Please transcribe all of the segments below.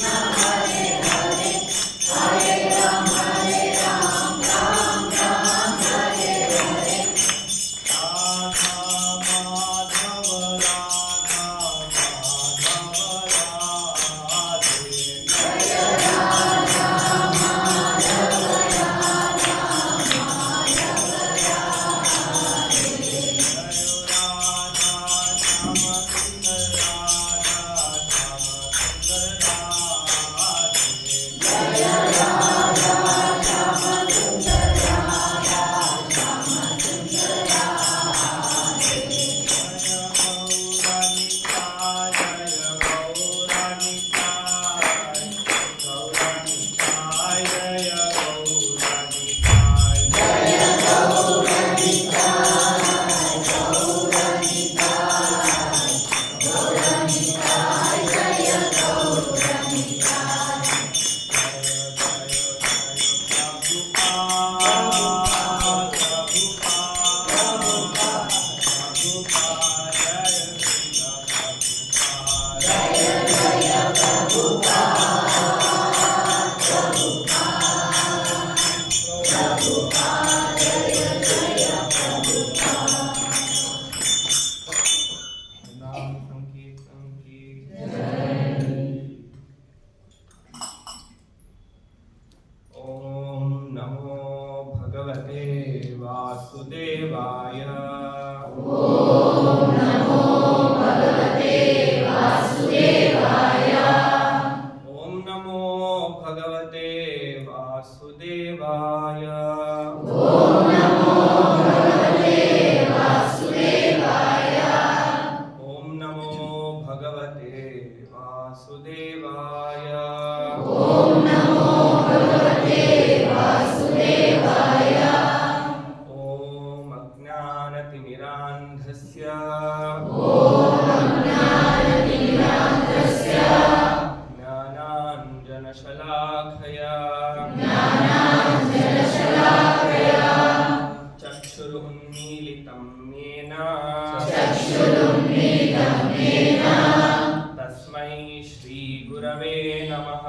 Krishna वासुदेवाय। ओम नमो भगवते वासुदेवाय। ओम नमो भगवते वासुदेवाय। ओम नमो भगवते वासुदेवाय। ओम नमो भगवते वासुदेवाय। ओम नमो भगवते वासुदेवाय। ओम अज्ञानतिमिरान्धस्य ओम अज्ञानतिमिरान्धस्य ज्ञानाञ्जनशलाखया ज्ञानाञ्जनशलाकया चक्षुरुन्मीलितं येन चक्षुरुन्मीलितं येन तस्मै श्रीगुरवे नमः।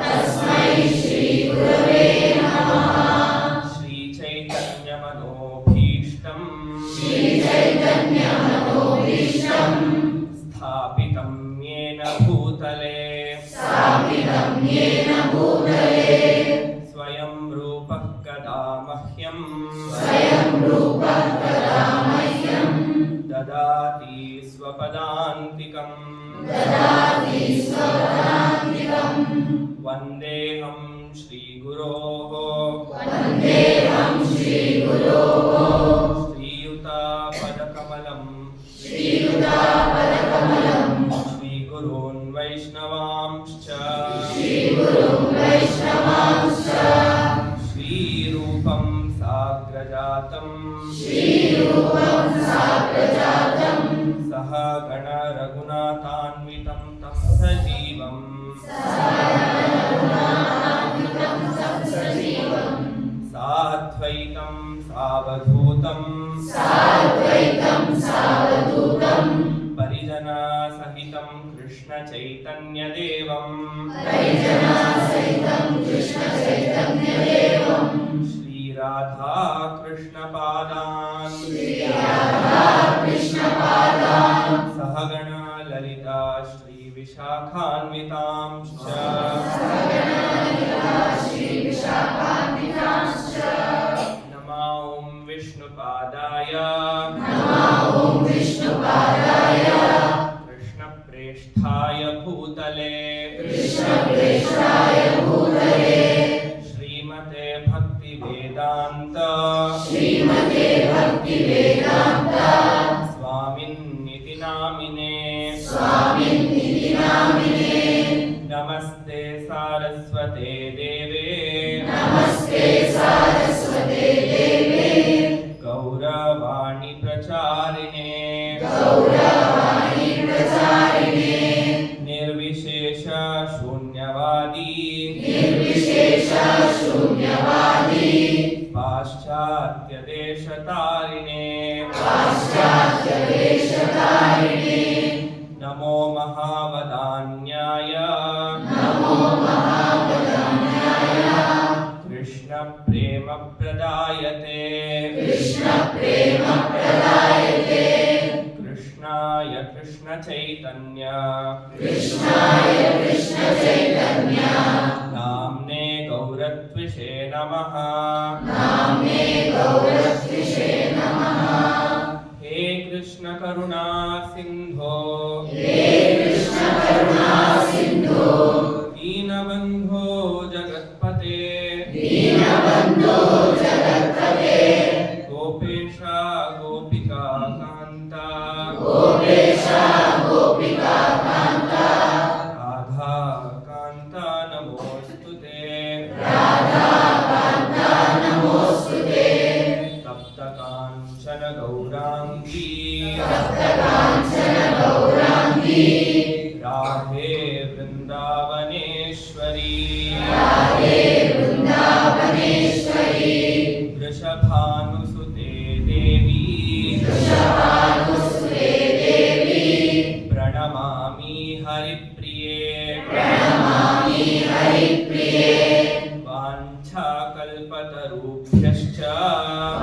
तस्मै श्रीगुरवे नमः। श्रीचैतन्यमनोभीष्टम् श्रीचैतन्यमनोभीष्टम् स्थापितं येन भूतले स्थापितं येन भूतले स्वयं रूपः कदा मह्यं स्वयं रूपः कदा मह्यं ददाति स्वपदान्तिकम्। ददाति स्वपदान्तिकम्। वन्देऽहं श्रीगुरोः वन्देऽहं श्रीगुरोः श्रीयुतापदकमलं श्रीयुतापदकमलं श्रीगुरून् वैष्णवांश्च श्रीगुरुं वैष्णवांश्च श्रीरूपं साग्रजातं श्रीरूपं साग्रजातं सह गणरघुनाथान्वितं तं सजीवम् सहगणरघुनाथान्वितं तं सजीवं साद्वैतं सावधूतं साद्वैतं सावधूतं परिजनसहितं कृष्णचैतन्यदेवम् परिजनसहितं कृष्णचैतन्यदेवं श्रीराधाकृष्णपादान् श्रीराधाकृष्णपादान् सहगण ललिता श्रीविशाखान्वितांश्च सहगणललिता श्रीविशाखान्वितांश्च नमो ॐ विष्णुपादाय नमः ॐ विष्णुपादाय कृष्णप्रेष्ठाय भूतले कृष्णप्रेष्ठाय भूतले श्रीमते भक्तिवेदान्त श्रीमते भक्तिवेदान्त स्वामिन्निति नामिने स्वामिन्निति नामिने नमस्ते सारस्वते देवे नमस्ते सारस्वते देवे गौरवाणी प्रचारिणे गौरवाणी प्रचारिणे निर्विशेष शून्यवादी निर्विशेष शून्यवादी पाश्चात्य देशतारिणे पाश्चात्यदेशतारिणे नमो महावदान्याय नमो महावदान्याय कृष्ण प्रेम प्रदायते कृष्णप्रेमप्रदायते कृष्णाय कृष्ण चैतन्य कृष्णाय कृष्णचैतन्य नाम्ने गौरत्विषे नमः। नाम्ने गौरत्विषे नमः। हे कृष्ण करुणा सिंधो हे कृष्ण करुणा सिन्धो दीनबन्धो जगत्पते दीनबन्धो जगत्पते गोपेश गोपिका कान्ता गोपेश गोपिका कान्ता राधा कान्ता नमोऽस्तुते राधा कान्ता नमोऽस्तुते तप्त काञ्चन गौराङ्गी तप्तकाञ्चन गौराङ्गी राधे वृन्दावनेश्वरी राधे वृन्दावनेश्वरी वृषभानुसुते देवी वृषभानुसुते देवी प्रणमामि हरिप्रिये प्रणमामि हरिप्रिये वाञ्छाकल्पतरुभ्यश्च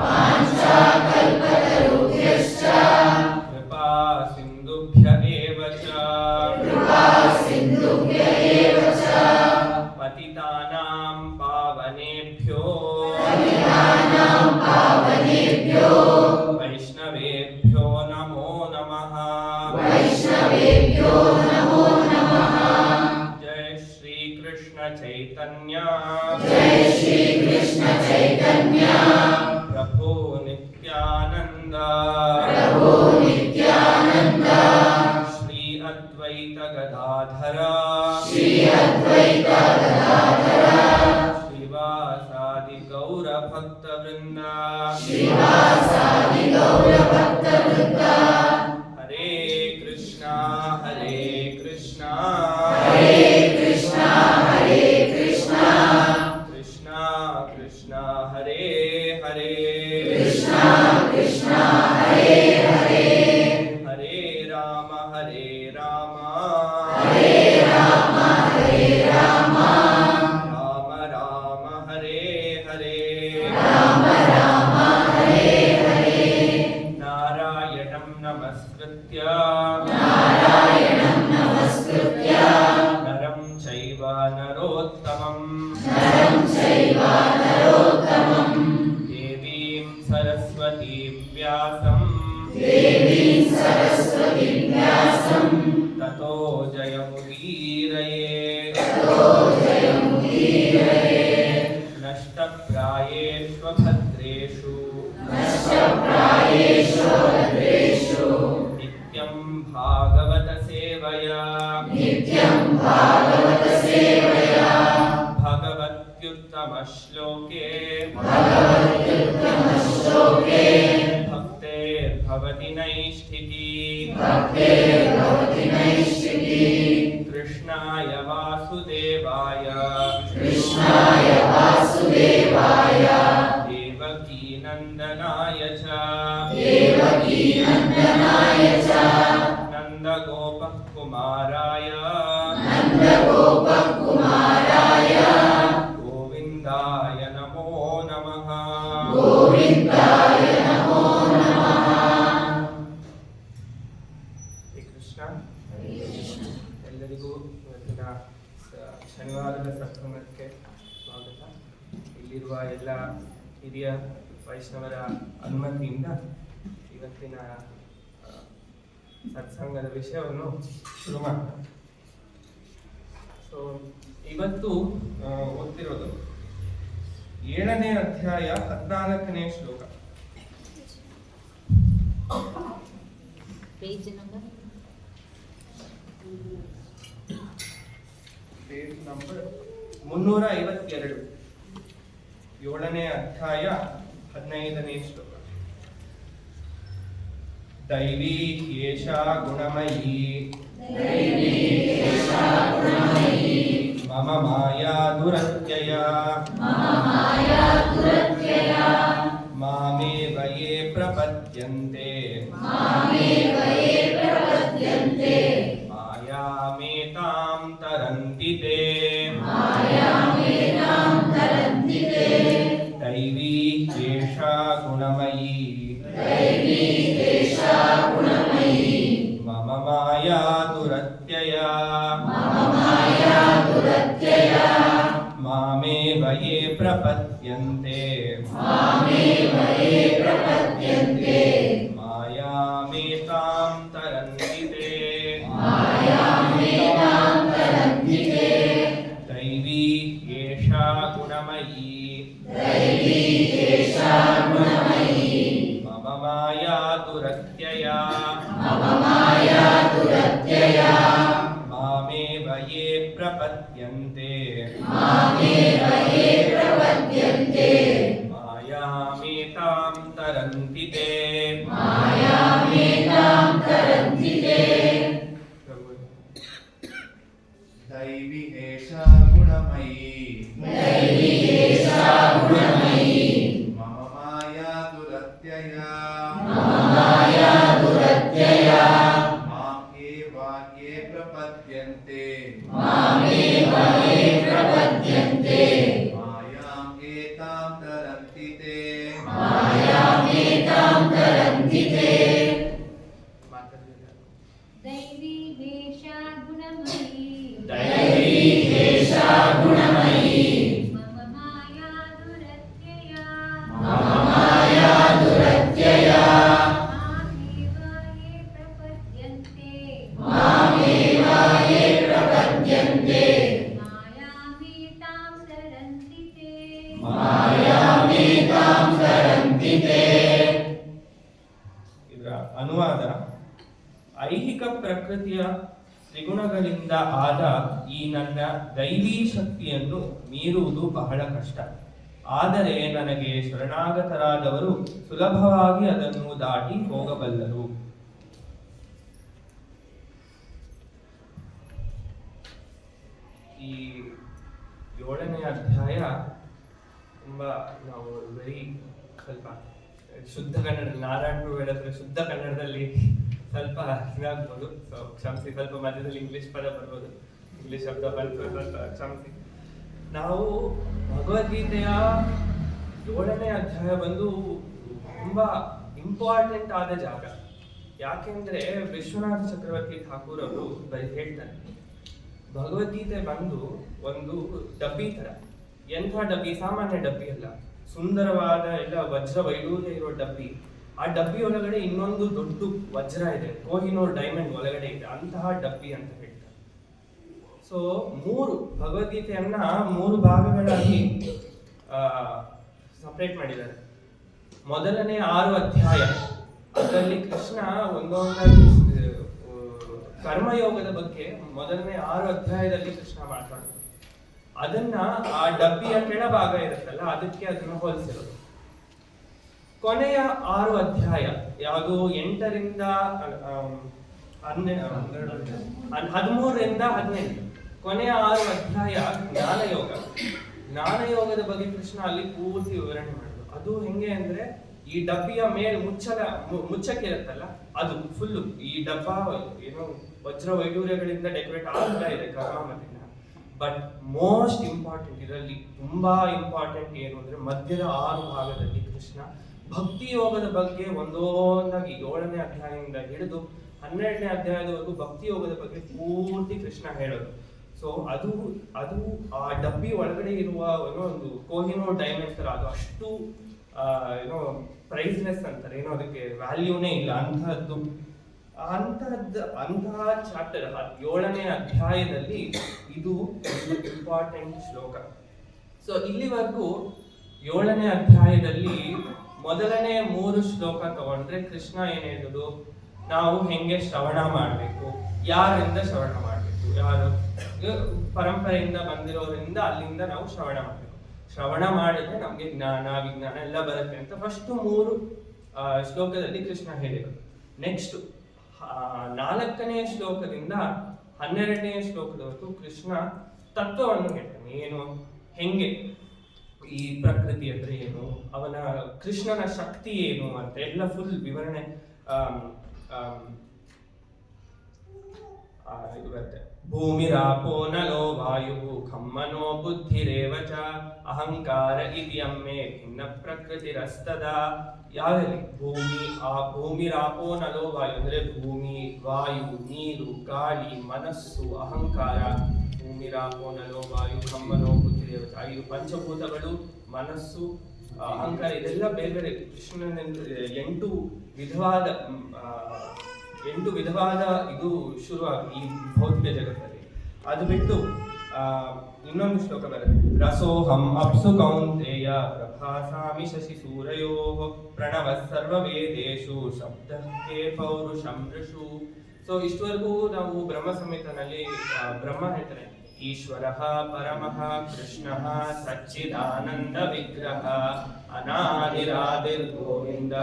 वाञ्छाकल्पतरुभ्यश्च कृपा सिन्धुभ्य एव च कृपा सिन्धुभ्य एव च पतितानां पावनेभ्यो पावनेभ्यो वैष्णवेभ्यो नमो नमः वैष्णवेभ्यो नमो नमः जय श्री कृष्ण चैतन्य जय श्री कृष्ण चैतन्य प्रभु नित्यानंद प्रभु नित्यानंद श्री अद्वैत गदाधर श्री अद्वैत गदाधर श्रीवासादि गौर भक्त वृंद श्रीवासादि गौर भक्त वृंद हरे कृष्णा हरे कृष्णा हरे कृष्णा कृष्णा कृष्णा हरे हरे कृष्णा कृष्णा हरे हरे हरे राम हरे राम हरे राम राम राम हरे हरे राम राम हरे हरे नारायणं नमस्कृत्य नारायणं नमस्कृत्य नरं चैव नरोत्तमं नरं चैव नरोत्तमं देवीं सरस्वतीं व्यासं देवीं सरस्वतीं व्यासं ततो जयमुदीरये ततो जयमुदीरये नष्टप्रायेषु भद्रेषु नष्टप्रायेषु भद्रेषु नित्यं भागवत सेवया नित्यं भागवत सेवया भगवत्युत्तमश्लोके भगवत्युत्तमश्लोके भक्तेर्भवति नैष्ठिकी भक्तेर्भवति नैष्ठिकी कृष्णाय वासुदेवाय कृष्णाय वासुदेवाय देवकी नन्दनाय च देवकी नन्दनाय च नन्दगोपकुमाराय नन्दगोपकुमाराय गोविन्दाय नमो नमः गोविन्दाय नमो नमः ಹರೇ ಕೃಷ್ಣ ಎಲ್ಲರಿಗೂ ಇವತ್ತಿನ ಶನಿವಾರದ ಸತ್ಸಂಗಕ್ಕೆ ಸ್ವಾಗತ. ಇಲ್ಲಿರುವ ಎಲ್ಲ ಹಿರಿಯ ವೈಷ್ಣವರ ಅನುಮತಿಯಿಂದ ಇವತ್ತಿನ ಸತ್ಸಂಗದ ವಿಷಯವನ್ನು ಶುರು ಮಾಡೋಣ. ಸೊ ಇವತ್ತು ಓದ್ತಿರೋದು 7ನೇ ಅಧ್ಯಾಯ 14ನೇ ಶ್ಲೋಕ. Page number page number 352. 7ನೇ ಅಧ್ಯಾಯ 15ನೇ ಶ್ಲೋಕ. दैवी एषा गुणमयी मम माया दुरत्यया मामेव ये प्रपद्यन्ते मायामेतां तरन्ति ते दैवी एषा गुणमयी मम माया दुरत्यया मामेव ये प्रपद्यन्ते मायामेतां तरन्ति ते दैवी एषा गुणमयी मम माया दुरत्यया मामेव ये प्रपद्यन्ते मायामेतां तरन्ति ते दैवी एषा गुणमयी मम माया दुरत्यया माम् एव ये प्रपद्यन्ते दैवी हेषा गुणमयी दैवी एषा गुणमयी मम माया दुरत्यया मम माया दुरत्यया मामेव ये प्रपद्यन्ते मामेव ये प्रपद्यन्ते मायामेतां सरन्ति ते मायामेतां सरन्ति ते ಇದರ ಅನುವಾದ: ಐಹಿಕ ಪ್ರಕೃತಿಯ ತ್ರಿಗುಣಗಳಿಂದ ಆದ ಈ ನನ್ನ ದೈವೀ ಶಕ್ತಿಯನ್ನು ಮೀರುವುದು ಬಹಳ ಕಷ್ಟ. ಆದರೆ ನನಗೆ ಶರಣಾಗತರಾದವರು ಸುಲಭವಾಗಿ ಅದನ್ನು ದಾಟಿ ಹೋಗಬಲ್ಲರು. ಈ 7ನೇ ಅಧ್ಯಾಯ ತುಂಬಾ ನಾವು ಸ್ವಲ್ಪ ಶುದ್ಧ ಕನ್ನಡ, ನಾರಾಯಣ ಹೇಳಿದ್ರೆ ಶುದ್ಧ ಕನ್ನಡದಲ್ಲಿ ಸ್ವಲ್ಪ ಇದಾಗ್ಬೋದು. ಸೊ ಕ್ಷಮಿಸಿ, ಸ್ವಲ್ಪ ಮಧ್ಯದಲ್ಲಿ ಇಂಗ್ಲಿಷ್ ಪದ ಬರ್ಬೋದು, ಇಂಗ್ಲಿಷ್ ಶಬ್ದ ಬಂತು, ಸ್ವಲ್ಪ ಕ್ಷಮಿಸಿ. ನಾವು ಭಗವದ್ಗೀತೆಯ 7ನೇ ಅಧ್ಯಾಯ ಬಂದು ತುಂಬಾ ಇಂಪಾರ್ಟೆಂಟ್ ಆದ ಜಾಗ. ಯಾಕೆಂದ್ರೆ ವಿಶ್ವನಾಥ ಚಕ್ರವರ್ತಿ ಠಾಕೂರ್ ಅವರು ಬರೀ ಹೇಳ್ತಾರೆ, ಭಗವದ್ಗೀತೆ ಬಂದು ಒಂದು ಡಬ್ಬಿ ತರ. ಎಂಥ ಡಬ್ಬಿ? ಸಾಮಾನ್ಯ ಡಬ್ಬಿ ಅಲ್ಲ, ಸುಂದರವಾದ ಎಲ್ಲ ವಜ್ರ ವೈಡೂರ್ಯ ಇರೋ ಡಬ್ಬಿ. ಆ ಡಬ್ಬಿ ಒಳಗಡೆ ಇನ್ನೊಂದು ದೊಡ್ಡ ವಜ್ರ ಇದೆ, ಕೋಹಿನೂರ್ ಡೈಮಂಡ್ ಒಳಗಡೆ ಇದೆ, ಅಂತಹ ಡಬ್ಬಿ ಅಂತ ಹೇಳ್ತಾರೆ. ಸೊ ಭಗವದ್ಗೀತೆಯನ್ನ 3 ಭಾಗಗಳಾಗಿ ಸಪರೇಟ್ ಮಾಡಿದ್ದಾರೆ. ಮೊದಲನೇ 6 ಅಧ್ಯಾಯ ಅದರಲ್ಲಿ ಕೃಷ್ಣ ಒಂದೊಂದಾಗಿ ಕರ್ಮಯೋಗದ ಬಗ್ಗೆ ಮೊದಲನೇ 6 ಅಧ್ಯಾಯದಲ್ಲಿ ಕೃಷ್ಣ ಮಾತಾಡ್ತಾರೆ. ಅದನ್ನ ಆ ಡಬ್ಬಿಯ ಕೆಳಭಾಗ ಇರುತ್ತಲ್ಲ, ಅದಕ್ಕೆ ಅದನ್ನ ಹೋಲಿಸಿರೋದು. ಕೊನೆಯ 6 ಅಧ್ಯಾಯ ಯಾವುದು 8ರಿಂದ 13ರಿಂದ 18, ಕೊನೆಯ 6 ಅಧ್ಯಾಯ ಜ್ಞಾನಯೋಗ. ಜ್ಞಾನಯೋಗದ ಬಗ್ಗೆ ಕೃಷ್ಣ ಅಲ್ಲಿ ಪೂರ್ತಿ ವಿವರಣೆ ಮಾಡಿದ್ರು. ಅದು ಹೆಂಗೆ ಅಂದ್ರೆ, ಈ ಡಬ್ಬಿಯ ಮೇಲೆ ಮುಚ್ಚಕ್ಕಿರುತ್ತಲ್ಲ, ಅದು ಫುಲ್ಲು ಈ ಡಬ್ಬ ಏನೋ ವಜ್ರ ವೈಡೂರ್ಯಗಳಿಂದ ಡೆಕೋರೇಟ್ ಆಗ್ತಾ ಇದೆ ಕರ್ಮ ಮತ್ತೆ. ಬಟ್ ಮೋಸ್ಟ್ ಇಂಪಾರ್ಟೆಂಟ್, ಇದರಲ್ಲಿ ತುಂಬಾ ಇಂಪಾರ್ಟೆಂಟ್ ಏನು ಅಂದ್ರೆ, ಮಧ್ಯದ 6 ಭಾಗದಲ್ಲಿ ಕೃಷ್ಣ ಭಕ್ತಿ ಯೋಗದ ಬಗ್ಗೆ ಒಂದೊಂದಾಗಿ 7ನೇ ಅಧ್ಯಾಯದಿಂದ ಹಿಡಿದು 12ನೇ ಅಧ್ಯಾಯದವರೆಗೂ ಭಕ್ತಿ ಯೋಗದ ಬಗ್ಗೆ ಪೂರ್ತಿ ಕೃಷ್ಣ ಹೇಳೋದು. ಸೊ ಅದು ಆ ಡಬ್ಬಿ ಒಳಗಡೆ ಇರುವ ಒಂದು ಕೋಹಿನೂರ್ ಡೈಮಂಡ್ ತರ, ಅದು ಅಷ್ಟು ಏನೋ ಪ್ರೈಸ್ಲೆಸ್ ಅಂತಾರೆ, ಏನೋ ಅದಕ್ಕೆ ವ್ಯಾಲ್ಯೂನೇ ಇಲ್ಲ ಅಂತಹ ಚಾಪ್ಟರ್ 7ನೇ ಅಧ್ಯಾಯದಲ್ಲಿ ಇದು ಇಂಪಾರ್ಟೆಂಟ್ ಶ್ಲೋಕ. ಸೊ ಇಲ್ಲಿವರೆಗೂ 7ನೇ ಅಧ್ಯಾಯದಲ್ಲಿ ಮೊದಲನೇ 3 ಶ್ಲೋಕ ತಗೊಂಡ್ರೆ ಕೃಷ್ಣ ಏನ್ ಹೇಳಿದ್ರು, ನಾವು ಹೆಂಗೆ ಶ್ರವಣ ಮಾಡ್ಬೇಕು, ಯಾರಿಂದ ಶ್ರವಣ ಮಾಡ್ಬೇಕು, ಯಾರು ಪರಂಪರೆಯಿಂದ ಬಂದಿರೋದ್ರಿಂದ ಅಲ್ಲಿಂದ ನಾವು ಶ್ರವಣ ಮಾಡ್ಬೇಕು, ಶ್ರವಣ ಮಾಡಿದ್ರೆ ನಮ್ಗೆ ಜ್ಞಾನ ವಿಜ್ಞಾನ ಎಲ್ಲ ಬರುತ್ತೆ ಅಂತ ಫಸ್ಟ್ 3 ಶ್ಲೋಕದಲ್ಲಿ ಕೃಷ್ಣ ಹೇಳಿರೋದು. ನೆಕ್ಸ್ಟ್ 4ನೇ ಶ್ಲೋಕದಿಂದ 12ನೇ ಶ್ಲೋಕದವರೆಗೂ ಕೃಷ್ಣ ತತ್ವವನ್ನು ಹೇಳ್ತಾನೆ. ಏನು, ಹೆಂಗೆ ಈ ಪ್ರಕೃತಿ ಅಂದ್ರೆ ಏನು, ಅವನ ಕೃಷ್ಣನ ಶಕ್ತಿ ಏನು ಅಂತ ಎಲ್ಲ ಫುಲ್ ವಿವರಣೆ ಇದು ಬರುತ್ತೆ. ಭೂಮಿರಾಪೋ ನಲೋ ವಾಯು ಖಮ್ಮನೋ ಬುದ್ಧಿರೇವ ಚ ಅಹಂಕಾರ ಇತಿಯಮ್ಮೆ ಭಿನ್ನ ಪ್ರಕೃತಿರಸ್ತದ. ಯಾವ್ದಲ್ಲಿ ಭೂಮಿರಾಪೋ ನಲೋ ವಾಯು ಅಂದ್ರೆ ಭೂಮಿ, ವಾಯು, ನೀರು, ಗಾಳಿ, ಮನಸ್ಸು, ಅಹಂಕಾರ. ಭೂಮಿರಾಪೋ ನಲೋ ವಾಯು ಖಮ್ಮನೋ ಬುದ್ಧಿರೇವ ಚ, 5 ಪಂಚಭೂತಗಳು, ಮನಸ್ಸು, ಅಹಂಕಾರ, ಇದೆಲ್ಲ ಬೇರೆ ಬೇರೆ. ಕೃಷ್ಣನ 8 ವಿಧವಾದ ಇದು ಶುರುವಾಗಿ ಈ ಭೌತಿಕ ಜಗತ್ತಲ್ಲಿ. ಅದು ಬಿಟ್ಟು ಇನ್ನೊಂದು ಶ್ಲೋಕ ಬರುತ್ತೆ, ರಸೋಹಂ ಅಪ್ಸು ಕೌಂತೇಯ ಪ್ರಭಾಸಾಮಿ ಶಶಿ ಸೂರಯೋ ಪ್ರಣವ ಸರ್ವ ವೇದೇಶು ಶಬ್ದಕ್ಕೆ ಪೌರುಷಂ ಋಷು. ಸೊ ಇಷ್ಟವರೆಗೂ ನಾವು ಬ್ರಹ್ಮ ಸಂಹಿತನಲ್ಲಿ ಬ್ರಹ್ಮ ಹೇಳ್ತಾರೆ, ಈಶ್ವರ ಪರಮಃ ಕೃಷ್ಣ ಸಚ್ಚಿದಾನಂದ ವಿಗ್ರಹ ಅನಾದಿರಾದಿರ್ ಗೋವಿಂದ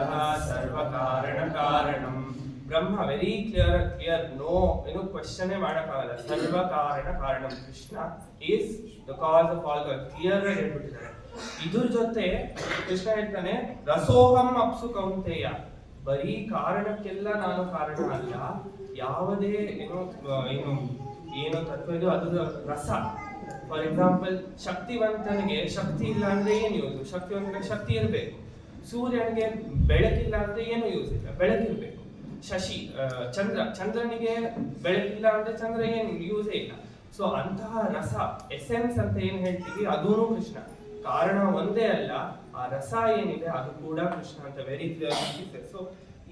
ಸರ್ವ ಕಾರಣ ಕಾರಣಂ. ಬ್ರಹ್ಮ ವೆರಿ ಕ್ಲಿಯರ್, ನೋ ಏನು ಕ್ವಶನ್ ಮಾಡಕ್ಕಾಗಲ್ಲ, ಸರ್ವ ಕಾರಣ ಕಾರಣಂ. Krishna is the cause of all, clear ಆಗಿ ಹೇಳ್ಬಿಟ್ಟಿದ್ದಾರೆ. ಇದ್ರ ಜೊತೆ ಕೃಷ್ಣ ಹೇಳ್ತಾನೆ, ರಸೋಹಂ ಅಪ್ಸು ಕೌಂತೇಯ, ಬರೀ ಕಾರಣಕ್ಕೆಲ್ಲ ನಾನು ಕಾರಣ ಅಲ್ಲ, ಯಾವುದೇ ಏನೋ ತತ್ವ ಇದು ಅದರ ರಸ. ಫಾರ್ ಎಕ್ಸಾಂಪಲ್, ಶಕ್ತಿವಂತನಿಗೆ ಶಕ್ತಿ ಇಲ್ಲ ಅಂದ್ರೆ ಏನು ಯೂಸ್? ಶಕ್ತಿವಂತನಿಗೆ ಶಕ್ತಿ ಇರಬೇಕು. ಸೂರ್ಯನಿಗೆ ಬೆಳಕಿಲ್ಲ ಅಂದ್ರೆ ಏನು ಯೂಸ್ ಇಲ್ಲ, ಬೆಳಕಿರ್ಬೇಕು. ಶಶಿ ಚಂದ್ರನಿಗೆ ಬೆಳಕಿಲ್ಲ ಅಂದ್ರೆ ಚಂದ್ರ ಏನು ಯೂಸೇ ಇಲ್ಲ. ಸೊ ಅಂತಹ ರಸ ಎಸೆನ್ಸ್ ಅಂತ ಏನ್ ಹೇಳ್ತೀವಿ ಅದೂ ಕೃಷ್ಣ. ಕಾರಣ ಒಂದೇ ಅಲ್ಲ, ಆ ರಸ ಏನಿದೆ ಅದು ಕೂಡ ಕೃಷ್ಣ ಅಂತ ವೆರಿ ಕ್ಲಿಯರ್. ಸೊ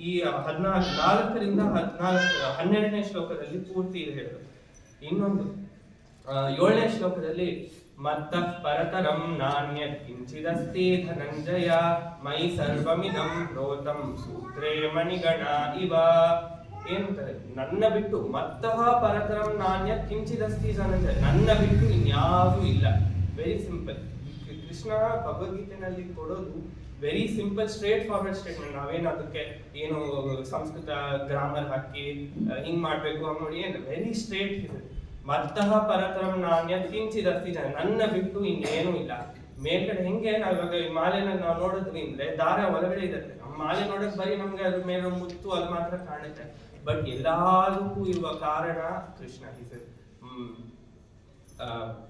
ಈ 4ರಿಂದ 12ನೇ ಶ್ಲೋಕದಲ್ಲಿ ಪೂರ್ತಿ ಇದು ಹೇಳೋದು. ಇನ್ನೊಂದು 7ನೇ ಶ್ಲೋಕದಲ್ಲಿ ಮತ್ತ ಪರತರಂ ನಾಣ್ಯ ಕಿಂಚಿದಸ್ತಿ ಧನಂಜಯ ಮೈ ಸರ್ವಮಿದಂ ಪ್ರೋತಂ ಸೂತ್ರೇ ಮಣಿಗಣ ಇವ. ಏನಂತಾರೆ, ನನ್ನ ಬಿಟ್ಟು ಮತ್ತಃ ಪರತರಂ ನಾಣ್ಯ ಕಿಂಚಿದಸ್ತಿ ಧನಂಜಯ, ನನ್ನ ಬಿಟ್ಟು ಇನ್ಯಾವುದೂ ಇಲ್ಲ. Very simple. ಕೃಷ್ಣ ಭಗವದ್ಗೀತೆನಲ್ಲಿ ಕೊಡೋದು very simple straight forward statement. ನಾವೇನು ಅದಕ್ಕೆ ಏನು ಸಂಸ್ಕೃತ ಗ್ರಾಮರ್ ಹಾಕಿ ಹಿಂಗ್ ಮಾಡ್ಬೇಕು ಹಂಗ್ ನೋಡಿ, ಏನು ವೆರಿ ಸ್ಟ್ರೇಟ್ ಇದೆ. ಮತ್ತಃ ಪರತರಂ ನಾಣ್ಯ ಕಿಂಚಿದಸ್ತಿ ಜನ, ನನ್ನ ಬಿಟ್ಟು ಇನ್ನೇನು ಇಲ್ಲ. ಮೇಲ್ಗಡೆ ಹೆಂಗೆ ನಾವ್ ಇವಾಗ ಈ ಮಾಲೆನ ನಾವು ನೋಡಿದ್ವಿ ಅಂದ್ರೆ ದಾರ ಒಳಗಡೆ ಇರುತ್ತೆ. ನಮ್ಮ ಮಾಲೆ ನೋಡಕ್ ಬರೀ ನಮ್ಗೆ ಅದ್ರ ಮೇಲೆ ಮುತ್ತು ಅದು ಮಾತ್ರ ಕಾಣುತ್ತೆ. ಬಟ್ ಎಲ್ಲದಕ್ಕೂ ಇರುವ ಕಾರಣ ಕೃಷ್ಣ.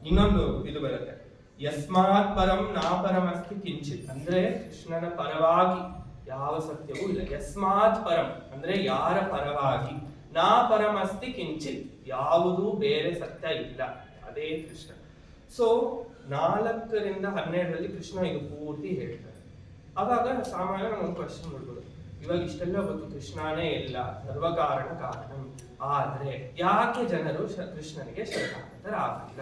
ಇನ್ನೊಂದು ಇದು ಬರುತ್ತೆ, ಯಸ್ಮಾತ್ ಪರಂ ನಾ ಪರಮಸ್ತಿ ಕಿಂಚಿತ್, ಅಂದ್ರೆ ಕೃಷ್ಣನ ಪರವಾಗಿ ಯಾವ ಸತ್ಯವೂ ಇಲ್ಲ. ಯಸ್ಮಾತ್ ಪರಂ ಅಂದ್ರೆ ಯಾರ ಪರವಾಗಿ, ನಾ ಪರಮಸ್ತಿ ಕಿಂಚಿತ್ ಯಾವುದೂ ಬೇರೆ ಸತ್ಯ ಇಲ್ಲ, ಅದೇ ಕೃಷ್ಣ. ಸೊ 4ರಿಂದ 12ರಲ್ಲಿ ಕೃಷ್ಣ ಇದು ಪೂರ್ತಿ ಹೇಳ್ತಾರೆ. ಅವಾಗ ಸಾಮಾನ್ಯ ಒಂದು ಕ್ವಶನ್ ಮಾಡ್ಬೋದು, ಇವಾಗ ಇಷ್ಟೆಲ್ಲ ಗೊತ್ತು ಕೃಷ್ಣನೇ ಎಲ್ಲ ಸರ್ವಕಾರಣ ಕಾರಣ, ಆದ್ರೆ ಯಾಕೆ ಜನರು ಕೃಷ್ಣನಿಗೆ ಶರಣಾಗತರಾಗಿಲ್ಲ?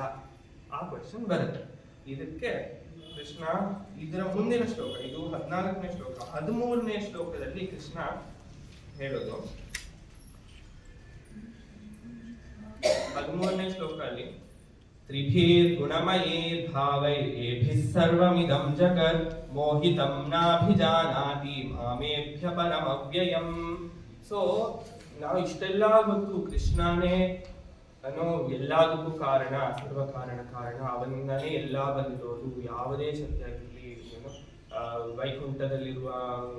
ಆ ಕ್ವಶನ್ ಬರುತ್ತೆ. ಇದಕ್ಕೆ ಕೃಷ್ಣ ಇದರ ಮುಂದಿನ ಶ್ಲೋಕ, ಇದು 14ನೇ ಶ್ಲೋಕ, 13ನೇ ಶ್ಲೋಕದಲ್ಲಿ ಕೃಷ್ಣ ಹೇಳೋದು. 13ನೇ ಶ್ಲೋಕ ಅಲ್ಲಿ ತ್ರಿಭೀರ್ ಗುಣಮಯೀರ್ ಭಾವೈರ್ ಏಭಿಃ ಸರ್ವಮಿದಂ ಜಗತ್ ಮೋಹಿತಂ ನಾಭಿಜಾನಾತಿ ಮಾಮೇಭ್ಯ ಪರಮವ್ಯಯಂ. ಸೊ ನಾವು ಇಷ್ಟೆಲ್ಲ ಗೊತ್ತು ಕೃಷ್ಣನೇ ಅನ್ನೋ ಎಲ್ಲದಕ್ಕೂ ಕಾರಣ, ಸರ್ವ ಕಾರಣ, ಅವನಿಂದಾನೇ ಎಲ್ಲ ಬಂದಿರೋದು. ಯಾವುದೇ ಶಕ್ತಿ ಆಗಿರ್ಲಿ, ಏನು ವೈಕುಂಠದಲ್ಲಿರುವ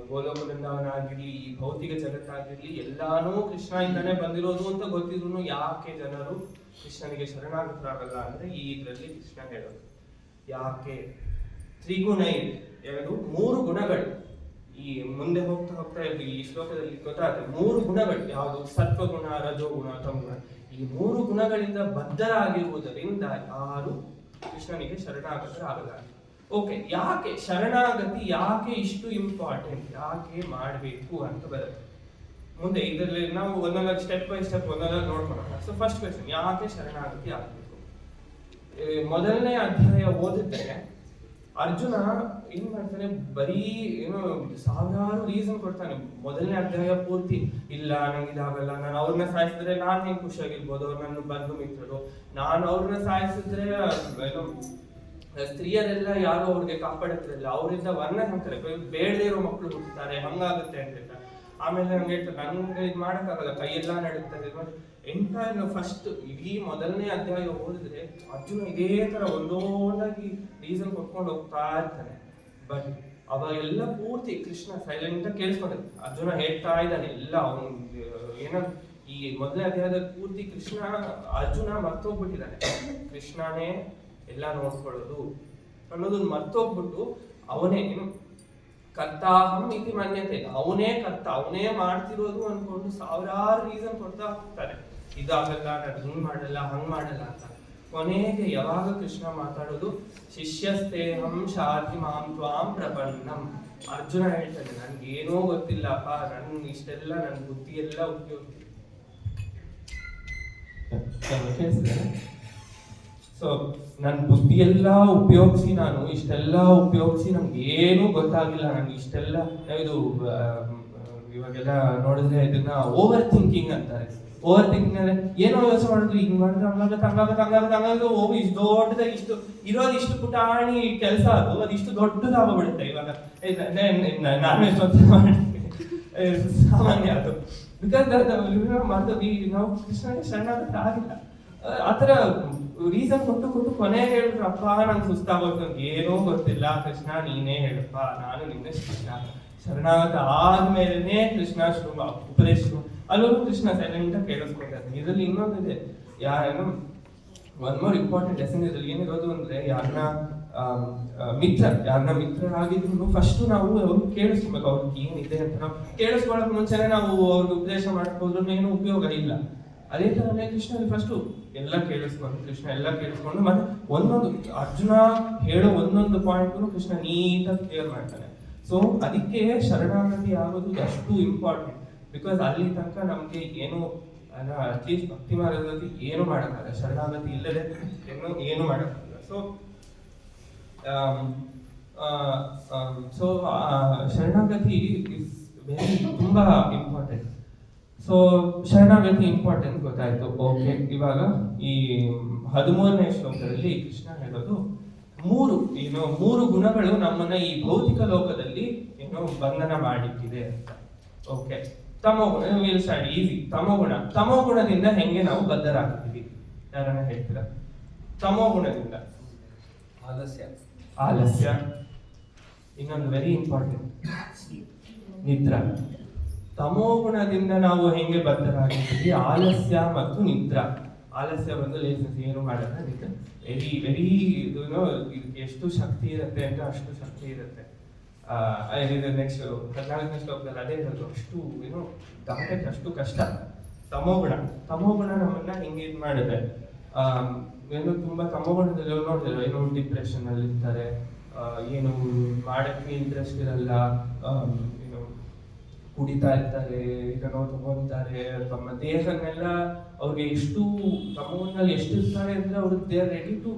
ಗೋಲೋಕವೃಂದಾವನಾಗಿರ್ಲಿ, ಈ ಭೌತಿಕ ಜಗತ್ತಾಗಿರ್ಲಿ, ಎಲ್ಲಾನು ಕೃಷ್ಣ ಇಂದಾನೇ ಬಂದಿರೋದು ಅಂತ ಗೊತ್ತಿದ್ರು ಯಾಕೆ ಜನರು ಕೃಷ್ಣನಿಗೆ ಶರಣಾಗತರಾಗಲ್ಲ ಅಂದ್ರೆ ಈ ಇದರಲ್ಲಿ ಕೃಷ್ಣ ಹೇಳೋದು. ಯಾಕೆ? ತ್ರಿಗುಣೈ, 3 ಗುಣಗಳು. ಈ ಮುಂದೆ ಹೋಗ್ತಾ ಹೋಗ್ತಾ ಈ ಶ್ಲೋಕದಲ್ಲಿ ಗೊತ್ತಾಗುತ್ತೆ 3 ಗುಣಗಳು. ಯಾವುದು? ಸತ್ವಗುಣ, ರಜೋಗುಣ, ತಮಗುಣ. ಈ 3 ಗುಣಗಳಿಂದ ಬದ್ಧರಾಗಿರುವುದರಿಂದ ಯಾರು ಕೃಷ್ಣನಿಗೆ ಶರಣಾಗತರಾಗಲ್ಲ. ಓಕೆ, ಯಾಕೆ ಶರಣಾಗತಿ, ಯಾಕೆ ಇಷ್ಟು ಇಂಪಾರ್ಟೆಂಟ್, ಯಾಕೆ ಮಾಡಬೇಕು ಅಂತ ಬರುತ್ತೆ ಮುಂದೆ. ಇದರಲ್ಲಿ ನಾವು ಒಂದೊಂದು ಸ್ಟೆಪ್ ಬೈ ಸ್ಟೆಪ್ ಒಂದೊಂದು ನೋಡ್ಕೊಳ್ಳೋಣ. ಸೊ ಫಸ್ಟ್ ಕ್ವೆಶ್ಚನ್, ಯಾಕೆ ಶರಣಾಗತಿ ಆಗಬೇಕು? ಮೊದಲನೇ ಅಧ್ಯಾಯ ಓದಿದ್ರೆ ಅರ್ಜುನ ಏನ್ ಮಾಡ್ತಾನೆ, ಬರೀ ಏನೋ ಸಾವಿರಾರು ರೀಸನ್ ಕೊಡ್ತಾನೆ. ಮೊದಲನೇ ಅಧ್ಯಾಯ ಪೂರ್ತಿ ಇಲ್ಲ ನಂಗೆ ಇದಾಗಲ್ಲ, ನಾನು ಅವ್ರನ್ನ ಸಾಯಿಸಿದ್ರೆ ನಾನ್ ಹೆಂಗ್ ಖುಷಿಯಾಗಿರ್ಬೋದು, ಅವ್ರು ನನ್ನ ಬಂಧು ಮಿತ್ರರು, ನಾನು ಅವ್ರನ್ನ ಸಾಯಿಸಿದ್ರೆ ಏನೋ ಸ್ತ್ರೀಯರೆಲ್ಲ ಯಾರು ಅವ್ರಿಗೆ ಕಾಪಾಡುತ್ತಿರಲ್ಲ, ಅವರಿಂದ ವರ್ಣ ಹಾಕ್ತಾರೆ, ಬೇಡದೇ ಇರೋ ಮಕ್ಕಳು ಹುಟ್ಟುತ್ತಾರೆ, ಹಂಗಾಗುತ್ತೆ ಅಂತ. ಆಮೇಲೆ ನಂಗೆ ಹೇಳ್ತಾರೆ ನಂಗೆ ಇದು ಮಾಡಕ್ಕಾಗಲ್ಲ, ಕೈಯೆಲ್ಲ ನಡುತ್ತದೆ. ಎಂಟೈರ್ ಫಸ್ಟ್ ಇಡೀ ಮೊದಲನೇ ಅಧ್ಯಾಯ ಓದಿದ್ರೆ ಅರ್ಜುನ ಇದೇ ತರ ಒಂದೊಂದಾಗಿ ರೀಸನ್ ಕೊಟ್ಕೊಂಡು ಹೋಗ್ತಾ ಇರ್ತಾನೆ. ಬಟ್ ಅವಾಗೆಲ್ಲ ಪೂರ್ತಿ ಕೃಷ್ಣ ಸೈಲೆಂಟ್ ಆಗಿ ಕೇಳಿಸ್ಕೊಂಡಿರ್ತಾನೆ. ಅರ್ಜುನ ಹೇಳ್ತಾ ಇದ್ದಾನೆ ಎಲ್ಲ, ಅವನು ಏನೋ ಈ ಮೊದಲನೇ ಅಧ್ಯಾಯದಲ್ಲಿ ಪೂರ್ತಿ ಕೃಷ್ಣ ಅರ್ಜುನ ಮರ್ತೋಗ್ಬಿಟ್ಟಿದ್ದಾನೆ. ಕೃಷ್ಣನೇ ಎಲ್ಲ ನೋಡ್ಕೊಳ್ಳೋದು ಅನ್ನೋದನ್ನ ಮರ್ತೋಗ್ಬಿಟ್ಟು ಅವನೇ ಏನು ಕರ್ತಾಹಂ ಇತಿ ಮನ್ಯತೆ, ಅವನೇ ಕರ್ತ, ಅವನೇ ಮಾಡ್ತಿರೋದು ಅನ್ಕೊಂಡು ಸಾವಿರಾರು ರೀಸನ್ ಕೊಡ್ತಾ ಹೋಗ್ತಾರೆ. ಇದಾಗಲ್ಲ, ನಾನು ಹಿಂಗ್ ಮಾಡಲ್ಲ, ಹಂಗ್ ಮಾಡಲ್ಲ ಅಂತ. ಕೊನೆಗೆ ಯಾವಾಗ ಕೃಷ್ಣ ಮಾತಾಡೋದು, ಶಿಷ್ಯಸ್ತೇಹಂ ಶಾಧಿ ಮಾಂ ತ್ವಾಂ ಪ್ರಪನ್ನಂ. ಅರ್ಜುನ ಹೇಳ್ತಾನೆ ನನ್ಗೇನೋ ಗೊತ್ತಿಲ್ಲಪ್ಪ, ನನ್ ಇಷ್ಟೆಲ್ಲ ನನ್ನ ಬುದ್ಧಿ ಎಲ್ಲ ಉಪಯೋಗಿಸಿ. ಸೊ ನನ್ನ ಬುದ್ಧಿ ಎಲ್ಲ ಉಪಯೋಗಿಸಿ, ನಾನು ಇಷ್ಟೆಲ್ಲ ಉಪಯೋಗಿಸಿ, ನಮ್ಗೆ ಏನೂ ಗೊತ್ತಾಗಿಲ್ಲ, ನನ್ಗೆ ಇಷ್ಟೆಲ್ಲ ಇದು ಇವಾಗೆಲ್ಲ ನೋಡಿದ್ರೆ ಇದನ್ನ ಓವರ್ ಥಿಂಕಿಂಗ್ ಅಂತಾರೆ. ಓವರ್ ಥಿಂಕಿಂಗ್ ಅಂದ್ರೆ ಏನೋ ಯೋಚನೆ ಮಾಡಿದ್ರು, ಹಿಂಗ್ ಮಾಡಿದ್ರೆ ಹಂಗಾಗುತ್ತೆ, ಇಷ್ಟು ದೊಡ್ಡದಾಗಿ ಇಷ್ಟು ಇರೋದು ಇಷ್ಟು ಪುಟಾಣಿ ಕೆಲಸ ಅದು ಇಷ್ಟು ದೊಡ್ಡದಾಗ್ಬಿಡುತ್ತೆ. ಇವಾಗ ನಾನು ಎಷ್ಟೊಂದು ಮಾಡ್ತೀನಿ, ಸಾಮಾನ್ಯ ಅದು. ಬಿಕಾಸ್ ನಾವು ಕೃಷ್ಣನಿಗೆ ಶರಣಾಗತ ಆಗಿಲ್ಲ. ಆತರ ರೀಸನ್ ಕೊಟ್ಟು ಕೊನೆಗೆ ಹೇಳಿದ್ರು, ಅಪ್ಪ ನಂಗೆ ಸುಸ್ತಾಗೋದು, ನಂಗೆ ಏನೂ ಗೊತ್ತಿಲ್ಲ, ಕೃಷ್ಣ ನೀನೇ ಹೇಳಪ್ಪ, ನಾನು ನಿನ್ನೆ ಶರಣಾಗತ ಆದ್ಮೇಲೆ ಕೃಷ್ಣ ಉಪದೇಶ ಅಲ್ಲೂ ಕೃಷ್ಣ ಸೈಲೆಂಟ್ ಆಗಿ ಕೇಳಿಸ್ಕೊಳ್ತಾರೆ. ಇದರಲ್ಲಿ ಇನ್ನೊಂದಿದೆ, ಯಾರೇನು ಒನ್ ಮೋರ್ ಇಂಪಾರ್ಟೆಂಟ್ ಲೆಸನ್ ಇದ್ರಲ್ಲಿ ಏನಿರೋದು ಅಂದ್ರೆ, ಯಾರನ್ನ ಮಿತ್ರ, ಯಾರನ್ನ ಮಿತ್ರರಾಗಿದ್ರು ಫಸ್ಟ್ ನಾವು ಅವ್ರು ಕೇಳಿಸ್ಕೊಬೇಕು, ಅವ್ರಿಗೆ ಏನಿದೆ ಅಂತ. ನಾವು ಕೇಳಿಸ್ಕೊಳ್ಳೋಕೆ ಮುಂಚೆನೆ ನಾವು ಅವ್ರಿಗೆ ಉಪದೇಶ ಮಾಡಕ್ ಹೋದ್ರೂ ಏನು ಉಪಯೋಗ ಇಲ್ಲ. ಅದೇ ತರನೇ ಕೃಷ್ಣ ಫಸ್ಟ್ ಎಲ್ಲ ಕೇಳಿಸ್ಕೊಂಡು, ಕೃಷ್ಣ ಎಲ್ಲ ಕೇಳಿಸ್ಕೊಂಡು ಮತ್ತೆ ಒಂದೊಂದು ಅರ್ಜುನ ಹೇಳೋ ಒಂದೊಂದು ಪಾಯಿಂಟ್ ಕೃಷ್ಣ ನೀಟಾಗಿ ಕ್ಲಿಯರ್ ಮಾಡ್ತಾನೆ. ಸೊ ಅದಕ್ಕೆ ಶರಣಾಗತಿ ಆಗೋದು ಅಷ್ಟು ಇಂಪಾರ್ಟೆಂಟ್. ಬಿಕಾಸ್ ಅಲ್ಲಿ ತನಕ ನಮ್ಗೆ ಏನು ಅಟ್ಲೀಸ್ಟ್ ಭಕ್ತಿ ಮಾರ್ಗದಲ್ಲಿ ಏನು ಮಾಡೋಕ್ಕಾಗಲ್ಲ, ಶರಣಾಗತಿ ಇಲ್ಲದೆ ಏನು ಮಾಡೋಕ್ಕಾಗಲ್ಲ. ಸೊ ಶರಣಾಗತಿ ಇಸ್ ವೆರಿ ತುಂಬಾ ಇಂಪಾರ್ಟೆಂಟ್. ಸೊ ಶರಣಾಗತಿ ಇಂಪಾರ್ಟೆಂಟ್ ಗೊತ್ತಾಯ್ತು. ಓಕೆ, ಇವಾಗ ಈ 13ನೇ ಶ್ಲೋಕದಲ್ಲಿ ಕೃಷ್ಣ ಹೇಳೋದು ಮೂರು ಗುಣಗಳು ನಮ್ಮನ್ನ ಈ ಭೌತಿಕ ಲೋಕದಲ್ಲಿ ಬಂಧನ ಮಾಡಿಟ್ಟಿದೆ ಅಂತ. ಓಕೆ, ತಮೋಗುಣ, ವಿಲ್ ಸ್ಟಾರ್ಟ್ ಈಸಿ. ತಮೋಗುಣದಿಂದ ಹೆಂಗೆ ನಾವು ಬದ್ಧರಾಗ್ತೀವಿ, ಯಾರನ್ನ ಹೇಳ್ತೀರಾ? ತಮೋಗುಣದಿಂದ ಆಲಸ್ಯ, ಇನ್ನೊಂದು ವೆರಿ ಇಂಪಾರ್ಟೆಂಟ್ ನಿದ್ರಾ. ತಮೋಗುಣದಿಂದ ನಾವು ಹೆಂಗೆ ಬದ್ಧರಾಗಿರ್ತೀವಿ? ಆಲಸ್ಯ ಮತ್ತು ನಿದ್ರಾ. ಆಲಸ್ಯ ಬಂದು ಲೇಸಸ್, ಏನು ಮಾಡಲ್ಲ. ನಿದ್ರೆ ವೆರಿ ವೆರಿ ಇದಕ್ಕೆ ಎಷ್ಟು ಶಕ್ತಿ ಇರುತ್ತೆ ಅಂತ ಅಷ್ಟು ಶಕ್ತಿ ಇರುತ್ತೆ. ನೆಕ್ಸ್ಟ್ 14ನೇ ಶ್ಲೋಕದಲ್ಲಿ ಅದೇ ಇರೋದು, ಅಷ್ಟು ದಾಟಕ್ಕೆ ಅಷ್ಟು ಕಷ್ಟ. ತಮೋಗುಣ ನಮ್ಮನ್ನ ಹಿಂಗೆ ಇದು ಮಾಡಿದೆ. ತುಂಬಾ ತಮೋಗುಣದಲ್ಲಿ ನೋಡ್ತಿಲ್ಲ, ಡಿಪ್ರೆಷನ್ ಅಲ್ಲಿ ಇರ್ತಾರೆ, ಏನು ಮಾಡಕ್ಕೆ ಇಂಟ್ರೆಸ್ಟ್ ಇರಲ್ಲ, ಕುಡಿತಾ ಇರ್ತಾರೆ, ತಗೊಂತಾರೆ, ತಮ್ಮ ದೇಹನ್ನೆಲ್ಲ ಅವ್ರಿಗೆ ಎಷ್ಟು ತಮೋಗುಣದಲ್ಲಿ ಎಷ್ಟು ಇರ್ತಾರೆ ಅಂದ್ರೆ ಅವ್ರಿಗೆ ದೇ ಆರ್ ರೆಡಿ ಟು,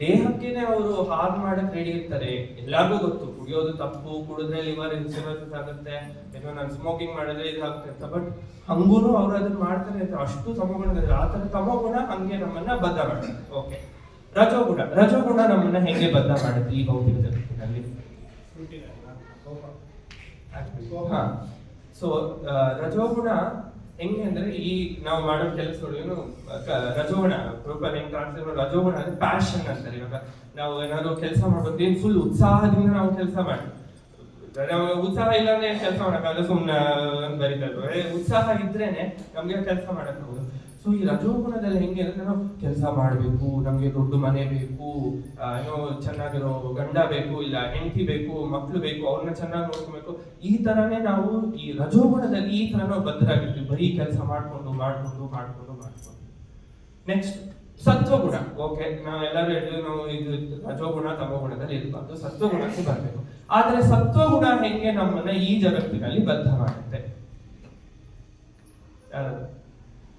ದೇಹಕ್ಕೇನೆ ಅವರು ಹಾರ್ಮ್ ಮಾಡಕ್ ರೆಡಿ ಇರ್ತಾರೆ. ಎಲ್ಲರಿಗೂ ಗೊತ್ತು ಕುಡಿಯೋದು ತಪ್ಪು, ಕುಡಿದ್ರೆ ಲಿವರ್ ಇನ್ಸಿರೋಸಿಸ್ ಆಗುತ್ತೆ, ನಾನು ಸ್ಮೋಕಿಂಗ್ ಮಾಡಿದ್ರೆ ಇದಾಗುತ್ತೆ, ಬಟ್ ಹಂಗೂನು ಅವ್ರು ಅದನ್ನ ಮಾಡ್ತಾರೆ ಅಂತ ಅಷ್ಟು ತಮೋಗುಣದಲ್ಲಿ. ಆ ತರ ತಮೋಗುಣ ಹಂಗೆ ನಮ್ಮನ್ನ ಬದ್ಧ ಮಾಡುತ್ತೆ. ಓಕೆ, ರಜೋಗುಣ ನಮ್ಮನ್ನ ಹೆಂಗೆ ಬದ್ಧ ಮಾಡುತ್ತೆ ಈ ಭೌತಿಕ ಜಗತ್ತಿನಲ್ಲಿ? ಹಾ, ಸೊ ರಜೋಗುಣ ಹೆಂಗೆ ಅಂದ್ರೆ ಈ ನಾವು ಮಾಡೋ ಕೆಲಸಗಳು ರಜೋಗುಣ ಪ್ರೊಪರ್ ಹೆಂಗ್ ಕಾಣಿಸ್ತಾರೆ. ರಜೋಗುಣ ಅಂದ್ರೆ ಪ್ಯಾಷನ್ ಅಂತಾರೆ. ಇವಾಗ ನಾವು ಏನಾದ್ರು ಕೆಲಸ ಮಾಡ್ಬೇಕು, ಏನ್ ಫುಲ್ ಉತ್ಸಾಹದಿಂದ ನಾವು ಕೆಲಸ ಮಾಡ್ತೀವಿ. ಉತ್ಸಾಹ ಇಲ್ಲಾಂದ್ರೆ ಕೆಲಸ ಮಾಡಕ್ಕಾಗಲ್ಲ, ಸುಮ್ಮನೆ ಬರೀತಾರೆ. ಉತ್ಸಾಹ ಇದ್ರೇನೆ ನಮ್ಗೆ ಕೆಲಸ ಮಾಡಕ್ಕಾಗೋದು. ಸೊ ಈ ರಜೋಗುಣದಲ್ಲಿ ಹೆಂಗೆ ಅಂದ್ರೆ ನಾವು ಕೆಲಸ ಮಾಡಬೇಕು, ನಮ್ಗೆ ದೊಡ್ಡ ಮನೆ ಬೇಕು, ಚೆನ್ನಾಗಿರೋ ಗಂಡ ಬೇಕು, ಇಲ್ಲ ಹೆಂಡತಿ ಬೇಕು, ಮಕ್ಳು ಬೇಕು, ಅವ್ರನ್ನ ಚೆನ್ನಾಗಿ ನೋಡ್ಕೊಬೇಕು. ಈ ತರನೇ ನಾವು ಈ ರಜೋಗುಣದಲ್ಲಿ ಈ ತರ ನಾವು ಬದ್ಧರಾಗಿರ್ತೀವಿ, ಬರೀ ಕೆಲಸ ಮಾಡ್ಕೊಂಡು. ನೆಕ್ಸ್ಟ್ ಸತ್ವಗುಣ. ಓಕೆ, ನಾವೆಲ್ಲರೂ ಹೇಳಿದ್ವಿ ನಾವು ಇದು ರಜೋಗುಣ ತಮೋಗುಣದಲ್ಲಿ ಇರಬಾರ್ದು, ಸತ್ವಗುಣಕ್ಕೆ ಬರಬೇಕು. ಆದ್ರೆ ಸತ್ವಗುಣ ಹೆಂಗೆ ನಮ್ಮನ್ನ ಈ ಜಗತ್ತಿನಲ್ಲಿ ಬದ್ಧ ಮಾಡುತ್ತೆ?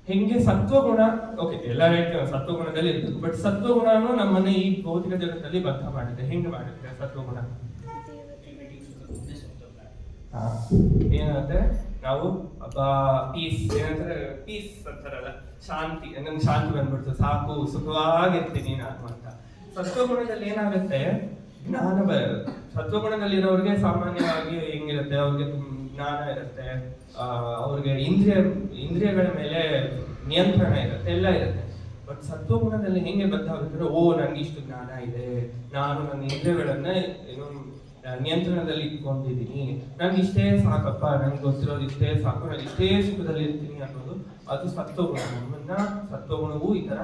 ಹೆಂಗೆ ಸತ್ವಗುಣ? ಓಕೆ, ಎಲ್ಲ ಹೇಳ್ತೇವೆ ಸತ್ವಗುಣದಲ್ಲಿ ಇರ್ಬೇಕು, ಬಟ್ ಸತ್ವಗುಣನು ನಮ್ಮನ್ನ ಈ ಭೌತಿಕ ಜಗತ್ತಲ್ಲಿ ಬದ್ಧ ಮಾಡುತ್ತೆ. ಹೆಂಗೆ ಮಾಡುತ್ತೆ ಸತ್ವಗುಣ? ಏನಂದ್ರೆ ನಾವು ಪೀಸ್, ಏನಂದ್ರೆ ಪೀಸ್ ಅಂತಾರಲ್ಲ, ಶಾಂತಿ, ನಂಗೆ ಶಾಂತಿ ಬಂದ್ಬಿಡ್ತು, ಸಾಕು, ಸುಖವಾಗಿರ್ತೀನಿ ನಾನು ಅಂತ. ಸತ್ವಗುಣದಲ್ಲಿ ಏನಾಗುತ್ತೆ? ಜ್ಞಾನ ಬರುತ್ತೆ. ಸತ್ವಗುಣದಲ್ಲಿರೋರಿಗೆ ಸಾಮಾನ್ಯವಾಗಿ ಹೆಂಗಿರುತ್ತೆ? ಅವ್ರಿಗೆ ಜ್ಞಾನ ಇರುತ್ತೆ, ಅವ್ರಿಗೆ ಇಂದ್ರಿಯಗಳ ಮೇಲೆ ನಿಯಂತ್ರಣ ಇರುತ್ತೆ, ಎಲ್ಲ ಇರುತ್ತೆ. ಬಟ್ ಸತ್ವಗುಣದಲ್ಲಿ ಹೆಂಗೆ ಬದ್ಧ ಆಗುತ್ತೆ? ನನ್ಗೆ ಇಷ್ಟು ಜ್ಞಾನ ಇದೆ, ನಾನು ನನ್ನ ಇಂದ್ರಿಯಗಳನ್ನ ನಿಯಂತ್ರಣದಲ್ಲಿ ಇಟ್ಕೊಂಡಿದ್ದೀನಿ, ನನ್ಗೆ ಇಷ್ಟೇ ಸಾಕಪ್ಪ, ನನ್ಗೆ ಗೊತ್ತಿರೋದು ಇಷ್ಟೇ ಸಾಕು, ನಾನು ಇಷ್ಟೇ ಸುಖದಲ್ಲಿ ಇರ್ತೀನಿ ಅನ್ನೋದು ಅದು ಸತ್ವಗುಣ. ನಮ್ಮನ್ನ ಸತ್ವಗುಣವು ಈ ತರ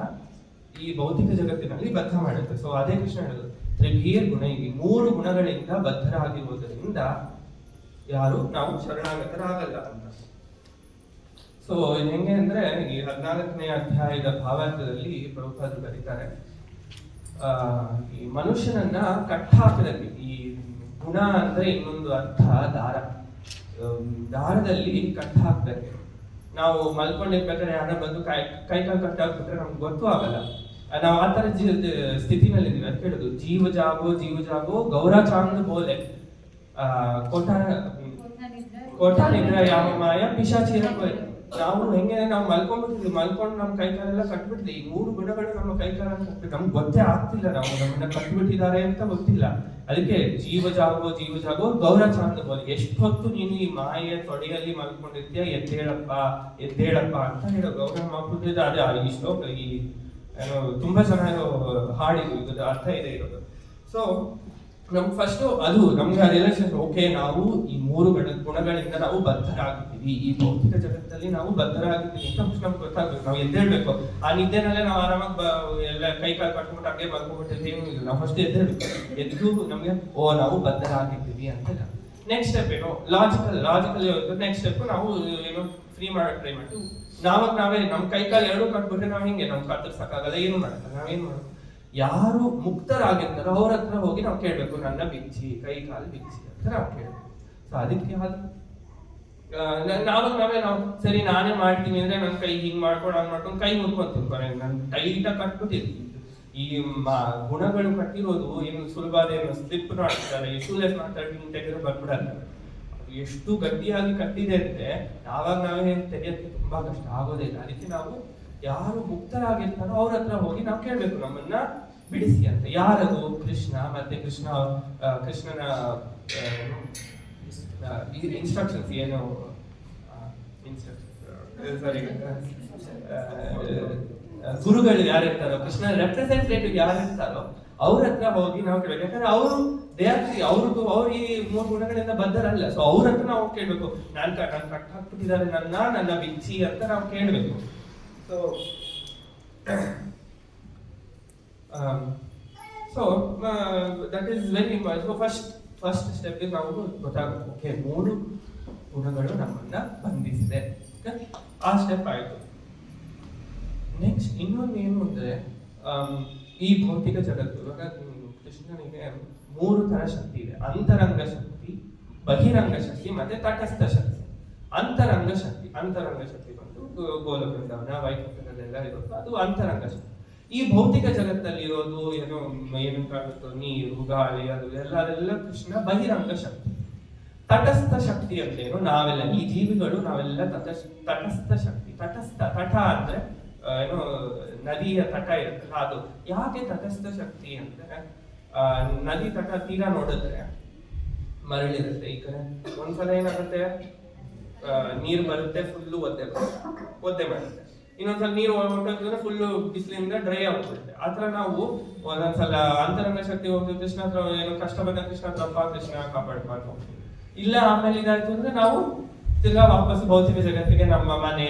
ಈ ಭೌತಿಕ ಜಗತ್ತಿನಲ್ಲಿ ಬದ್ಧ ಮಾಡುತ್ತೆ. ಸೊ ಅದೇ ಕೃಷ್ಣ ಹೇಳೋದು, ತ್ರಿಭೀರ್ ಗುಣ, ಈ 3 ಗುಣಗಳಿಂದ ಬದ್ಧರಾಗಿರುವುದರಿಂದ ಯಾರು ನಾವು ಶರಣಾಗತರಾಗಲ್ಲ ಅಂತ. ಸೊ ಹೆಂಗೆ ಅಂದ್ರೆ ಈ 14ನೇ ಅಧ್ಯಾಯದ ಭಾವಾರ್ಥದಲ್ಲಿ ಪ್ರಭುಪಾದರು ಬರೀತಾರೆ, ಈ ಮನುಷ್ಯನನ್ನ ಕಟ್ಟಾಕದಲ್ಲಿ, ಈ ಗುಣ ಅಂದ್ರೆ ಇನ್ನೊಂದು ಅರ್ಥ ದಾರದಲ್ಲಿ ಕಟ್ ಹಾಕ್ಬೇಕು. ನಾವು ಮಲ್ಕೊಂಡಿರ್ಬೇಕಾದ್ರೆ ಯಾರ ಬಂದು ಕೈ ಕಾಲು ಕಟ್ಟಾಕ್ಬಿಟ್ರೆ ನಮ್ಗೆ ಗೊತ್ತೂ ಆಗಲ್ಲ. ನಾವು ಆ ತರ ಸ್ಥಿತಿನಲ್ಲಿ ಇದೀವಿ. ಅದಕ್ಕೆ ಹೇಳುದು, ಜೀವ ಜಾಗೋ ಗೌರ ಚಾಂದ್ ಬೋಲೆ ಕೋಟ ನಿದ್ರ ಯಾವ ಮಾಯ ಪಿಶಾಚಿರ. ನಾವು ಹೆಂಗೆ ನಾವು ಮಲ್ಕೊಂಡ್ಬಿಟ್ಟಿದ್ವಿ, ಮಲ್ಕೊಂಡು ನಮ್ ಕೈ ಕಾಲೆಲ್ಲ ಕಟ್ಬಿಟ್ಟಿದ್ವಿ. ಈ 3 ಗುಣಗಳು ನಮ್ಮ ಕೈ ಕಾಲ ಕಟ್ಬಿಟ್ಟು ನಮ್ಗೆ ಗೊತ್ತೇ ಆಗ್ತಿಲ್ಲ, ನಾವು ನಮ್ಮನ್ನ ಕಟ್ಬಿಟ್ಟಿದ್ದಾರೆ ಅಂತ ಗೊತ್ತಿಲ್ಲ. ಅದಕ್ಕೆ ಜೀವ ಜಾಗೋ ಗೌರ ಚಾಂದ್ ಬೋಲೆ. ಎಷ್ಟೊತ್ತು ನೀನು ಈ ಮಾಯೆಯ ತೊಡೆಯಲ್ಲಿ ಮಲ್ಕೊಂಡಿರ್ತೀಯ, ಎದ್ದೇಳಪ್ಪ ಅಂತ ಹೇಳೋ ಗೌರವ ಮಾಡ್ಬಿಟ್ಟಿದ್ದ. ಅದೇ ಈ ಶ್ಲೋಕ, ಈ ತುಂಬಾ ಚೆನ್ನಾಗಿರೋ ಹಾಡಿದು, ಇದು ಅರ್ಥ ಇದೆ ಇರೋದು. ಸೊ ನಮ್ಗೆ ಫಸ್ಟ್ ಅದು ನಮ್ಗೆ ರಿಯಲೈಸೇಷನ್, ಓಕೆ ನಾವು ಈ ಮೂರು ಗುಣಗಳಿಂದ ನಾವು ಬದ್ಧರಾಗಿದ್ದೀವಿ, ಈ ಭೌತಿಕ ಜಗತ್ತಲ್ಲಿ ನಾವು ಬದ್ಧರಾಗಿದ್ದೀವಿ ಅಂತ ಫಸ್ಟ್ ನಮ್ಗೆ ಗೊತ್ತಾಗ್ಬೇಕು. ನಾವು ಎದ್ದೇಳ್ಬೇಕು. ಆ ನಿದ್ದೆನಲ್ಲೇ ನಾವು ಆರಾಮಾಗಿ ಎಲ್ಲ ಕೈ ಕಾಲು ಕಟ್ಬಿಟ್ಟು ಹಂಗೆ ಮಲ್ಕೊಂಡ್ಬಿಟ್ಟಿದ್ರೆ ಏನೂ ಇಲ್ಲ. ನಾವು ಫಸ್ಟ್ ಎದ್ದೇಳ್ಬೇಕು. ಎದ್ದು ನಮ್ಗೆ ನಾವು ಬದ್ಧರಾಗಿದ್ದೀವಿ ಅಂತ. ನೆಕ್ಸ್ಟ್ ಸ್ಟೆಪ್ ಏನು, ಲಾಜಿಕಲಿ ನೆಕ್ಸ್ಟ್ ಸ್ಟೆಪ್ ನಾವು ಏನು ಫ್ರೀ ಮಾಡಕ್ ಟ್ರೈ ಮಾಡ್ತೀವಿ. ನಾವೇ ನಮ್ಮ ಕೈ ಕಾಲು ಎರಡೂ ಕಟ್ಬಿಟ್ರೆ ನಾವು ಹಿಂಗೆ ನಮ್ಗೆ ಕತ್ತರಿಸಕ್ಕಾಗಲ್ಲ, ಏನು ಮಾಡಲ್ಲ. ನಾವೇನು ಮಾಡೋದು, ಯಾರು ಮುಕ್ತರಾಗಿರ್ತಾರೋ ಅವ್ರ ಹತ್ರ ಹೋಗಿ ನಾವು ಕೇಳ್ಬೇಕು, ನನ್ನ ಬಿಚ್ಚಿ, ಕೈ ಕಾಲು ಬಿಚ್ಚಿ ಅಂತ ನಾವು ಕೇಳ್ಬೇಕು. ಸೊ ಅದಕ್ಕೆ ನಾವು ಸರಿ ನಾನೇ ಮಾಡ್ತೀನಿ ಅಂದ್ರೆ ನನ್ನ ಕೈ ಹಿಂಗ್ ಮಾಡ್ಕೊಂಡು ಕೈ ಮುಟ್ಕೊಂತೀನಿ, ನನ್ನ ಟೈಟಾಗಿ ಕಟ್ಬಿಟ್ಟಿರ್ತೀನಿ. ಈ ಗುಣಗಳು ಕಟ್ಟಿರೋದು ಏನು ಸುಲಭ, ಏನು ಸ್ಲಿಪ್ ಮಾಡ್ತಾರೆ, ಶೂಲೆಸ್ ಮಾಡ್ತಾರೆ, ತೆಗೆದ್ರೆ ಬಂದ್ಬಿಡಲ್ಲ. ಎಷ್ಟು ಗಟ್ಟಿಯಾಗಿ ಕಟ್ಟಿದೆ ಅಂದ್ರೆ ನಾವೇ ತೆಗೆಯೋಕ್ಕೆ ತುಂಬಾ ಕಷ್ಟ ಆಗೋದಿಲ್ಲ. ಅದಕ್ಕೆ ನಾವು ಯಾರು ಮುಕ್ತರಾಗಿರ್ತಾರೋ ಅವ್ರ ಹತ್ರ ಹೋಗಿ ನಾವು ಕೇಳ್ಬೇಕು, ನಮ್ಮನ್ನ ಬಿಡಿಸಿ ಅಂತ. ಯಾರದು? ಕೃಷ್ಣ. ಮತ್ತೆ ಕೃಷ್ಣನ ಇನ್ಸ್ಟ್ರಕ್ಷನ್ಸ್ ಏನು, ಗುರುಗಳು ಯಾರಿರ್ತಾರೋ, ಕೃಷ್ಣನ ರೆಪ್ರೆಸೆಂಟೇಟಿವ್ ಯಾರಿರ್ತಾರೋ ಅವ್ರ ಹತ್ರ ಹೋಗಿ ನಾವು ಕೇಳ್ಬೇಕು. ಯಾಕಂದ್ರೆ ಅವರು ಅವ್ರು ಈ ಮೂರು ಗುಣಗಳಿಂದ ಬದ್ಧರಲ್ಲ. ಸೊ ಅವ್ರ ಹತ್ರ ನಾವು ಕೇಳ್ಬೇಕು, ನಾನು ಕಟ್ ಹಾಕ್ಬಿಟ್ಟಿದ್ದಾರೆ ನನ್ನ ಬಿಚ್ಚಿ ಅಂತ ನಾವು ಕೇಳ್ಬೇಕು. So that is very important. So first step ನಾವು ಗೊತ್ತಾಗಬೇಕು, ಓಕೆ ಮೂರು ಗುಣಗಳು ನಮ್ಮನ್ನ ಬಂಧಿಸಿದೆ. ಆ ಸ್ಟೆಪ್ ಆಯ್ತು. ನೆಕ್ಸ್ಟ್ ಇನ್ನೊಂದು ಏನು ಅಂದ್ರೆ, ಈ ಭೌತಿಕ ಜಗತ್ತು, ಇವಾಗ ಕೃಷ್ಣನಿಗೆ ಮೂರು ತರ ಶಕ್ತಿ ಇದೆ. ಅಂತರಂಗ ಶಕ್ತಿ, ಬಹಿರಂಗ ಶಕ್ತಿ, ಮತ್ತೆ ತಟಸ್ಥ ಶಕ್ತಿ. ಅಂತರಂಗ ಶಕ್ತಿ ಬಂದು ಗೋಲಕ ವೃಂದಾವನ, ವೈಕುಂಠದಲ್ಲೆಲ್ಲ ಇರೋದು ಅದು ಅಂತರಂಗ ಶಕ್ತಿ. ಈ ಭೌತಿಕ ಜಗತ್ತಲ್ಲಿ ಇರೋದು ಏನು ಕಾಣುತ್ತೋ, ನೀರು, ಗಾಳಿ, ಅದು ಎಲ್ಲದೆಲ್ಲ ಕೃಷ್ಣ ಬಹಿರಂಗ ಶಕ್ತಿ. ತಟಸ್ಥ ಶಕ್ತಿ ಅಂತ ಏನು, ನಾವೆಲ್ಲ ಈ ಜೀವಿಗಳು ನಾವೆಲ್ಲ ತಟಸ್ಥ ಶಕ್ತಿ. ತಟ ಅಂದ್ರೆ ಏನು, ನದಿಯ ತಟ ಇರುತ್ತಲ್ಲ ಅದು. ಯಾಕೆ ತಟಸ್ಥ ಶಕ್ತಿ ಅಂದ್ರೆ, ನದಿ ತಟ ತೀರ ನೋಡಿದ್ರೆ ಮರಳಿರುತ್ತೆ. ಈ ಕಡೆ ಒಂದ್ಸಲ ಏನಾಗುತ್ತೆ, ನೀರು ಬರುತ್ತೆ, ಫುಲ್ಲು ಒದ್ದೆ ಮಾಡುತ್ತೆ. ಇನ್ನೊಂದ್ಸಲ ನೀರು ಹೊರಟೋದ್ರೆ ಫುಲ್ಲು ಬಿಸಿಲಿಂದ ಡ್ರೈ ಆಗ್ಬಿಡುತ್ತೆ. ಆತರ ನಾವು ಒಂದೊಂದ್ಸಲ ಅಂತರಂಗ ಶಕ್ತಿ ಹೋಗ್ತೀವಿ, ಕೃಷ್ಣ ಹತ್ರ ಏನೋ ಕಷ್ಟ ಬಂದ ಕೃಷ್ಣ ಹತ್ರಪ್ಪ, ಕೃಷ್ಣ ಕಾಪಾಡ್ಬಾರ್ದು ಇಲ್ಲ. ಆಮೇಲೆ ಇದಾಯ್ತು ಅಂದ್ರೆ ನಾವು ತಿರ್ಗಾ ವಾಪಸ್ ಭೌತಿಕ ಜಗತ್ತಿಗೆ, ನಮ್ಮ ಮನೆ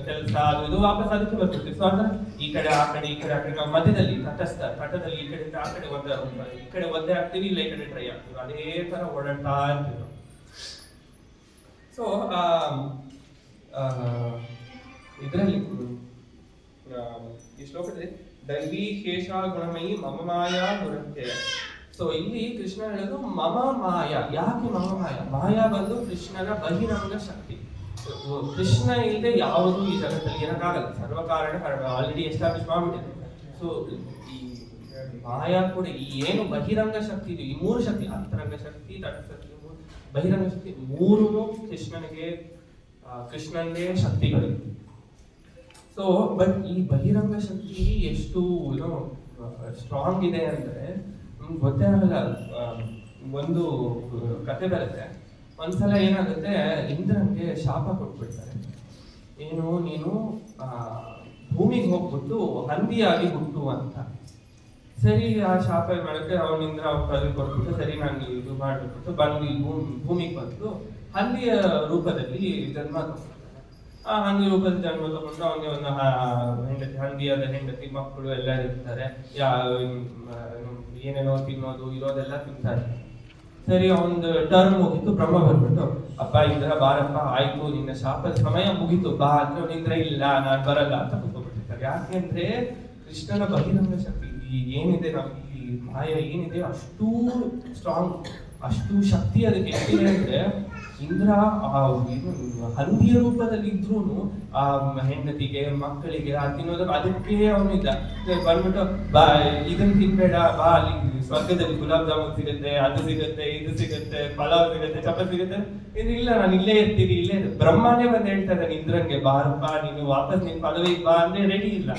ಕೆಲಸ ಅದು ಇದು ವಾಪಸ್ ಅದಕ್ಕೆ ಬರ್ತಿರ್ತೀವಿ. ಸೊ ಅಂದ್ರೆ ಈ ಕಡೆ ಆ ಕಡೆ ನಾವು ಮಧ್ಯದಲ್ಲಿ ತಟದಲ್ಲಿ ಈ ಕಡೆ ಆ ಕಡೆ ಈ ಕಡೆ ಒದ್ದೆ ಆಗ್ತೀವಿ, ಇಲ್ಲ ಈ ಕಡೆ ಡ್ರೈ ಆಗ್ತೀವಿ. ಅದೇ ತರ ಓಡಾಡ್ತಾ ಇರ್ತೀವಿ. ಸೊ ಇದರಲ್ಲಿ ಈ ಶ್ಲೋಕದಲ್ಲಿ ದೈವಿ ಶೇಷ ಗುಣಮಯಿ ಮಮ ಮಾಯಾ ದುರಂತ್ಯಯ. ಸೊ ಇಲ್ಲಿ ಕೃಷ್ಣ ಹೇಳೋದು ಮಮ ಮಾಯ. ಯಾಕೆ ಮಮ ಮಾಯ? ಮಾಯಾ ಬಂದು ಕೃಷ್ಣನ ಬಹಿರಂಗ ಶಕ್ತಿ. ಕೃಷ್ಣ ಇಲ್ಲದೆ ಯಾವುದು ಈ ಜಗತ್ತಲ್ಲಿ ಏನಕ್ಕಾಗಲ್ಲ. ಸರ್ವಕಾರಣ ಕಾರಣ ಆಲ್ರೆಡಿ ಎಸ್ಟಾಬ್ಲಿಷ್ ಮಾಡ್ಬಿಟ್ಟಿದೆ. ಸೊ ಈ ಮಾಯಾ ಕೂಡ ಈ ಏನು ಬಹಿರಂಗ ಶಕ್ತಿ ಇದೆ, ಈ ಮೂರು ಶಕ್ತಿ, ಅಂತರಂಗ ಶಕ್ತಿ, ತಟಸ್ಥ ಶಕ್ತಿ, ಬಹಿರಂಗ ಶಕ್ತಿ, ಮೂರು ಕೃಷ್ಣನಿಗೆ ಶಕ್ತಿಗಳು. ಸೊ ಬಟ್ ಈ ಬಹಿರಂಗ ಶಕ್ತಿ ಎಷ್ಟು ಸ್ಟ್ರಾಂಗ್ ಇದೆ ಅಂದ್ರೆ ಗೊತ್ತೇ ಆಗಲ್ಲ. ಒಂದು ಕತೆ ಬರುತ್ತೆ. ಒಂದ್ಸಲ ಏನಾಗುತ್ತೆ, ಇಂದ್ರನ್ಗೆ ಶಾಪ ಕೊಟ್ಬಿಡ್ತಾರೆ. ಏನು, ನೀನು ಭೂಮಿಗೆ ಹೋಗ್ಬಿಟ್ಟು ಹಂದಿಯಾಗಿ ಹುಟ್ಟು ಅಂತ. ಸರಿ, ಆ ಶಾಪ ಮಾಡಕ್ಕೆ ಅವನಿಂದ ಕಲಿ ಕೊಟ್ಬಿಟ್ಟು, ಸರಿ ನಾನು ಇದು ಮಾಡ್ಬಿಟ್ಟು ಬಂದು ಭೂಮಿಗೆ ಬಂದು ಹಂದಿಯ ರೂಪದಲ್ಲಿ ಜನ್ಮ ತಗೊಂಡು, ಆ ಹಂದಿ ರೂಪದಲ್ಲಿ ಜನ್ಮ ತಗೊಂಡು ಅವನಿಗೆ ಒಂದು ಹಂದಿಯಾದ ಹೆಂಡತಿ ಮಕ್ಕಳು ಎಲ್ಲ ಇರ್ತಾರೆ. ಏನೇನೋ ತಿನ್ನೋದು ಇರೋದೆಲ್ಲ ತಿಂತಾರೆ. ಸರಿ, ಒಂದು ಟರ್ಮ್ ಮುಗಿತು. ಬ್ರಹ್ಮ ಬಂದ್ಬಿಟ್ಟು, ಅಪ್ಪ ಇಂದ್ರ ಬಾರಪ್ಪ, ಆಯ್ತು ನಿನ್ನ ಶಾಪದ ಸಮಯ ಮುಗಿತು ಬಾ ಅಂದ್ರೆ ಅವನಿಂದ್ರ ಇಲ್ಲ ನಾನು ಬರಲ್ಲ ಅಂತ ಕೂತ್ಕೊಂಡ್ಬಿಟ್ಟಿರ್ತಾರೆ. ಯಾಕೆಂದ್ರೆ ಕೃಷ್ಣನ ಬಹಿರಂಗ ಶಕ್ತಿ ಏನಿದೆ, ನಮ್ಗೆ ಈ ಮಾಯ ಏನಿದೆ ಅಷ್ಟು ಸ್ಟ್ರಾಂಗ್, ಅಷ್ಟು ಶಕ್ತಿ ಅದಕ್ಕೆ ಎಷ್ಟಿದೆ ಅಂದ್ರೆ, ಇಂದ್ರ ಹಂದಿಯ ರೂಪದಲ್ಲಿ ಇದ್ರೂ ಆ ಹೆಂಡತಿಗೆ ಮಕ್ಕಳಿಗೆ ತಿನ್ನೋದಕ್ಕೆ ಅದಕ್ಕೆ ಅವನಿಲ್ಲ. ಬಂದ್ಬಿಟ್ಟು ಬಾ ಇದನ್ನ ತಿನ್ಬೇಡ, ಬಾ ಅಲ್ಲಿ ಸ್ವರ್ಗದಲ್ಲಿ ಗುಲಾಬ್ ಜಾಮೂನ್ ಸಿಗುತ್ತೆ, ಅದು ಸಿಗುತ್ತೆ, ಇದು ಸಿಗುತ್ತೆ, ಪಲಾವ್ ಸಿಗುತ್ತೆ, ಚಪಾತಿ ಸಿಗುತ್ತೆ. ಇಲ್ಲ, ನಾನು ಇಲ್ಲೇ ಇರ್ತೀನಿ, ಇಲ್ಲೇ. ಬ್ರಹ್ಮನೇ ಬಂದು ಹೇಳ್ತಾ ಇದ್ದಾನೆ ಇಂದ್ರನ್ಗೆ, ಬಾರಪ್ಪ ನೀನು ವಾಪಸ್ ನಿನ್ ಪದವಿಗೆ ಬಾ ಅಂದ್ರೆ ರೆಡಿ ಇಲ್ಲ.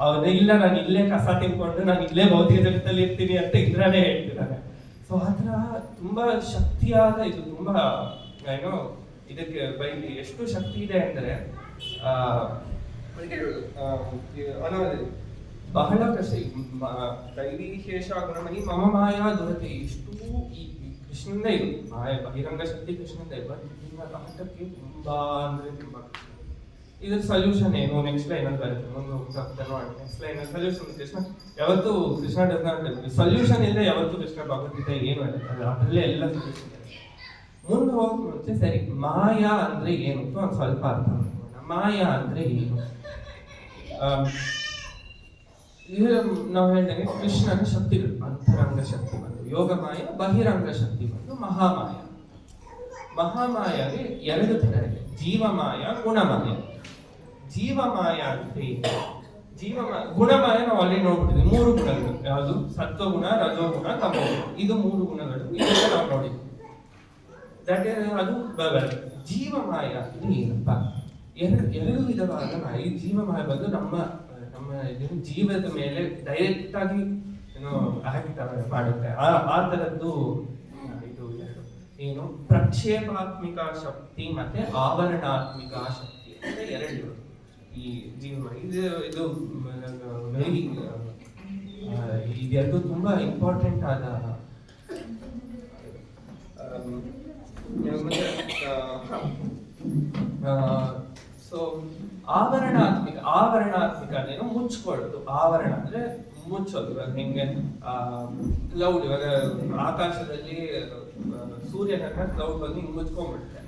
ಅವನೇ ಇಲ್ಲ, ನಾನು ಇಲ್ಲೇ ಕಸ ತಿನ್ಕೊಂಡು ನಾನು ಇಲ್ಲೇ ಭೌತಿಕ ಜಗತ್ತಲ್ಲಿ ಇರ್ತೀನಿ ಅಂತ ಇಂದ್ರನೇ ಹೇಳ್ತಿದ್ದಾನೆ. ಸೊ ಆತರ ತುಂಬಾ ಶಕ್ತಿಯಾದ ಇದು, ತುಂಬಾ ಏನೋ ಇದಕ್ಕೆ ಎಷ್ಟು ಶಕ್ತಿ ಇದೆ ಅಂದ್ರೆ ಬಹಳ ಕಷ್ಟ. ದೈವಿ ವಿಶೇಷ ಗುಣಮಯಿ ಮಮ ಮಾಯಾ ದುರತೆ ಇಷ್ಟು ಈ ಕೃಷ್ಣಂದ ಇದು ಮಾಯ ಬಹಿರಂಗ ಶಕ್ತಿ ಕೃಷ್ಣಂದ ಬಟ್ ಇದನ್ನ ದಾಟಕ್ಕೆ ತುಂಬಾ ಅಂದ್ರೆ ತುಂಬಾ ಕಷ್ಟ. ಇದ್ರ ಸೊಲ್ಯೂಷನ್ ಏನು ನೆಕ್ಸ್ಟ್ ಲೈನ್ ಅಲ್ಲಿ ಬರುತ್ತೆ, ಮುಂದೆ ಹೋಗ್ತಾ ನೋಡಿ ನೆಕ್ಸ್ಟ್ ಲೈನ್ ಸೊಲ್ಯೂಷನ್. ಕೃಷ್ಣ ಯಾವತ್ತು ಕೃಷ್ಣ ಸೊಲ್ಯೂಷನ್ ಇಲ್ಲದೆ ಯಾವತ್ತು ಕೃಷ್ಣ ಭಗವದ್ಗೀತೆ ಏನು ಅದರಲ್ಲೇ ಎಲ್ಲ ಸೊಲ್ಯೂಷನ್ ಇದೆ. ಮುಂದೆ ಹೋಗಿ ಮುಂಚೆ ಸರಿ ಮಾಯಾ ಅಂದ್ರೆ ಏನು ಅಂತ ಒಂದು ಸ್ವಲ್ಪ ಅರ್ಥ ಮಾಡ್ಕೊಳ್ಳೋಣ. ಮಾಯಾ ಅಂದ್ರೆ ಏನು? ನಾವು ಹೇಳಿದಂಗೆ ಕೃಷ್ಣನ ಶಕ್ತಿಗಳು ಅಂತರಂಗ ಶಕ್ತಿ ಬಂದು ಯೋಗ ಮಾಯ, ಬಹಿರಂಗ ಶಕ್ತಿ ಬಂದು ಮಹಾಮಾಯ. ಮಹಾಮಾಯಗೆ ಎರಡು ತರ ಇದೆ, ಜೀವಮಾಯ, ಗುಣಮಾಯ. ಜೀವಮಾಯ ಅಂದ್ರೆ ಗುಣಮಾಯ ನಾವು ಅಲ್ಲಿ ನೋಡ್ಬಿಟ್ಟಿದ್ವಿ, ಮೂರು ಗುಣಗಳು ಯಾವುದು? ಸತ್ವಗುಣ, ರಜೋಗುಣ, ತಮೋಗುಣ. ಇದು ಮೂರು ಗುಣಗಳು, ಇದನ್ನ ನಾವು ನೋಡಿದ್ವಿ. ಅದು ಜೀವಮಾಯ ಅಂದ್ರೆ ಏನಪ್ಪ? ಎರಡು ವಿಧವಾದ ಮಾಯ. ಈ ಜೀವಮಾಯ ಬಂದು ನಮ್ಮ ಜೀವದ ಮೇಲೆ ಡೈರೆಕ್ಟ್ ಆಗಿ ಆಕ್ಟ್ ಮಾಡುತ್ತೆ. ಆ ತರದ್ದು ಇದು ಎರಡು ಏನು, ಪ್ರಕ್ಷೇಪಾತ್ಮಿಕ ಶಕ್ತಿ ಮತ್ತೆ ಆವರಣಾತ್ಮಿಕ ಶಕ್ತಿ ಅಂತ ಎರಡು ಈ ಜೀವಮಾಯ. ಇದು ವೆರಿ ಇದೆರಡು ತುಂಬಾ ಇಂಪಾರ್ಟೆಂಟ್ ಆದ. ಸೊ ಆವರಣಾತ್ಮಿಕ ಅಂದ್ರೆ ಮುಚ್ಕೊಳ್ಳೋದು. ಆವರಣ ಅಂದ್ರೆ ಮುಚ್ಚೋದು. ಇವಾಗ ಹೆಂಗೆ ಕ್ಲೌಡ್, ಇವಾಗ ಆಕಾಶದಲ್ಲಿ ಸೂರ್ಯನ ಕ್ಲೌಡ್ ಬಂದು ಹಿಂಗೆ ಮುಚ್ಕೊಂಡ್ಬಿಡುತ್ತೆ.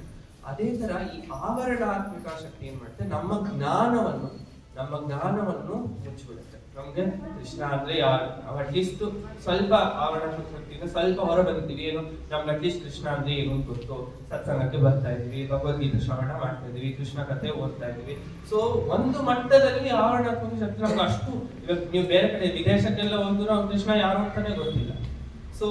ಅದೇ ತರ ಈ ಆವರಣಾತ್ಮಿಕ ಶಕ್ತಿ ಏನ್ ಮಾಡುತ್ತೆ, ನಮ್ಮ ಜ್ಞಾನವನ್ನು ಮುಚ್ಚಿಬಿಡುತ್ತೆ. ನಮ್ಗೆ ಕೃಷ್ಣ ಅಂದ್ರೆ ಯಾರು ನಾವು ಅಟ್ಲೀಸ್ಟ್ ಸ್ವಲ್ಪ ಆವರಣಾತ್ಮಕ ಶಕ್ತಿಯಿಂದ ಸ್ವಲ್ಪ ಹೊರ ಬಂದಿದ್ದೀವಿ. ಏನು ನಮ್ಗೆ ಅಟ್ಲೀಸ್ಟ್ ಕೃಷ್ಣ ಅಂದ್ರೆ ಏನು ಗೊತ್ತು, ಸತ್ಸಂಗಕ್ಕೆ ಬರ್ತಾ ಇದೀವಿ, ಭಗವದ್ಗೀತೆ ಶ್ರವಣ ಮಾಡ್ತಾ ಇದೀವಿ, ಕೃಷ್ಣ ಕಥೆ ಓದ್ತಾ ಇದೀವಿ. ಸೊ ಒಂದು ಮಟ್ಟದಲ್ಲಿ ಆವರಣಾತ್ಮಕ ಶಕ್ತಿ ನಮ್ಗೆ ಅಷ್ಟು. ಇವಾಗ ನೀವು ಬೇರೆ ಕಡೆ ವಿದೇಶಕ್ಕೆಲ್ಲ ಹೋದ್ರು ನಾವು ಕೃಷ್ಣ ಯಾರು ಅಂತಾನೆ ಗೊತ್ತಿಲ್ಲ. ಸೊ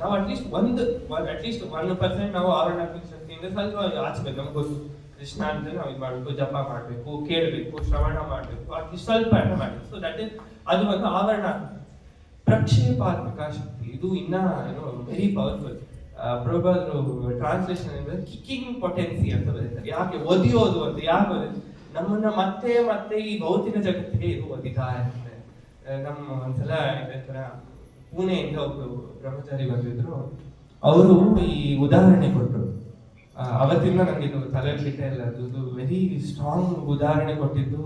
ನಾವು ಅಟ್ಲೀಸ್ಟ್ 1% ನಾವು ಆವರಣಾತ್ಮಕ ಶಕ್ತಿಯಿಂದ ಸ್ವಲ್ಪ ಆಚಬೇಕು. ನಮ್ಗೆ ಗೊತ್ತು ಕೃಷ್ಣ ಅಂದ್ರೆ ನಾವು ಇದು ಮಾಡಬೇಕು, ಜಪ ಮಾಡಬೇಕು, ಕೇಳಬೇಕು, ಶ್ರವಣ ಮಾಡಬೇಕು, ಅಟ್ಲೀಸ್ಟ್ ಸ್ವಲ್ಪ ಮಾಡಬೇಕು. ಸೊ ದಟ್ ಇಸ್ ಅದು ಒಂದು ಆವರಣ. ಪ್ರಕ್ಷೇಪಾತ್ಮಕ ಶಕ್ತಿ ಇದು ಇನ್ನ ವೆರಿ ಪವರ್ಫುಲ್. ಪ್ರಭುಪಾದರು ಟ್ರಾನ್ಸ್ಲೇಷನ್ ಅಂದ್ರೆ ಕಿಕ್ಕಿಂಗ್ ಪೊಟೆನ್ಸಿ ಅಂತ ಬರೀತಾರೆ. ಯಾಕೆ ಒದಿಯೋದು ಅಂತ? ಯಾಕೆ ನಮ್ಮನ್ನ ಮತ್ತೆ ಮತ್ತೆ ಈ ಭೌತಿಕ ಜಗತ್ತಿಗೆ ಇದು ಒದಿತಾ ಇರುತ್ತೆ. ನಮ್ಮ ಒಂದ್ಸಲ ಇದೇ ತರ ಪುಣೆಯಿಂದ ಒಬ್ರು ಬ್ರಹ್ಮಚಾರಿ ಬಂದಿದ್ರು. ಅವರು ಈ ಉದಾಹರಣೆ ಕೊಟ್ಟರು. ಅವತ್ತಿಂದ ನಂಗೆ ಇದು ತಲೆ ಬಿಟ್ಟೆ ಇಲ್ಲ. ಅದು ವೆರಿ ಸ್ಟ್ರಾಂಗ್ ಉದಾಹರಣೆ ಕೊಟ್ಟಿದ್ದು.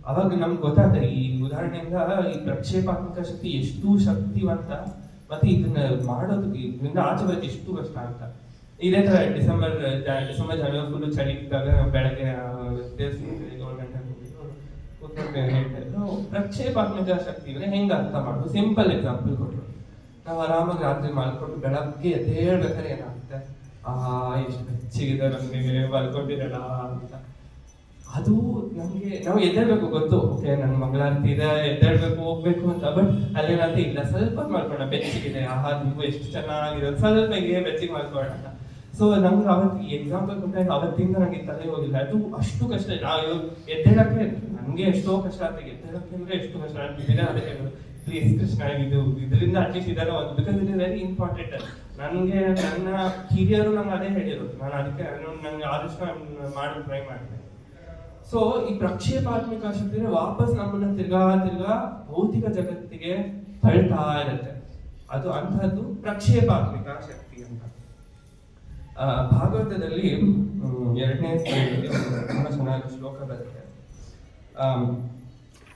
ಅವಾಗ ನಮ್ಗೆ ಗೊತ್ತಾಗ್ತದೆ ಈ ಉದಾಹರಣೆಯಿಂದ ಈ ಪ್ರಕ್ಷೇಪಾತ್ಮಕ ಶಕ್ತಿ ಎಷ್ಟು ಶಕ್ತಿವಂತ, ಮತ್ತೆ ಇದನ್ನ ಮಾಡೋದು ಇದರಿಂದ ಆಚೆ ಬರೋದು ಎಷ್ಟು ಕಷ್ಟ ಅಂತ. ಇದೇ ತರ ಡಿಸೆಂಬರ್ ಜನವರಿ ಫುಲ್ ಚಳಿ ಇದ್ದಾಗ ಬೆಳಗ್ಗೆ 7 ಗಂಟೆ ಕೂತ್ಕೊಂಡು ಹೇಳ್ತಾ ಇದ್ರು. ಪ್ರಕ್ಷೇಪಾತ್ಮಕ ಶಕ್ತಿ ಅಂದ್ರೆ ಹೆಂಗ ಅರ್ಥ ಮಾಡೋದು? ಸಿಂಪಲ್ ಎಕ್ಸಾಂಪಲ್ ಕೊಟ್ಟರು. ನಾವು ಆರಾಮಾಗಿ ರಾತ್ರಿ ಮಾಡ್ಕೊಂಡು ಬೆಳಗ್ಗೆ ಎದ್ದೇಳ್ಬೇಕಾದ್ರೆ ಏನಾಗುತ್ತೆ, ಎಷ್ಟು ಬೆಚ್ಚಿಗಿದೆ ನಮ್ಗೆ ಬರ್ಕೊಂಡಿರಲ್ಲ ಅಂತ. ಅದು ನಮ್ಗೆ ನಾವು ಎದ್ದೇಳ್ಬೇಕು ಗೊತ್ತು, ಓಕೆ ನನ್ ಮಂಗಳಾರತಿ ಇದೆ, ಎದ್ದೇಳ್ಬೇಕು ಹೋಗ್ಬೇಕು ಅಂತ. ಬಟ್ ಅಲ್ಲೇನಂತ ಇಲ್ಲ, ಸ್ವಲ್ಪ ಮಾಡ್ಕೋಣ, ಬೆಚ್ಚಿಗಿದೆ, ನೀವು ಎಷ್ಟು ಚೆನ್ನಾಗಿರೋದು, ಸ್ವಲ್ಪ ಬೆಚ್ಚಿಗೆ ಮಾಡ್ಕೊಳ್ಳೋಣ ಅಂತ. ಸೊ ನಮ್ಗೆ ಅವತ್ತು ಎಕ್ಸಾಂಪಲ್ ಕೊಟ್ಟಾಗ ಅವತ್ತಿಂದ ನಂಗೆ ತಲೆ ಹೋಗಿಲ್ಲ. ಅದು ಅಷ್ಟು ಕಷ್ಟ. ನಾವು ಎದ್ದೇಳಕ್ಕೆ ನನ್ಗೆ ಎಷ್ಟೋ ಕಷ್ಟ ಆಗ್ತದೆ, ಎದ್ದೇಳಕ್ಕೆ ಅಂದ್ರೆ ಎಷ್ಟು ಕಷ್ಟ ಆಗ್ತಿದೆ. ಅದಕ್ಕೆ ಪ್ಲೀಸ್ ಕೃಷ್ಣ ಇದರಿಂದ ಅಟ್ಲೀಸ್ಟ್ ಇದರ ಒಂದು, because it is very important. ನನಗೆ ನನ್ನ ಹಿರಿಯರು ನಂಗೆ ಅದೇ ಹೇಳಿರೋದು. ನಾನು ಅದಕ್ಕೆ ನಂಗೆ ಆದಷ್ಟು ಮಾಡಲು ಟ್ರೈ ಮಾಡ್ತೇನೆ. ಸೊ ಈ ಪ್ರಕ್ಷೇಪಾತ್ಮಕ ಶಕ್ತಿ ವಾಪಸ್ ನಮ್ಮನ್ನ ತಿರ್ಗಾ ಭೌತಿಕ ಜಗತ್ತಿಗೆ ತಳ್ತಾ ಇರುತ್ತೆ. ಅದು ಅಂತಹದ್ದು ಪ್ರಕ್ಷೇಪಾತ್ಮಕ ಶಕ್ತಿ ಅಂತ. ಭಾಗವತದಲ್ಲಿ 2ನೇ ಸ್ಕಂದದಲ್ಲಿ ತುಂಬಾ ಚೆನ್ನಾಗಿ ಶ್ಲೋಕ ಬರುತ್ತೆ.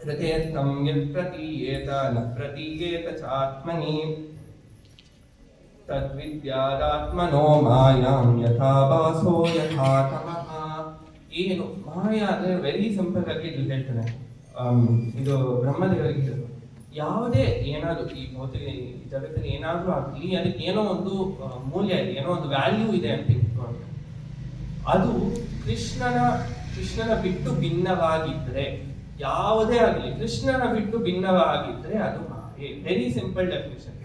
ಹೃದಯಸ್ಥಂ ಯತ್ಪ್ರತೀಯೇತ ನ ಪ್ರತೀಯೇತ ಚಾತ್ಮನಿ ತದ್ವಿದ್ಯಾದಾತ್ಮನೋ ಮಾಯಾಂ ಯಥಾ ಭಾಸೋ ಯಥಾ ತಮಃ. ಏನು ಮಾಯಾ ಅಂದ್ರೆ ವೆರಿ ಸಿಂಪಲ್ ಆಗಿ ಇದು ಹೇಳ್ತಾನೆ. ಇದು ಬ್ರಹ್ಮದೇವರಿಗೆ ಹೇಳೋದು. ಯಾವುದೇ ಏನಾದ್ರು ಈ ಭೌತಿಕ ಜಗತ್ತಿನ ಏನಾದ್ರೂ ಆಗ್ಲಿ, ಅದಕ್ಕೆ ಏನೋ ಒಂದು ಮೂಲ್ಯ ಇದೆ, ಏನೋ ಒಂದು ವ್ಯಾಲ್ಯೂ ಇದೆ ಅಂತ ಇಟ್ಕೊಂಡು ಅದು ಕೃಷ್ಣನ ಬಿಟ್ಟು ಭಿನ್ನವಾಗಿದ್ರೆ, ಯಾವುದೇ ಆಗಲಿ ಕೃಷ್ಣನ ಬಿಟ್ಟು ಭಿನ್ನವಾಗಿದ್ರೆ ಅದು ಮಾಯೆ. Very simple definition.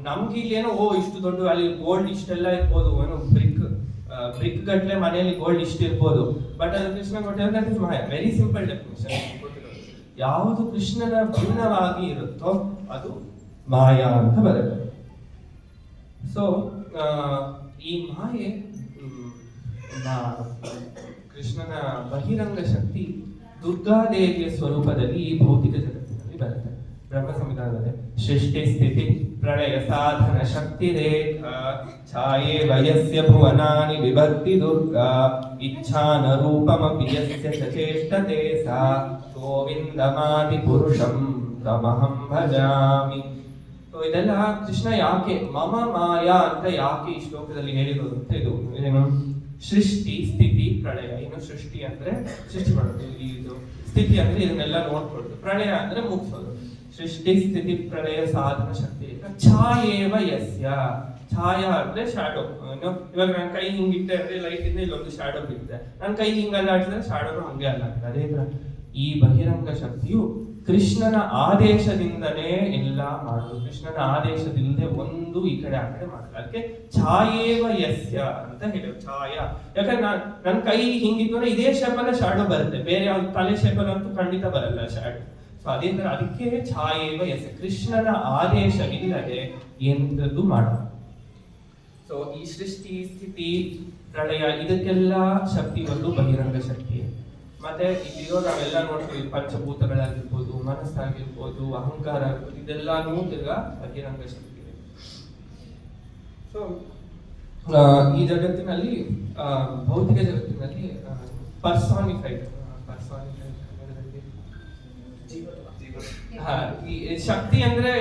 ನಮ್ಗೆ ಇಲ್ಲಿ ಏನೋ ಇಷ್ಟು ದೊಡ್ಡ ವ್ಯಾಲ್ಯೂ, ಗೋಲ್ಡ್ ಇಷ್ಟೆಲ್ಲ ಇರ್ಬೋದು, ಏನೋ ಬ್ರಿಕ್ ಗಟ್ಲೆ ಮನೆಯಲ್ಲಿ ಗೋಲ್ಡ್ ಇಷ್ಟು ಇರ್ಬೋದು, ಬಟ್ ಅದು ಕೃಷ್ಣ ಕೊಟ್ಟಿರೋದು that is Maya. Very simple definition. ಯಾವುದು ಕೃಷ್ಣನ ಭಿನ್ನವಾಗಿ ಇರುತ್ತೋ ಅದು ಮಾಯಾ ಅಂತ ಬರುತ್ತೆ. ಸೊ ಈ ಮಾಯೆ ಕೃಷ್ಣನ ಬಹಿರಂಗ ಶಕ್ತಿ ದುರ್ಗಾದೇವಿಯ ಸ್ವರೂಪದಲ್ಲಿ ಈ ಭೌತಿಕ ಜಗತ್ತಿನಲ್ಲಿ ಬರುತ್ತೆ ಬ್ರಹ್ಮ ಸಂವಿಧಾನದಲ್ಲಿ. ಸೃಷ್ಟಿ ಸ್ಥಿತಿ ಪ್ರಳಯ ಸಾಧನ ಶಕ್ತಿ ರೇಖಾ ಛಾಯೇ ವಯಸ್ಯ ಭುವನಾನಿ ವಿಭಕ್ತಿ ದುರ್ಗಾ ಇಚ್ಛಾನ ರೂಪಮಪಿ ಯಸ್ಯ ಚೇಷ್ಟತೆ ಸಾ ಗೋವಿಂದಮಾದಿ ಪುರುಷಂ ತಮಹಂ ಭಜಾಮಿ. ಇದೆಲ್ಲ ಕೃಷ್ಣ ಯಾಕೆ ಮಮ ಮಾಯಾ ಅಂತ ಯಾಕೆ ಈ ಶ್ಲೋಕದಲ್ಲಿ ಹೇಳಿರೋದು ಅಂತ ಇದು ಏನು ಸೃಷ್ಟಿ ಸ್ಥಿತಿ ಪ್ರಳಯ. ಏನು ಸೃಷ್ಟಿ ಅಂದ್ರೆ ಸೃಷ್ಟಿ ಮಾಡೋದು, ಇದು ಸ್ಥಿತಿ ಅಂದ್ರೆ ಇದನ್ನೆಲ್ಲ ನೋಡ್ಕೊಳ್ಳೋದು, ಪ್ರಳಯ ಅಂದ್ರೆ ಮುಗಿಸೋದು. ಸೃಷ್ಟಿ ಸ್ಥಿತಿ ಪ್ರಳಯ ಸಾಧನ ಶಕ್ತಿ ಛಾಯೇವ ಯಸ್ಯ. ಛಾಯ ಅಂದ್ರೆ ಶಾಡೋ. ಇವಾಗ ನನ್ನ ಕೈ ಹಿಂಗಿಟ್ಟೆ ಅಂದ್ರೆ ಲೈಟ್ ಇಂದ ಇಲ್ಲೊಂದು ಶಾಡೋ ಬಿಡುತ್ತೆ, ನನ್ನ ಕೈ ಹಿಂಗಲ್ಲಾಡಿಸಿದ್ರೆ ಶಾಡೋನು ಹಂಗೆ ಅಲ್ಲಾಗ್ತದೆ. ಅದೇ ತರ ಈ ಬಹಿರಂಗ ಶಕ್ತಿಯು ಕೃಷ್ಣನ ಆದೇಶದಿಂದಲೇ ಎಲ್ಲ ಮಾಡೋದು. ಕೃಷ್ಣನ ಆದೇಶದಿಂದಲೇ ಒಂದು ಈ ಕಡೆ ಆ ಕಡೆ ಮಾಡೋದು. ಅದಕ್ಕೆ ಛಾಯೇವ ಯಸ್ಯ ಅಂತ ಹೇಳೋದು. ಛಾಯ ಯಾಕಂದ್ರೆ ನನ್ನ ಕೈ ಹಿಂಗಿತ್ತು ಇದೇ ಶೇಪಲ್ಲ ಶಾಡೋ ಬರುತ್ತೆ, ಬೇರೆ ಯಾವ ತಲೆ ಶೇಪಲ್ಲಂತೂ ಖಂಡಿತ ಬರಲ್ಲ ಶಾಡೋ. ಸೊ ಅದೇ ತರ ಅದಕ್ಕೆ ಛಾಯೇವ ಯಸ್ಯ, ಕೃಷ್ಣನ ಆದೇಶವಿಲ್ಲದೆ ಎಂಥದ್ದು ಮಾಡೋದು. ಸೊ ಈ ಸೃಷ್ಟಿ ಸ್ಥಿತಿ ಪ್ರಳಯ ಇದಕ್ಕೆಲ್ಲ ಶಕ್ತಿ ಒಂದು ಬಹಿರಂಗ ಶಕ್ತಿ. ಮತ್ತೆ ಇಲ್ಲಿರೋ ನಾವೆಲ್ಲ ನೋಡ್ತೀವಿ, ಪಂಚಭೂತಗಳಾಗಿರ್ಬೋದು, ಮನಸ್ಸಾಗಿರ್ಬೋದು, ಅಹಂಕಾರ ಆಗಿರ್ಬೋದು, ಇದೆಲ್ಲಾನು ತಿರ್ಗಾ ಬಹಿರಂಗ ಶಕ್ತಿ ಇದೆ. ಸೊ ಈ ಜಗತ್ತಿನಲ್ಲಿ ಭೌತಿಕ ಜಗತ್ತಿನಲ್ಲಿ ಪರ್ಸಾನಿಫೈಡ್ ಈ ಶಕ್ತಿ ಅಂದ್ರೆ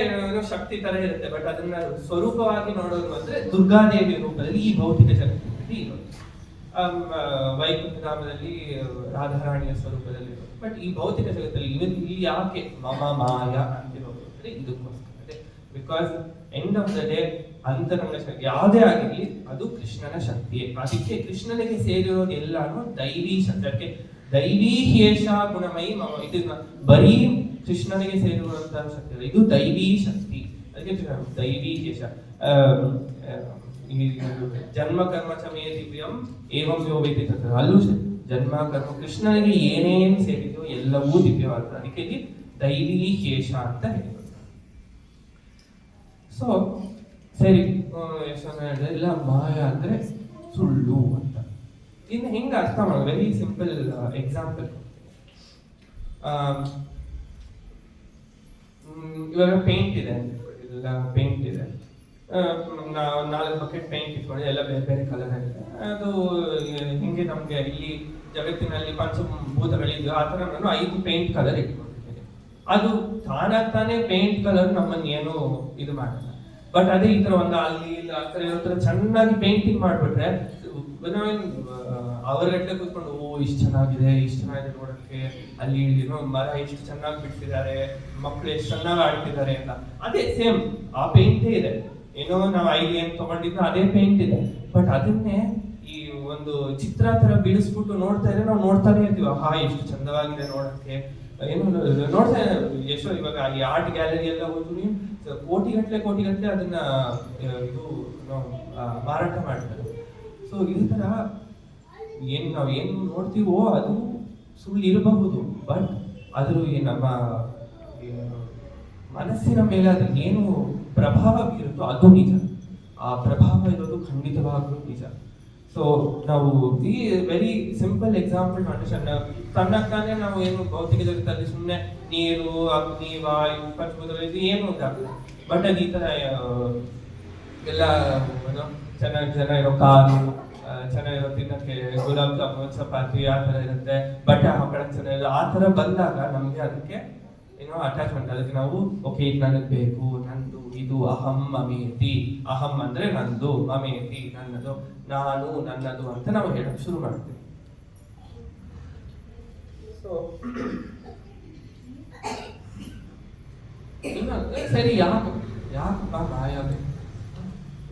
ಶಕ್ತಿ ತರ ಇರುತ್ತೆ, ಬಟ್ ಅದನ್ನ ಸ್ವರೂಪವಾಗಿ ನೋಡೋದು ಅಂದ್ರೆ ದುರ್ಗಾದೇವಿ ರೂಪದಲ್ಲಿ ಈ ಭೌತಿಕ ಜಗತ್ತಿನಲ್ಲಿ ಇರೋದು. ವೈಕುಂಠಧಾಮದಲ್ಲಿ ರಾಧಾರಾಣಿಯ ಸ್ವರೂಪದಲ್ಲಿ ಇರೋದು. ಬಟ್ ಈ ಭೌತಿಕ ಜಗತ್ತಲ್ಲಿ ಇಲ್ಲಿ ಯಾಕೆ ಮಮ ಮಾಯ ಅಂತಿರೋದು ಅಂದ್ರೆ ಇದಕ್ಕೋಸ್ಕರ. Because end of the day ಅಂತರಂಗ ಶಕ್ತಿ ಯಾವುದೇ ಆಗಿರ್ಲಿ ಅದು ಕೃಷ್ಣನ ಶಕ್ತಿಯೇ. ಅದಕ್ಕೆ ಕೃಷ್ಣನಿಗೆ ಸೇರಿರೋದು ಎಲ್ಲಾನು ದೈವಿ ಶಕ್ತಿ. ದೈವಿ ಹೇಷ ಗುಣಮಯಿ ಮಮ, ಇದು ಬರೀ ಕೃಷ್ಣನಿಗೆ ಸೇರಿರುವಂತಹ ಶಕ್ತಿ ಅಲ್ಲ, ಇದು ದೈವಿ ಶಕ್ತಿ. ಅದಕ್ಕೆ ದೈವಿ ಹೇಷ. ಜನ್ಮ ಕರ್ಮ ಚ ಮೇ ದಿವ್ಯಂ ಏವಂ ಯೋ ವೇತಿ ತತ್. ಅಲ್ಲೂ ಜನ್ಮ ಕರ್ಮ ಕೃಷ್ಣನಿಗೆ ಏನೇನು ಸೇರಿದೆಯೋ ಎಲ್ಲವೂ ದಿವ್ಯವಾದ. ಅದಕ್ಕೆ ಇಲ್ಲಿ ದೈವಿ ಹೇಷ ಅಂತ ಹೇಳಿದ್ರು. ಸೊ ಸರಿ, ಎಲ್ಲ ಮಾಯ ಅಂದ್ರೆ ಸುಳ್ಳು ಅಂತ. ಇನ್ನು ಹೆಂಗ ಅರ್ಥ ಮಾಡೋದು? Very simple example. ಇವಾಗ ಪೇಂಟ್ ಇದೆ, ಇಲ್ಲ ಪೇಂಟ್ ಇದೆ, ನಾವು 4 ಬಕೆಟ್ ಪೇಂಟ್ ಇಟ್ಕೊಂಡು ಎಲ್ಲ ಬೇರೆ ಬೇರೆ ಕಲರ್ ಆಗಿದೆ. ಅದು ಹಿಂಗೆ ನಮ್ಗೆ ಇಲ್ಲಿ ಜಗತ್ತಿನಲ್ಲಿ ಪಂಚಭೂತಗಳಿದ್ದು ಆ ಥರ ನಾನು 5 ಪೇಂಟ್ ಕಲರ್ ಇಟ್ಕೊಂಡಿದ್ದೀನಿ. ಅದು ತಾನೇ ಪೇಂಟ್ ಕಲರ್ ನಮ್ಮನ್ನ ಏನು ಇದು ಮಾಡಲ್ಲ. ಬಟ್ ಅದೇ ಈ ತರ ಒಂದು ಅಲ್ಲಿ ಇಲ್ಲ ಆ ಥರ ಇರೋ ಥರ ಚೆನ್ನಾಗಿ ಪೇಂಟಿಂಗ್ ಮಾಡ್ಬಿಟ್ರೆ ಅವರಗಟ್ಟಲೆ ಕೂತ್ಕೊಂಡು ಇಷ್ಟು ಚೆನ್ನಾಗಿದೆ ನೋಡಕ್ಕೆ, ಅಲ್ಲಿ ಮರ ಎಷ್ಟು ಚೆನ್ನಾಗಿ ಬಿಡ್ತಿದ್ದಾರೆ, ಮಕ್ಕಳು ಎಷ್ಟು ಚೆನ್ನಾಗಿ ಆಡ್ತಿದ್ದಾರೆ ಅಂತ. ಅದೇ ಸೇಮ್ ಆ ಪೇಂಟೇ ಇದೆ. ಏನೋ ನಾವು 5 ಏನ್ ತಗೊಂಡಿದ್ದು ಅದೇ ಪೇಂಟ್ ಇದೆ. ಬಟ್ ಅದನ್ನೇ ಈ ಒಂದು ಚಿತ್ರ ತರ ಬಿಡಿಸ್ಬಿಟ್ಟು ನೋಡ್ತಾ ಇದ್ರೆ ನಾವು ನೋಡ್ತಾನೆ ಇರ್ತೀವಿ, ಎಷ್ಟು ಚಂದವಾಗಿದೆ ನೋಡಕ್ಕೆ. ಏನು ನೋಡ್ತಾ ಎಷ್ಟೋ ಇವಾಗ ಈ ಆರ್ಟ್ ಗ್ಯಾಲರಿ ಎಲ್ಲ ಹೋದ್ರು ಕೋಟಿಗಟ್ಟಲೆ ಅದನ್ನ ಇದು ಮಾರಾಟ ಮಾಡ್ತಾರೆ. ಸೊ ಈ ತರ ನಾವು ಏನು ನೋಡ್ತೀವೋ ಅದು ಸುಳ್ಳು ಇರಬಹುದು, ಬಟ್ ಅದ್ರ ನಮ್ಮ ಮನಸ್ಸಿನ ಮೇಲೆ ಅದ್ರ ಏನು ಪ್ರಭಾವ ಬೀರುತ್ತೋ ಅದು ನಿಜ. ಆ ಪ್ರಭಾವ ಇರೋದು ಖಂಡಿತವಾಗ್ಲೂ ನಿಜ. ಸೊ ನಾವು ಈ ವೆರಿ ಸಿಂಪಲ್ ಎಕ್ಸಾಂಪಲ್ ಅಂಡರ್ಸ್ಟ್ಯಾಂಡ್. ತನ್ನಕ್ಕಾನೆ ನಾವು ಏನು ಭೌತಿಕ ಜಗತ್ತಲ್ಲಿ ಸುಮ್ಮನೆ ನೀರು, ಅಗ್ನಿ, ವಾಯು, ಪಂಚಭೂತಗಳು ಇದು ಏನು ಇದಾಗಲ್ಲ. ಬಟ್ ಅದು ಈ ತರ ಎಲ್ಲ ಚೆನ್ನಾಗಿರೋ ಕಾರು, ಚೆನ್ನಾಗಿರೋ ತಿನ್ನಕ್ಕೆ ಗುಲಾಬ್ ಜಾಮೂನ್, ಚಪಾತಿ ಆ ತರ ಇರುತ್ತೆ, ಬಟ್ಟೆ ಹಾಕೊಳಕ್ ಚೆನ್ನಾಗಿರೋ ಆ ತರ ಬಂದಾಗ ನಮ್ಗೆ ಅದಕ್ಕೆ ಏನೋ ಅಟ್ಯಾಚ್ಮೆಂಟ್. ಅದಕ್ಕೆ ನಾವು ಓಕೆ ಇದು ನನಗೆ ಬೇಕು, ನಂದು, ಇದು ಅಹಂ ಮಮೇತಿ. ಅಹಂ ಅಂದ್ರೆ ನಂದು, ಮಮೇತಿ ನನ್ನದು, ನಾನು ನನ್ನದು ಅಂತ ನಾವು ಹೇಳಕ್ ಶುರು ಮಾಡ್ತೀವಿ. ಸೊ ಸರಿ, ಯಾಕೆ ಮಾಯ ಬೇಕು?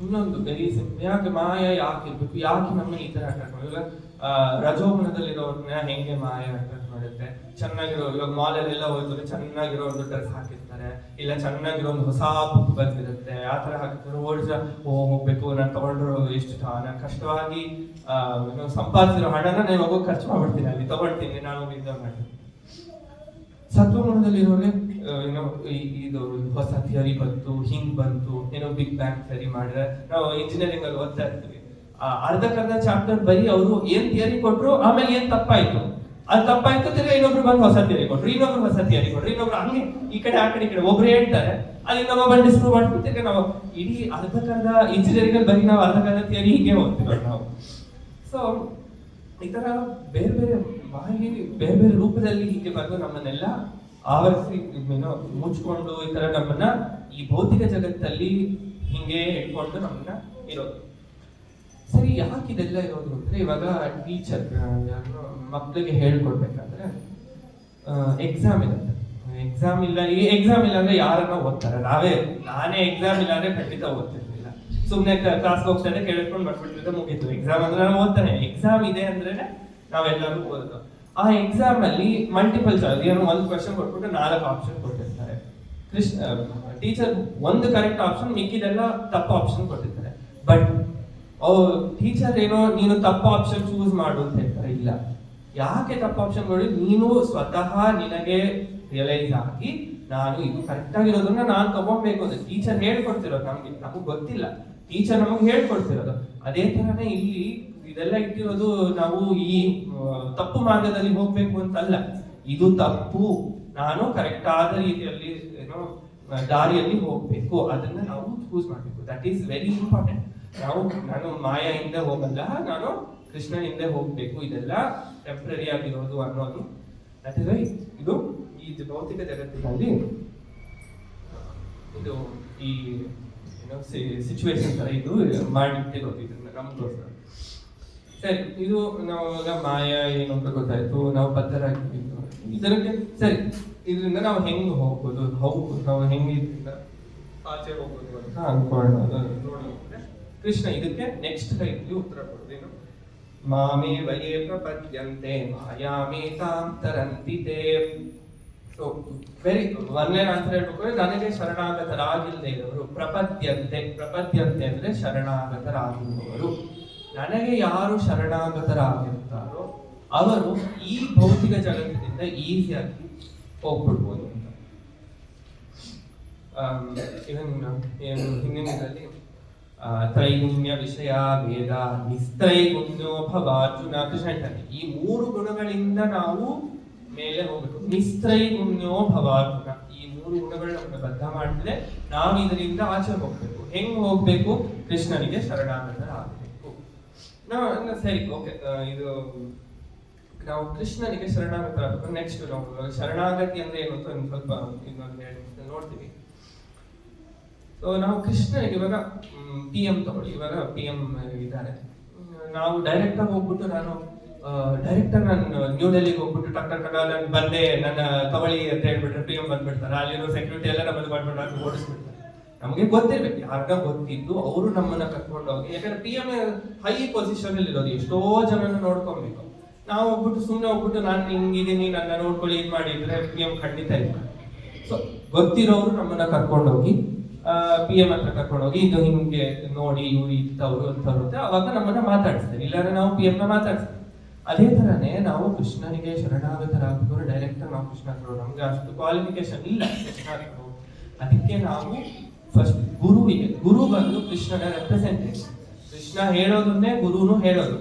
ಇನ್ನೊಂದು ವೆರಿ ಸಿಂಪಲ್, ಯಾಕೆ ಮಾಯ ಯಾಕೆ ಇರ್ಬೇಕು, ಯಾಕೆ ನಮ್ಮ ಈ ತರ ಅಟ್ರಾಕ್ಟ್ ಮಾಡಿಲ್ಲ? ರಜೋಗುಣದಲ್ಲಿರೋರ್ನ ಹೆಂಗೆ ಮಾಯ ಅಟ್ರಾಕ್ಟ್ ಮಾಡುತ್ತೆ? ಚೆನ್ನಾಗಿರೋ ಇವಾಗ ಮಾಲಲ್ಲೆಲ್ಲ ಹೋದ್ರೆ ಚೆನ್ನಾಗಿರೋ ಒಂದು ಡ್ರೆಸ್ ಹಾಕಿರ್ತಾರೆ, ಇಲ್ಲ ಚೆನ್ನಾಗಿರೋ ಒಂದು ಹೊಸ ಬುಕ್ ಬಂದಿರುತ್ತೆ, ಆ ತರ ಹಾಕಿರ್ತಾರೆ. ಹೋಗ್ಬೇಕು, ನಾನು ತಗೊಂಡ್ರು ಎಷ್ಟು ನಾನು ಕಷ್ಟವಾಗಿ ಸಂಪಾದಿಸಿರೋ ಹಣನ ನಾನು ಹೋಗೋ ಖರ್ಚು ಮಾಡ್ಬಿಡ್ತೀನಿ, ಅಲ್ಲಿ ತಗೊಳ್ತೀನಿ, ನಾನು ವಿಧ ಮಾಡ್ತೀನಿ. ಸತ್ವಗುಣದಲ್ಲಿರೋರೆ ಏನೋ ಇದು ಹೊಸ ಥಿಯರಿ ಬಂತು, ಹಿಂಗ್ ಬಂತು, ಏನೋ ಬಿಗ್ ಬ್ಯಾಂಗ್ ಥಿಯರಿ ಮಾಡಿದ್ರೆ ನಾವು ಇಂಜಿನಿಯರಿಂಗ್ ಅಲ್ಲಿ ಓದ್ತಾ ಇರ್ತೀವಿ. ಅರ್ಧಕ್ಕರ್ಧ ಚಾಪ್ಟರ್ ಬರೀ ಅವರು ಏನ್ ಥಿಯರಿ ಕೊಟ್ರು, ಆಮೇಲೆ ಏನ್ ತಪ್ಪಾಯ್ತು ಅದು ತಪ್ಪಾಯ್ತು, ತಿರ್ಗಾ ಇನ್ನೊಬ್ರು ಬಂದು ಹೊಸ ಥಿಯರಿ ಕೊಟ್ರು, ಇನ್ನೊಬ್ರು ಹೊಸ ಥಿಯರಿ ಕೊಟ್ರು, ಇನ್ನೊಬ್ರು ಹಂಗೆ ಈ ಕಡೆ ಆ ಕಡೆ ಈ ಕಡೆ ಒಬ್ರು ಹೇಳ್ತಾರೆ, ಅದು ಇನ್ನೊಬ್ಬ ಬಂದು ಡಿಸ್ಪ್ರೂವ್ ಮಾಡ್ತೀವಿ. ತಿರ್ಗಾ ನಾವು ಇಡೀ ಅರ್ಧಕರ್ಧ ಇಂಜಿನಿಯರಿಂಗ್ ಬರೀ ನಾವು ಅರ್ಧಕರ್ಧ ಥಿಯರಿ ಹೀಗೆ ಓದ್ತೀವಿ ನಾವು. ಸೊ ಈ ತರ ಬೇರೆ ಬೇರೆ ಬಾಯಿ ಬೇರೆ ಬೇರೆ ರೂಪದಲ್ಲಿ ಹೀಗೆ ಬಂದು ನಮ್ಮನ್ನೆಲ್ಲ ಆವರಿಸಿ ಮುಚ್ಕೊಂಡು ಈ ತರ ನಮ್ಮನ್ನ ಈ ಭೌತಿಕ ಜಗತ್ತಲ್ಲಿ ಹಿಂಗೆ ಇಟ್ಕೊಂಡು ನಮ್ಮನ್ನ ಇರೋದು. ಸರಿ, ಯಾಕೆ ಇದೆಲ್ಲ ಇರೋದು ಅಂದ್ರೆ, ಇವಾಗ ಟೀಚರ್ ಮಕ್ಕಳಿಗೆ ಹೇಳ್ಕೊಡ್ಬೇಕಾದ್ರೆ ಎಕ್ಸಾಮ್ ಇರುತ್ತೆ. ಎಕ್ಸಾಮ್ ಇಲ್ಲ, ಈ ಎಕ್ಸಾಮ್ ಇಲ್ಲ ಅಂದ್ರೆ ಯಾರನ್ನ ಓದ್ತಾರೆ? ನಾನೇ ಎಕ್ಸಾಮ್ ಇಲ್ಲ ಅಂದ್ರೆ ಖಂಡಿತ ಓದ್ತಿರ್ಲಿಲ್ಲ. ಸುಮ್ನೆ ಕ್ಲಾಸ್ ಹೋಗ್ತಾರೆ, ಕೇಳಿಸ್ಕೊಂಡು ಬರ್ಬಿಟ್ಟಿದ್ರೆ ಮುಗೀತು. ಎಕ್ಸಾಮ್ ಅಂದ್ರೆ ನಾನು ಓದ್ತಾನೆ. ಎಕ್ಸಾಮ್ ಇದೆ ಅಂದ್ರೆ ನಾವೆಲ್ಲರೂ ಓದೋದು. ಆ ಎಕ್ಸಾಮ್ ಅಲ್ಲಿ ಮಲ್ಟಿಪಲ್ ಚಾಯ್ಸ್, ಏನೋ ಒಂದು ಕ್ವೆಶ್ಚನ್ ಕೊಟ್ಬಿಟ್ಟು 4 ಆಪ್ಷನ್ ಕೊಟ್ಟಿರ್ತಾರೆ. ಟೀಚರ್ ಒಂದು ಕರೆಕ್ಟ್ ಆಪ್ಷನ್, ಮಿಕ್ಕಿದೆಲ್ಲ ತಪ್ಪು ಆಪ್ಷನ್ ಕೊಟ್ಟಿರ್ತಾರೆ. ಬಟ್ ಟೀಚರ್ ಏನೋ ನೀನು ತಪ್ಪು ಆಪ್ಷನ್ ಚೂಸ್ ಮಾಡು ಅಂತ ಹೇಳ್ತಾರೆ. ಇಲ್ಲ, ಯಾಕೆ ತಪ್ಪು ಆಪ್ಷನ್ ಮಾಡಿ? ನೀನು ಸ್ವತಃ ನಿನಗೆ ರಿಯಲೈಸ್ ಆಗಿ ನಾನು ಇದು ಕರೆಕ್ಟ್ ಆಗಿರೋದನ್ನ ನಾನು ತಗೋಬೇಕು ಅಂತ ಟೀಚರ್ ಹೇಳ್ಕೊಡ್ತಿರೋದು. ನಮಗೆ ಗೊತ್ತಿಲ್ಲ, ಟೀಚರ್ ನಮಗೆ ಹೇಳ್ಕೊಡ್ತಿರೋದು. ಅದೇ ತರನೇ ಇಲ್ಲಿ ಇದೆಲ್ಲ ಇಟ್ಟಿರೋದು, ನಾವು ಈ ತಪ್ಪು ಮಾರ್ಗದಲ್ಲಿ ಹೋಗ್ಬೇಕು ಅಂತಲ್ಲ. ಇದು ತಪ್ಪು, ನಾನು ಕರೆಕ್ಟ್ ಆದ ರೀತಿಯಲ್ಲಿ ಏನೋ ದಾರಿಯಲ್ಲಿ ಹೋಗ್ಬೇಕು, ಅದನ್ನ ನಾವು ಚೂಸ್ ಮಾಡ್ಬೇಕು. That is very important. ನಾನು ಮಾಯೆಯಿಂದ ಹೋಗಲ್ಲ, ನಾನು ಕೃಷ್ಣನಿಂದ ಹೋಗ್ಬೇಕು. ಇದೆಲ್ಲ ಟೆಂಪ್ರರಿ ಆಗಿರೋದು ಅನ್ನೋದು. ದಟ್ ಇಸ್ ವೈ ಇದು ಈ ಭೌತಿಕ ಜಗತ್ತಿನಲ್ಲಿ ಇದು ಈ ಸಿಚುವೇಶನ್ ತರ ಇದು ಮಾಡಿಟ್ಟಿರೋದು ಇದನ್ನ ನಮ್ಗೋಸ್ಕರ. ಸರಿ, ಇದು ನಾವು ಮಾಯ ಏನು ಅಂತ ಗೊತ್ತಾಯ್ತು, ನಾವು ಬದ್ಧರಾಗಿದ್ದೀವಿ ಇದಕ್ಕೆ. ಸರಿ, ಇದರಿಂದ ನಾವು ಹೆಂಗ್ ಹೋಗ್ಬೋದು, ನಾವು ಹೆಂಗ್ ಇದರಿಂದ ಆಚೆ ಹೋಗ್ಬೋದು ಅಂತ ಅನ್ಕೊಳ್ಳೋಣ. ನೋಡಿದ್ರೆ ಕೃಷ್ಣ ಇದಕ್ಕೆ ನೆಕ್ಸ್ಟ್ ಲೈನ್ಗೆ ಉತ್ತರ ಕೊಡೋದೇನು? ಮಾಮೇವ ಯೇ ಪ್ರಪದ್ಯಂತೆ ಮಾಯಾಮೇತಾಂ ತರಂತಿ ತೇ. ಸೊ ವೆರಿ ಒಂದೇ ಆನ್ಸರ್ ಹೇಳ್ಬೇಕು, ನನಗೆ ಶರಣಾಗತರಾಗಿಲ್ಲದೆ ಇರೋರು. ಪ್ರಪದ್ಯಂತೆ ಅಂದ್ರೆ ಶರಣಾಗತರಾಗಿರುವವರು. ನನಗೆ ಯಾರು ಶರಣಾಗತರಾಗಿರ್ತಾರೋ ಅವರು ಈ ಭೌತಿಕ ಜಗತ್ತಿನಿಂದ ಈಸಿಯಾಗಿ ಹೋಗ್ಬಿಡ್ಬೋದು ಅಂತ. ಹಿಂದಿನಲ್ಲಿ ತ್ರೈಗುಣ್ಯ ವಿಷಯ ವೇದ ನಿಸ್ತ್ರೈಗುಣ್ಯೋ ಭವಾರ್ಜುನ ಕೃಷ್ಣ ಹೇಳ್ತಾನೆ. ಈ 3 ಗುಣಗಳಿಂದ ನಾವು ಮೇಲೆ ಹೋಗ್ಬೇಕು. ನಿಸ್ತ್ರೈಗುಣ್ಯೋ ಭವಾರ್ಜುನ, ಈ 3 ಗುಣಗಳು ನಮ್ಮನ್ನ ಬದ್ಧ ಮಾಡಿದ್ರೆ ನಾವು ಇದರಿಂದ ಆಚೆ ಹೋಗ್ಬೇಕು. ಹೆಂಗ್ ಹೋಗ್ಬೇಕು? ಕೃಷ್ಣನಿಗೆ ಶರಣಾಗತರಾಗಬೇಕು. ಸರಿ, ಓಕೆ, ಇದು ನಾವು ಕೃಷ್ಣನಿಗೆ ಶರಣಾಗತರಾಗಬೇಕು. ನೆಕ್ಸ್ಟ್ ನಾವು ಶರಣಾಗತಿ ಅಂದ್ರೆ ಏನು ಅಂತ ಸ್ವಲ್ಪ ಇನ್ನೊಂದು ನೋಡ್ತೀವಿ. ಸೊ ನಾವು ಕೃಷ್ಣನಿಗೆ ಇವಾಗ PM ತಗೊಳ್ಳಿ, ಇವಾಗ PM ಇದ್ದಾರೆ. ನಾವು ಡೈರೆಕ್ಟ್ ಆಗಿ ಹೋಗ್ಬಿಟ್ಟು ನಾನು ನ್ಯೂ ಡೆಲ್ಲಿಗೆ ಹೋಗ್ಬಿಟ್ಟು ಟಕ್ ನಾನು ಬಂದೆ, ನನ್ನ ತಗೊಳ್ಳಿ ಅಂತ ಹೇಳ್ಬಿಟ್ರೆ PM ಬಂದ್ಬಿಡ್ತಾರೆ. ಅಲ್ಲಿರೋ ಸೆಕ್ಯೂರಿಟಿ ಎಲ್ಲ ನಮ್ಮನ್ನು ಬಂದ್ಬಿಟ್ಟು ಓಡಿಸ್ಬಿಡ್ತಾರೆ. ನಮಗೆ ಗೊತ್ತಿರ್ಬೇಕು, ಯಾರ್ಗ ಗೊತ್ತಿದ್ದು ಅವರು ನಮ್ಮನ್ನ ಕರ್ಕೊಂಡು ಹೋಗಿ, ಯಾಕಂದ್ರೆ PM ಹೈ ಪೊಸಿಷನ್ ಅಲ್ಲಿ ಇರೋದು, ಎಷ್ಟೋ ಜನನ ನೋಡ್ಕೊಬೇಕು. ನಾವು ಹೋಗ್ಬಿಟ್ಟು ಸುಮ್ಮನೆ ಹೋಗ್ಬಿಟ್ಟು ನಾನು ಹಿಂಗಿದ್ದೀನಿ ನನ್ನ ನೋಡ್ಕೊಳ್ಳಿ ಇದು ಮಾಡಿದ್ರೆ PM ಖಂಡಿತ ಇಲ್ಲ. ಸೊ ಗೊತ್ತಿರೋರು ನಮ್ಮನ್ನ ಕರ್ಕೊಂಡು ಹೋಗಿ PM ಹತ್ರ ಕರ್ಕೊಂಡು ಹೋಗಿ ಇದು ಹಿಂಗೆ ನೋಡಿ ಇವ್ರು ಇತ್ತವ್ರು ಅಂತವ್ರು ಅಂತ ಅವಾಗ ನಮ್ಮನ್ನ ಮಾತಾಡಿಸ್ತಾರೆ. ಇಲ್ಲಾಂದ್ರೆ ನಾವು PM ನ ಮಾತಾಡಿಸ್ತೀವಿ. ಅದೇ ತರನೇ ನಾವು ಕೃಷ್ಣನಿಗೆ ಶರಣಾಗತರಾಗಬೇಕು. ಡೈರೆಕ್ಟ್ ನಾವು ಕೃಷ್ಣ ನಮ್ಗೆ ಅಷ್ಟು ಕ್ವಾಲಿಫಿಕೇಶನ್ ಇಲ್ಲ ಕೃಷ್ಣ. ಅದಕ್ಕೆ ನಾವು ಫಸ್ಟ್ ಗುರು ಬಂದು ಕೃಷ್ಣನ ರೆಪ್ರೆಸೆಂಟೇಷನ್. ಕೃಷ್ಣ ಹೇಳೋದನ್ನೇ ಗುರುನು ಹೇಳೋದು.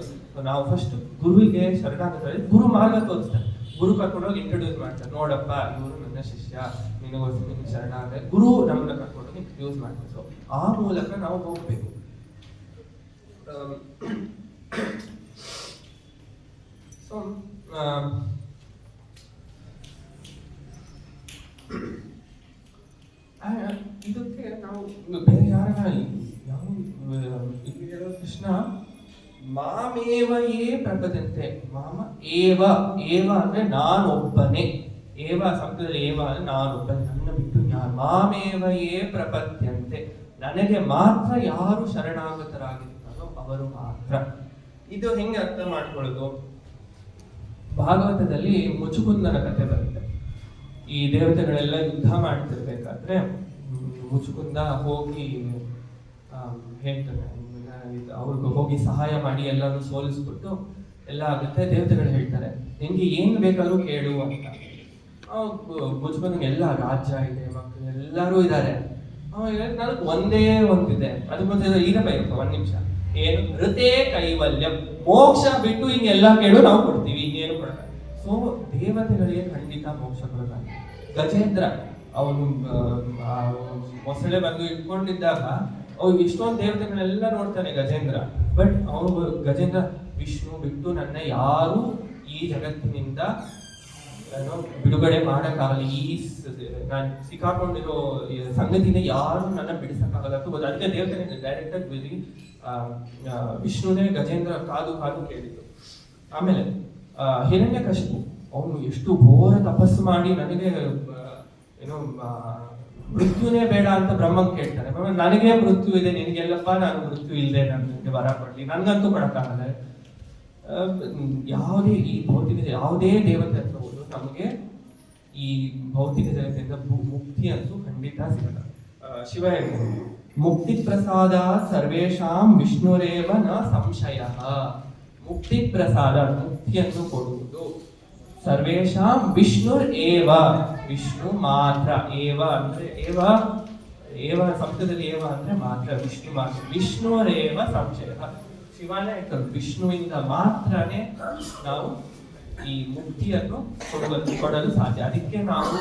ನಾವು ಫಸ್ಟ್ ಗುರುವಿಗೆ ಶರಣಾಗತ, ಗುರು ಮಾರ್ಗ ತೋರಿಸ್ತಾರೆ. ಗುರು ಕರ್ಕೊಂಡೋಗಿ ಇಂಟ್ರೊಡ್ಯೂಸ್ ಮಾಡ್ತಾರೆ. ನೋಡಪ್ಪ, ಇವರು ನನ್ನ ಶಿಷ್ಯ, ನಿನಗೋಸ್ಕರ ಶರಣಾಗ. ಗುರು ನಮ್ಮನ್ನ ಕರ್ಕೊಂಡೋಗಿ ಇಂಟ್ರೊಡ್ಯೂಸ್ ಮಾಡ್ತಾರೆ. ಸೊ ಆ ಮೂಲಕ ನಾವು ಹೋಗ್ಬೇಕು. ಸೊ ಇದಕ್ಕೆ ನಾವು ಬೇರೆ ಯಾರನ್ನ ಕೃಷ್ಣ ಮಾಮೇವಯೇ ಪ್ರಪದಂತೆ. ಮಾಮ ಏವ ಅಂದ್ರೆ ನಾನೊಬ್ಬನೇ. ಏವ ಸಂಸ್ಕೃತದಲ್ಲಿ ಏವ ಅಂದ್ರೆ ನಾನೊಬ್ಬನೇ, ನನ್ನ ಬಿಟ್ಟು ಯಾರು. ಮಾಮೇವಯೇ ಪ್ರಪದ್ಯಂತೆ, ನನಗೆ ಮಾತ್ರ ಯಾರು ಶರಣಾಗತರಾಗಿರ್ತಾರೋ ಅವರು ಮಾತ್ರ. ಇದು ಹೆಂಗೆ ಅರ್ಥ ಮಾಡ್ಕೊಳ್ಳೋದು? ಭಾಗವತದಲ್ಲಿ ಮುಚುಕುಂದನ ಕಥೆ ಬರುತ್ತೆ. ಈ ದೇವತೆಗಳೆಲ್ಲ ಯುದ್ಧ ಮಾಡ್ತಿರ್ಬೇಕಾದ್ರೆ ಮುಚುಕುಂದ ಹೋಗಿ ಹೇಳ್ತಾರೆ, ಅವ್ರಿಗೆ ಹೋಗಿ ಸಹಾಯ ಮಾಡಿ ಎಲ್ಲರೂ ಸೋಲಿಸ್ಬಿಟ್ಟು ಎಲ್ಲ ಆಗುತ್ತೆ. ದೇವತೆಗಳು ಹೇಳ್ತಾರೆ ನಿನ್ಗೆ ಏನ್ ಬೇಕಾದ್ರೂ ಕೇಳು ಅಂತ. ಮುಚುಕುಂದನಿಗೆ ಎಲ್ಲ ರಾಜ್ಯ ಇದೆ, ಮಕ್ಕಳು ಎಲ್ಲರೂ ಇದ್ದಾರೆ. ನನಗೆ ಒಂದೇ ಒಂದಿದೆ, ಅದಕ್ಕೊಂದು ಈಗ ಬೇಕು 1 ನಿಮಿಷ. ಏನು? ಋತೆ ಕೈವಲ್ಯಂ, ಮೋಕ್ಷ ಬಿಟ್ಟು ಹಿಂಗೆಲ್ಲ ಕೇಳು ನಾವು ಕೊಡ್ತೀವಿ, ಇನ್ನೇನು ಕೊಡಲ್ಲ. ಸೊ ದೇವತೆಗಳಿಗೆ ಖಂಡಿತ ಮೋಕ್ಷ ಕೊಡಲ್ಲ. ಗಜೇಂದ್ರ ಅವನು ಮೊಸಳೆ ಬಂದು ಇಟ್ಕೊಂಡಿದ್ದಾಗ ಅವ್ರು ಇಷ್ಟೊಂದು ದೇವತೆಗಳೆಲ್ಲ ನೋಡ್ತಾನೆ ಗಜೇಂದ್ರ. ಬಟ್ ಅವನು ಗಜೇಂದ್ರ ವಿಷ್ಣು ಬಿಟ್ಟು ನನ್ನ ಯಾರು ಈ ಜಗತ್ತಿನಿಂದ ಬಿಡುಗಡೆ ಮಾಡಕ್ಕಾಗಲ್ಲ, ನಾನು ಸಿಕ್ಕಾಕೊಂಡಿರೋ ಸಂಗತಿನ ಯಾರು ನನ್ನ ಬಿಡಿಸಕ್ಕಾಗಲ್ಲ ಅಂತ ಗೊತ್ತು. ಅದಕ್ಕೆ ದೇವತೆ ಡೈರೆಕ್ಟ್ ಆಗಿ ವಿಷ್ಣುನೇ ಗಜೇಂದ್ರ ಕಾದು ಕಾದು ಕೇಳಿದ್ದು. ಆಮೇಲೆ ಹಿರಣ್ಯಕಶಿಪು ಅವನು ಎಷ್ಟು ಘೋರ ತಪಸ್ಸು ಮಾಡಿ ನನಗೆ ಏನು ಮೃತ್ಯುನೇ ಬೇಡ ಅಂತ ಬ್ರಹ್ಮನ್ ಕೇಳ್ತಾನೆ. ನನಗೆ ಮೃತ್ಯು ಇದೆ, ನಿನಗೆಲ್ಲಪ್ಪ ನಾನು ಮೃತ್ಯು ಇಲ್ಲದೆ ನನಗೆ ವರ ಕೊಡ್ಲಿ, ನನ್ಗಂತೂ ಕೊಡಕ್ಕಾಗಲ್ಲ. ಯಾವುದೇ ಈ ಭೌತಿಕ ಯಾವುದೇ ದೇವತೆ ಹತ್ರ ಹೋದ್ರು ನಮಗೆ ಈ ಭೌತಿಕ ಜಗತ್ತಿಂದ ಮುಕ್ತಿ ಅಂತೂ ಖಂಡಿತ ಸಿಗಲ್ಲ. ಶಿವ ಹೇಳ್ತಾರೆ, ಮುಕ್ತಿ ಪ್ರಸಾದ ಸರ್ವೇಶಾಂ ವಿಷ್ಣುರೇವ ನ ಸಂಶಯ. ಮುಕ್ತಿ ಪ್ರಸಾದ ಮುಕ್ತಿಯನ್ನು ಕೊಡುವುದು ಸರ್ವೇಶಾಂ ವಿಷ್ಣುರ್ ಏವ, ವಿಷ್ಣು ಮಾತ್ರ. ಏವ ಅಂದ್ರೆ ಏವ ಸಂಸ್ಕೃತದಲ್ಲಿ ಏವ ಅಂದ್ರೆ ಮಾತ್ರ, ವಿಷ್ಣು ಮಾತ್ರ. ವಿಷ್ಣುರೇವ ಸಂಶಯ. ಶಿವನೇ ವಿಷ್ಣುವಿಂದ ಮಾತ್ರನೇ ನಾವು ಈ ಮುಕ್ತಿಯನ್ನು ಕೊಡಲು ಸಾಧ್ಯ. ಅದಕ್ಕೆ ನಾವು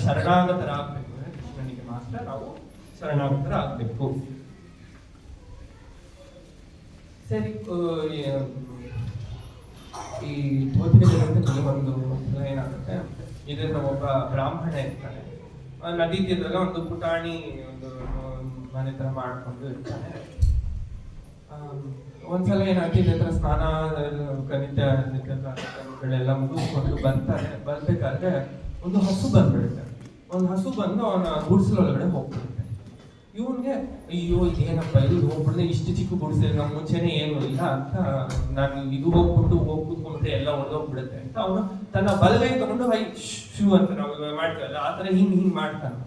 ಶರಣಾಗತರಾಗಬೇಕು ಅಂದ್ರೆ ಕೃಷ್ಣನಿಗೆ ಮಾತ್ರ ನಾವು ಶರಣಾಗತರಾಗಬೇಕು. ಸರಿ, ಈ ಭೌತಿಕ ಜಗತ್ತಿನಲ್ಲಿ ಒಂದು ಏನಾಗುತ್ತೆ, ಇದನ್ನ ಒಬ್ಬ ಬ್ರಾಹ್ಮಣ ಇರ್ತಾನೆ, ನದಿ ತೀರದಾಗ ಒಂದು ಪುಟಾಣಿ ಒಂದು ಮನೆ ತರ ಮಾಡ್ಕೊಂಡು ಇರ್ತಾನೆ. ಒಂದ್ಸಲ ಏನಾಗ್ತದೆ, ಇದ್ರ ಹತ್ರ ಸ್ನಾನ ಕನಿತೆಲ್ಲ ಮುಗಿಸ್ಕೊಂಡು ಬರ್ಬೇಕಾದ್ರೆ ಒಂದು ಹಸು ಬಂದ್ಬಿಡುತ್ತೆ. ಒಂದು ಹಸು ಬಂದು ಅವನ ಗುಡಿಸಲೊಳಗಡೆ ಹೋಗ್ಬಿಡುತ್ತೆ. ಇವನ್ಗೆ ಅಯ್ಯೋ ಏನಪ್ಪ ಇದು ಹೋಗ್ಬಿಡ್ದೆ, ಇಷ್ಟು ಚಿಕ್ಕ ಗುಡಿಸೆ, ನಮ್ಮ ಮುಂಚೆನೆ ಏನು ಇಲ್ಲ ಅಂತ ನಾನು ಇದು ಹೋಗಿ ಕೂತ್ಕೊಂಡ್ರೆ ಎಲ್ಲ ಒಡೆದೋಗ್ಬಿಡುತ್ತೆ ಅಂತ ಅವನು ತನ್ನ ಬಲಗೈ ತಗೊಂಡು ಶೂ ಅಂತ ನಾವು ಮಾಡ್ತೀವಲ್ಲ ಆ ಥರ ಹಿಂಗ್ ಮಾಡ್ತಾನೆ.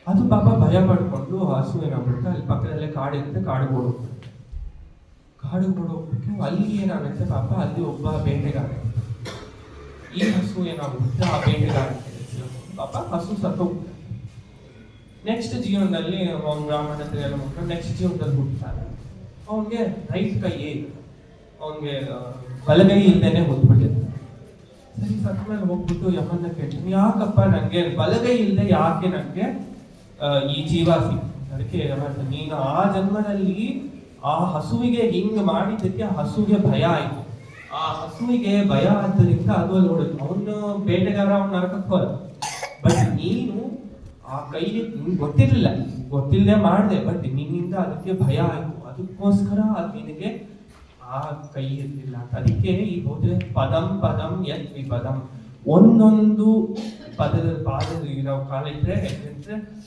ಅದು ಪಾಪ ಭಯ ಪಡ್ಕೊಂಡು ಹಸು ಏನಾಗ್ಬಿಡುತ್ತೆ, ಅಲ್ಲಿ ಪಕ್ಕದಲ್ಲೇ ಕಾಡಿರುತ್ತೆ, ಕಾಡಿಗೆ ಓಡೋಗ್ಬಿಡುತ್ತೆ. ಅಲ್ಲಿ ಏನಾಗುತ್ತೆ ಪಾಪ, ಅಲ್ಲಿ ಒಬ್ಬ ಬೇಟೆಗಾರ, ಈ ಹಸು ಏನಾಗುತ್ತೆ ಆ ಬೇಟೆಗಾರ ಪಾಪ ಹಸು ಸತ್ತೋಗ್ಬಿಡುತ್ತೆ. ನೆಕ್ಸ್ಟ್ ಜೀವನದಲ್ಲಿ ಅವ್ನ ಬ್ರಾಹ್ಮಣ ಎಲ್ಲ ಮುಟ್ಕೊಂಡು ನೆಕ್ಸ್ಟ್ ಜೀವನದಲ್ಲಿ ಹುಟ್ಟುತ್ತಾನೆ. ಅವನಿಗೆ ರೈಟ್ ಕೈಯೇ ಇಲ್ಲ, ಅವನಿಗೆ ಬಲಗೈ ಇಲ್ದೇನೆ ಹೊದ್ಬಿಟ್ಟಿರ್ತಾನೆ. ಸರಿ, ಸತ್ತ ಮೇಲೆ ಹೋಗ್ಬಿಟ್ಟು ಯಮನ್ನ ಕೇಳ್ತೀನಿ, ಯಾಕಪ್ಪ ನನಗೆ ಬಲಗೈ ಇಲ್ಲದೆ ಯಾಕೆ ನನಗೆ ಈ ಜೀವ ಸಿಕ್ತು? ಅದಕ್ಕೆ ನೀನು ಆ ಜನ್ಮದಲ್ಲಿ ಆ ಹಸುವಿಗೆ ಹಿಂಗ್ ಮಾಡಿದ್ದಕ್ಕೆ ಆ ಹಸುವಿಗೆ ಭಯ ಆಯ್ತು. ಆ ಹಸುವಿಗೆ ಭಯ ಆದ್ದರಿಂದ ಅದು ಅಲ್ಲಿ ನೋಡುದು, ಅವನು ಬೇಟೆಗಾರ, ಅವನ ನರಕಕ್ಕೆ ಹೋದ. ಬಟ್ ನೀನು ಆ ಕೈಗೆ ಗೊತ್ತಿಲ್ಲದೆ ಮಾಡಿದೆ, ಬಟ್ ನಿನ್ನಿಂದ ಅದಕ್ಕೆ ಭಯ ಆಯ್ತು, ಅದಕ್ಕೋಸ್ಕರ ಅದು ನಿನಗೆ ಆ ಕೈ ಇರ್ಲಿಲ್ಲ ಅಂತ. ಅದಕ್ಕೆ ಈ ಭೌತಿಕ ಪದಂ ಯತ್ ವಿಪದಂ, ಒಂದೊಂದು ಪಾದದ ನಾವು ಕಾಲಿಟ್ರೆ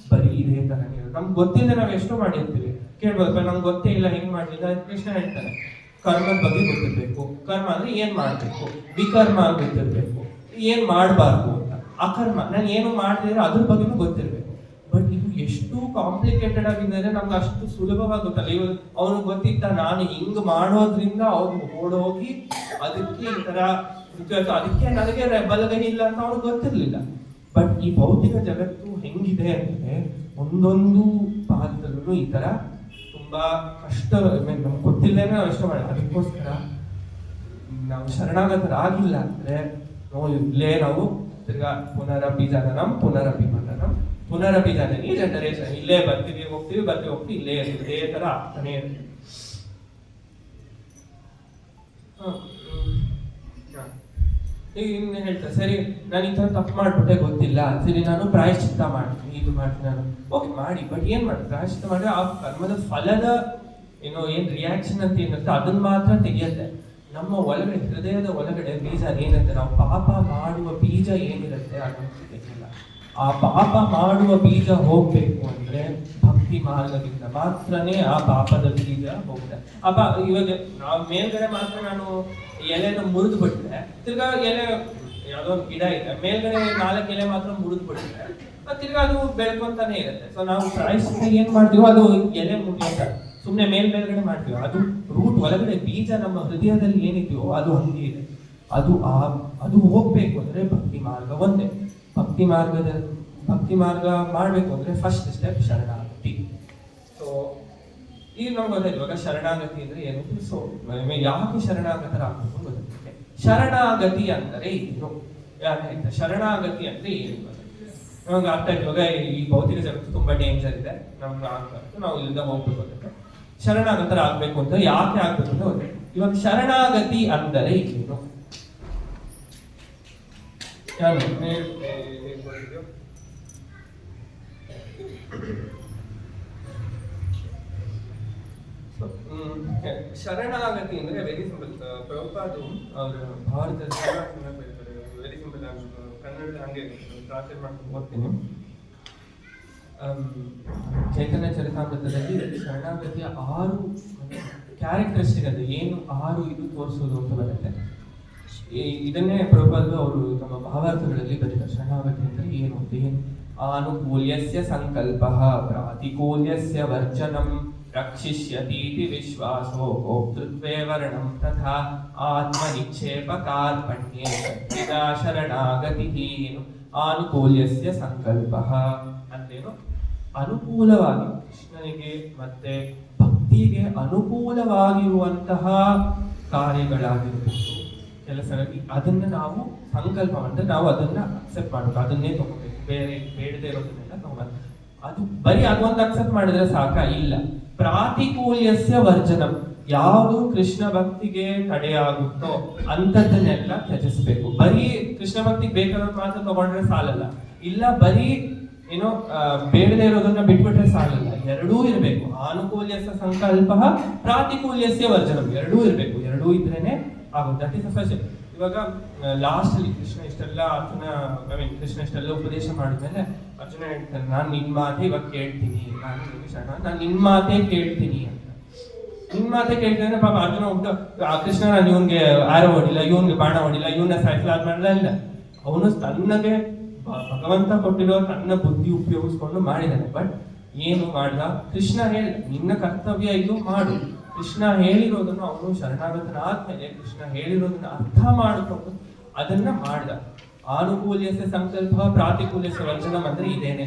ಬರೀ ಇದೇ ತರ ನಮ್ಗೆ ಗೊತ್ತಿಲ್ಲದೆ ನಾವು ಎಷ್ಟೋ ಮಾಡಿರ್ತೀವಿ. ಕೇಳ್ಬೋದಪ್ಪ ನಮ್ಗೆ ಗೊತ್ತೇ ಇಲ್ಲ ಹೆಂಗ್ ಮಾಡ್ಲಿಲ್ಲ. ಕೃಷ್ಣ ಹೇಳ್ತಾನೆ, ಕರ್ಮದ ಬಗ್ಗೆ ಗೊತ್ತಿರ್ಬೇಕು. ಕರ್ಮ ಅಂದ್ರೆ ಏನ್ ಮಾಡ್ಬೇಕು, ವಿಕರ್ಮ ಗೊತ್ತಿರ್ಬೇಕು, ಏನ್ ಮಾಡಬಾರ್ದು ಅಂತ. ಅಕರ್ಮ ನಾನು ಏನು ಮಾಡಿದ್ರೆ ಅದ್ರ ಬಗ್ಗೆನೂ ಗೊತ್ತಿರ್ಬೇಕು. ಬಟ್ ಇದು ಎಷ್ಟು ಕಾಂಪ್ಲಿಕೇಟೆಡ್ ಆಗಿದ್ರೆ ನಮ್ಗೆ ಅಷ್ಟು ಸುಲಭವಾಗಿ ಗೊತ್ತಲ್ಲ. ಇವಾಗ ಅವ್ನಿಗೆ ಗೊತ್ತಿತ್ತ ನಾನು ಹಿಂಗ್ ಮಾಡೋದ್ರಿಂದ ಅವ್ನು ಓಡೋಗಿ ಅದಕ್ಕೆ ಈ ತರ ಅದಕ್ಕೆ ನನಗೆ ಬಲಗೈ ಇಲ್ಲ ಅಂತ ಅವ್ನಿಗೆ ಗೊತ್ತಿರ್ಲಿಲ್ಲ. ಬಟ್ ಈ ಭೌತಿಕ ಜಗತ್ತು ಹೆಂಗಿದೆ ಅಂದ್ರೆ ಒಂದೊಂದು ಪಾತ್ರದಲ್ಲೂ ಈ ತರ ತುಂಬಾ ಕಷ್ಟ ನಮ್ಗೆ ಗೊತ್ತಿಲ್ಲದೇನೆ ನಾವು ಇಷ್ಟ ಮಾಡಿ. ಅದಕ್ಕೋಸ್ಕರ ನಾವು ಶರಣಾಗತರಾಗಿಲ್ಲ ಅಂದ್ರೆ ಇಲ್ಲೇ ನಾವು ತಿರ್ಗಾ ಪುನರಪಿ ಜನನಿ ಜನರೇಷನ್ ಇಲ್ಲೇ ಬರ್ತೀವಿ ಹೋಗ್ತೀವಿ ಇಲ್ಲೇ ಇದೇ ತರ ಆಗ್ತಾನೆ ಇರ್ತೀವಿ. ಈಗ ಇನ್ನು ಹೇಳ್ತಾರೆ, ಸರಿ ನಾನು ಈ ತರ ತಪ್ಪು ಮಾಡ್ಬಿಟ್ಟೆ ಗೊತ್ತಿಲ್ಲ, ಸರಿ ನಾನು ಪ್ರಾಯಶ್ಚಿತ್ತ ಮಾಡ್ತೀನಿ, ಇದು ಮಾಡ್ತೀನಿ ನಾನು. ಓಕೆ ಮಾಡಿ, ಬಟ್ ಏನ್ ಮಾಡಿ ಪ್ರಾಯಶ್ಚಿತ್ತ ಮಾಡಿದ್ರೆ ಆ ಕರ್ಮದ ಫಲದ ಏನ್ ರಿಯಾಕ್ಷನ್ ಅಂತ ಏನಿರುತ್ತೆ ಅದನ್ನ ಮಾತ್ರ ತೆಗೆಯುತ್ತೆ. ನಮ್ಮ ಒಳಗಡೆ ಹೃದಯದ ಒಳಗಡೆ ಬೀಜ ಏನಿರುತ್ತೆ, ನಾವು ಪಾಪ ಮಾಡುವ ಬೀಜ ಏನಿರುತ್ತೆ ಅದನ್ನು ತೆಗೆಯಲ್ಲ. ಆ ಪಾಪ ಮಾಡುವ ಬೀಜ ಹೋಗ್ಬೇಕು ಅಂದ್ರೆ ಭಕ್ತಿ ಮಾರ್ಗದಿಂದ ಮಾತ್ರನೇ ಆ ಪಾಪದ ಬೀಜ ಹೋಗುತ್ತೆ. ಇವಾಗ ನಾವು ಮೇಲ್ಗಡೆ ಮಾತ್ರ ನಾನು ಎಲೆನ ಮುರಿದು ಬಿಟ್ರೆ, ತಿರ್ಗಾ ಎಲೆ ಯಾವ್ದೋ ಒಂದು ಗಿಡ ಇದೆ, ಮೇಲ್ಗಡೆ 4 ಎಲೆ ಮಾತ್ರ ಮುರಿದು ಬಿಟ್ರೆ ತಿರ್ಗಾ ಅದು ಬೆಳ್ಕೊಂತಾನೆ ಇರುತ್ತೆ. ಸೊ ನಾವು ಪ್ರಾಯಶ್ಚಿತ್ತ ಏನ್ ಮಾಡ್ತೀವೋ ಅದು ಎಲೆ ಮುಗಿಯುತ್ತೆ, ಸುಮ್ಮನೆ ಮೇಲ್ಗಡೆ ಮಾಡ್ತೀವಿ. ಅದು ರೂಟ್ ಒಳಗಡೆ ಬೀಜ ನಮ್ಮ ಹೃದಯದಲ್ಲಿ ಏನಿದೆಯೋ ಅದು ಹಂಗೆ ಇದೆ. ಅದು ಹೋಗ್ಬೇಕು ಅಂದ್ರೆ ಭಕ್ತಿ ಮಾರ್ಗ ಒಂದೇ. ಭಕ್ತಿ ಮಾರ್ಗ ಮಾಡ್ಬೇಕು ಅಂದ್ರೆ ಫಸ್ಟ್ ಸ್ಟೆಪ್ ಶರಣಾಗತಿ. ಸೊ ಈಗ ನಮ್ಗೆ ಗೊತ್ತಾಯ್ತು ಇವಾಗ ಶರಣಾಗತಿ ಅಂದ್ರೆ ಏನು. ಸೊ ಯಾಕೆ ಶರಣಾಗತರಾಗಬೇಕು ಗೊತ್ತಿದೆ. ಶರಣಾಗತಿ ಅಂದರೆ ಏನು? ಯಾಕೆ ಶರಣಾಗತಿ ಅಂದ್ರೆ ಏನು? ನಮಗೆ ಅರ್ಥ ಇವಾಗ ಈ ಭೌತಿಕ ಜಗತ್ತು ತುಂಬಾ ಡೇಂಜರ್ ಇದೆ, ನಮ್ಗೆ ಆಗ್ಬಾರ್ದು, ನಾವು ಇಲ್ಲಿಂದ ಹೋಗ್ಬೇಕು ಅಂತ ಶರಣಾಗತರ ಆಗ್ಬೇಕು ಅಂತ ಯಾಕೆ ಆಗ್ಬೇಕು ಅಂತ ಗೊತ್ತಿಲ್ಲ. ಇವಾಗ ಶರಣಾಗತಿ ಅಂದರೆ ಏನು? ಶರಣಾಗತಿ ಅಂದ್ರೆ ವೆರಿ ಸಿಂಪಲ್. ಪ್ರಭುಪಾದು ಅವರು ಭಾರತದ ವೆರಿ ಸಿಂಪಲ್ ಕನ್ನಡ ಹಂಗೆ ಟ್ರಾನ್ಸ್ಲೇಟ್ ಮಾಡ್ಕೊಂಡು ಓದ್ತೀನಿ. ಚೈತನ್ಯ ಚರಿತಾಮೃತದಲ್ಲಿ ಶರಣಾಗತಿಯ 6 ಕ್ಯಾರೆಕ್ಟರಿಸ್ಟಿಕ್ ಅದು ಏನು 6 ಇದು ತೋರಿಸೋದು ಅಂತ ಬರುತ್ತೆ. ಇದನ್ನೇ ಪ್ರಭುಪಾದರು ಅವರು ತಮ್ಮ ಭಾವಾರ್ಥಗಳಲ್ಲಿ ಬರೀತಾರೆ. ಶರಣಾಗತಿ ಅಂದ್ರೆ ಏನು ಅಂತ. ಏನು? ಆನುಕೂಲ್ಯಸ್ಯ ಸಂಕಲ್ಪಃ ಪ್ರಾತಿಕೂಲ್ಯಸ್ಯ ವರ್ಜನಂ ರಕ್ಷಿಷ್ಯತೀತಿ ವಿಶ್ವಾಸೋ ಭೋಕ್ತೃತ್ವೇ ವರ್ಣಂ ತಥಾ ಆತ್ಮನಿಕ್ಷೇಪ ಕಾರ್ಪಣ್ಯೇ ಶಕ್ತಿದಾ ಶರಣಾಗತಿ. ಏನು? ಆನುಕೂಲ್ಯಸ್ಯ ಸಂಕಲ್ಪಃ ಅಂದ್ರೇನು? ಅನುಕೂಲವಾಗಿ ಕೃಷ್ಣನಿಗೆ ಮತ್ತೆ ಭಕ್ತಿಗೆ ಅನುಕೂಲವಾಗಿರುವಂತಹ ಕಾರ್ಯಗಳಾಗಿರ್ಬೋದು, ಕೆಲಸಗಳಿಗೆ ಅದನ್ನ ನಾವು ಸಂಕಲ್ಪ ಅಂದ್ರೆ ನಾವು ಅದನ್ನ ಅಕ್ಸೆಪ್ಟ್ ಮಾಡಬೇಕು, ಅದನ್ನೇ ತಗೋಬೇಕು. ಬೇರೆ ಬೇಡದೇ ಇರೋದನ್ನೆಲ್ಲ ತಗೋಬೇಕು. ಅದು ಬರೀ ಅದೊಂದು ಅಕ್ಸೆಪ್ಟ್ ಮಾಡಿದ್ರೆ ಸಾಕ? ಇಲ್ಲ. ಪ್ರಾತಿಕೂಲ್ಯಸ್ಯ ವರ್ಜನಂ, ಯಾವುದು ಕೃಷ್ಣ ಭಕ್ತಿಗೆ ತಡೆಯಾಗುತ್ತೋ ಅಂತದನ್ನೆಲ್ಲ ತ್ಯಜಿಸಬೇಕು. ಬರೀ ಕೃಷ್ಣ ಭಕ್ತಿಗೆ ಬೇಕಾದದ್ದು ಮಾತ್ರ ತಗೊಂಡ್ರೆ ಸಾಲಲ್ಲ. ಇಲ್ಲ ಬರೀ ಏನೋ ಬೇಡದೇ ಇರೋದನ್ನ ಬಿಟ್ಬಿಟ್ರೆ ಸಾಲಲ್ಲ. ಎರಡೂ ಇರಬೇಕು. ಆನುಕೂಲ್ಯಸ್ಯ ಸಂಕಲ್ಪ ಪ್ರಾತಿಕೂಲ್ಯಸ್ಯ ವರ್ಜನಂ, ಎರಡೂ ಇರಬೇಕು. ಎರಡೂ ಇದ್ರೇನೆ ಆಗುತ್ತೆ. That is first. ಇವಾಗ ಲಾಸ್ಟ್ ಅಲ್ಲಿ ಕೃಷ್ಣ ಇಷ್ಟೆಲ್ಲ ಕೃಷ್ಣ ಇಷ್ಟೆಲ್ಲ ಉಪದೇಶ ಮಾಡಿದ್ಮೇಲೆ ಅರ್ಜುನ ಹೇಳ್ತಾನೆ, ನಾನು ನಿನ್ ಮಾತೆ ಇವಾಗ ಕೇಳ್ತೀನಿ, ನಾನು ನಿನ್ ಮಾತೆ ಕೇಳ್ತೀನಿ ಅಂತ. ನಿನ್ ಮಾತೆ ಕೇಳ್ತಾನೆ. ಪಾಪ ಅರ್ಜುನ ಹೋಗ್ತಾ ಕೃಷ್ಣ ನಾನು ಇವನ್ಗೆ ಆರೋ ಹೊಡಿಲ್ಲ, ಇವನ್ಗೆ ಬಾಣ ಹೊಡಿಲ್ಲ, ಇವನ್ನ ಸಾಯ್ಸಲಾದ್ ಮಾಡಲ್ಲ. ಇಲ್ಲ, ಅವನು ತನ್ನಗೆ ಭಗವಂತ ಕೊಟ್ಟಿರೋ ತನ್ನ ಬುದ್ಧಿ ಉಪಯೋಗಿಸ್ಕೊಂಡು ಮಾಡಿದ್ದಾನೆ. ಬಟ್ ಏನು ಮಾಡ್ದ? ಕೃಷ್ಣ ಹೇಳಿ ನಿನ್ನ ಕರ್ತವ್ಯ ಇದು ಮಾಡು. ಕೃಷ್ಣ ಹೇಳಿರೋದನ್ನು ಅವನು ಶರಣಾಗತನಾದ್ಮೇಲೆ ಕೃಷ್ಣ ಹೇಳಿರೋದನ್ನ ಅರ್ಥ ಮಾಡಿಕೊಂಡು ಅದನ್ನ ಮಾಡ್ದ. ಆನುಕೂಲ್ಯಸ್ಯ ಸಂಕಲ್ಪ ಪ್ರಾತಿಕೂಲ್ಯಸ್ಯ ವರ್ಜನಂ ಅಂದ್ರೆ ಇದೇನೆ.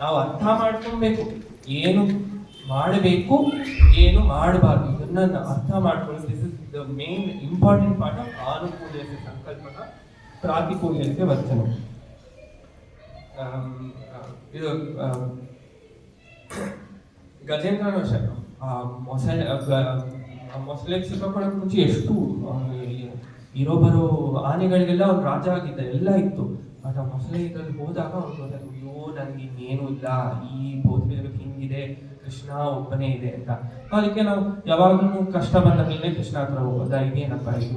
ನಾವು ಅರ್ಥ ಮಾಡ್ಕೊಬೇಕು, ಏನು ಮಾಡಬೇಕು ಏನು ಮಾಡಬಾರ್ದು, ಇದನ್ನ ಅರ್ಥ ಮಾಡ್ಕೊಂಡು. This is the main important part of ಆನುಕೂಲ್ಯಸ್ಯ ಸಂಕಲ್ಪ ಪ್ರಾತಿಕೂಲ್ಯಸ್ಯ ವರ್ಜನಂ. ಇದು ಗಜೇಂದ್ರನ ಮೊಸಳೆ ಸಿಕ್ಕಾಕೊಳ್ಳೋಕೆ ಮುಂಚೆ ಎಷ್ಟು ಇರೋ ಬರೋ ಆನೆಗಳಿಗೆಲ್ಲ ಅವ್ನು ರಾಜ ಆಗಿದ್ದ, ಎಲ್ಲ ಇತ್ತು. ಬಟ್ ಆ ಮೊಸಳೆ ಇದ್ರಲ್ಲಿ ಹೋದಾಗ ಅವ್ನು ಗೊತ್ತಾಯ್ತು, ಅಯ್ಯೋ ನನ್ಗೆ ಇನ್ನೇನು ಇಲ್ಲ, ಈ ಭೌತಿಕ ಜಗತ್ತು ಹಿಂಗಿದೆ, ಕೃಷ್ಣ ಒಬ್ಬನೇ ಇದೆ ಅಂತ. ಅದಕ್ಕೆ ನಾವು ಯಾವಾಗಲೂ ಕಷ್ಟ ಬಂದಾಗಲೇ ಕೃಷ್ಣ ಹತ್ರ ಹೋಗೋದ, ಇದೇನಪ್ಪ ಇದು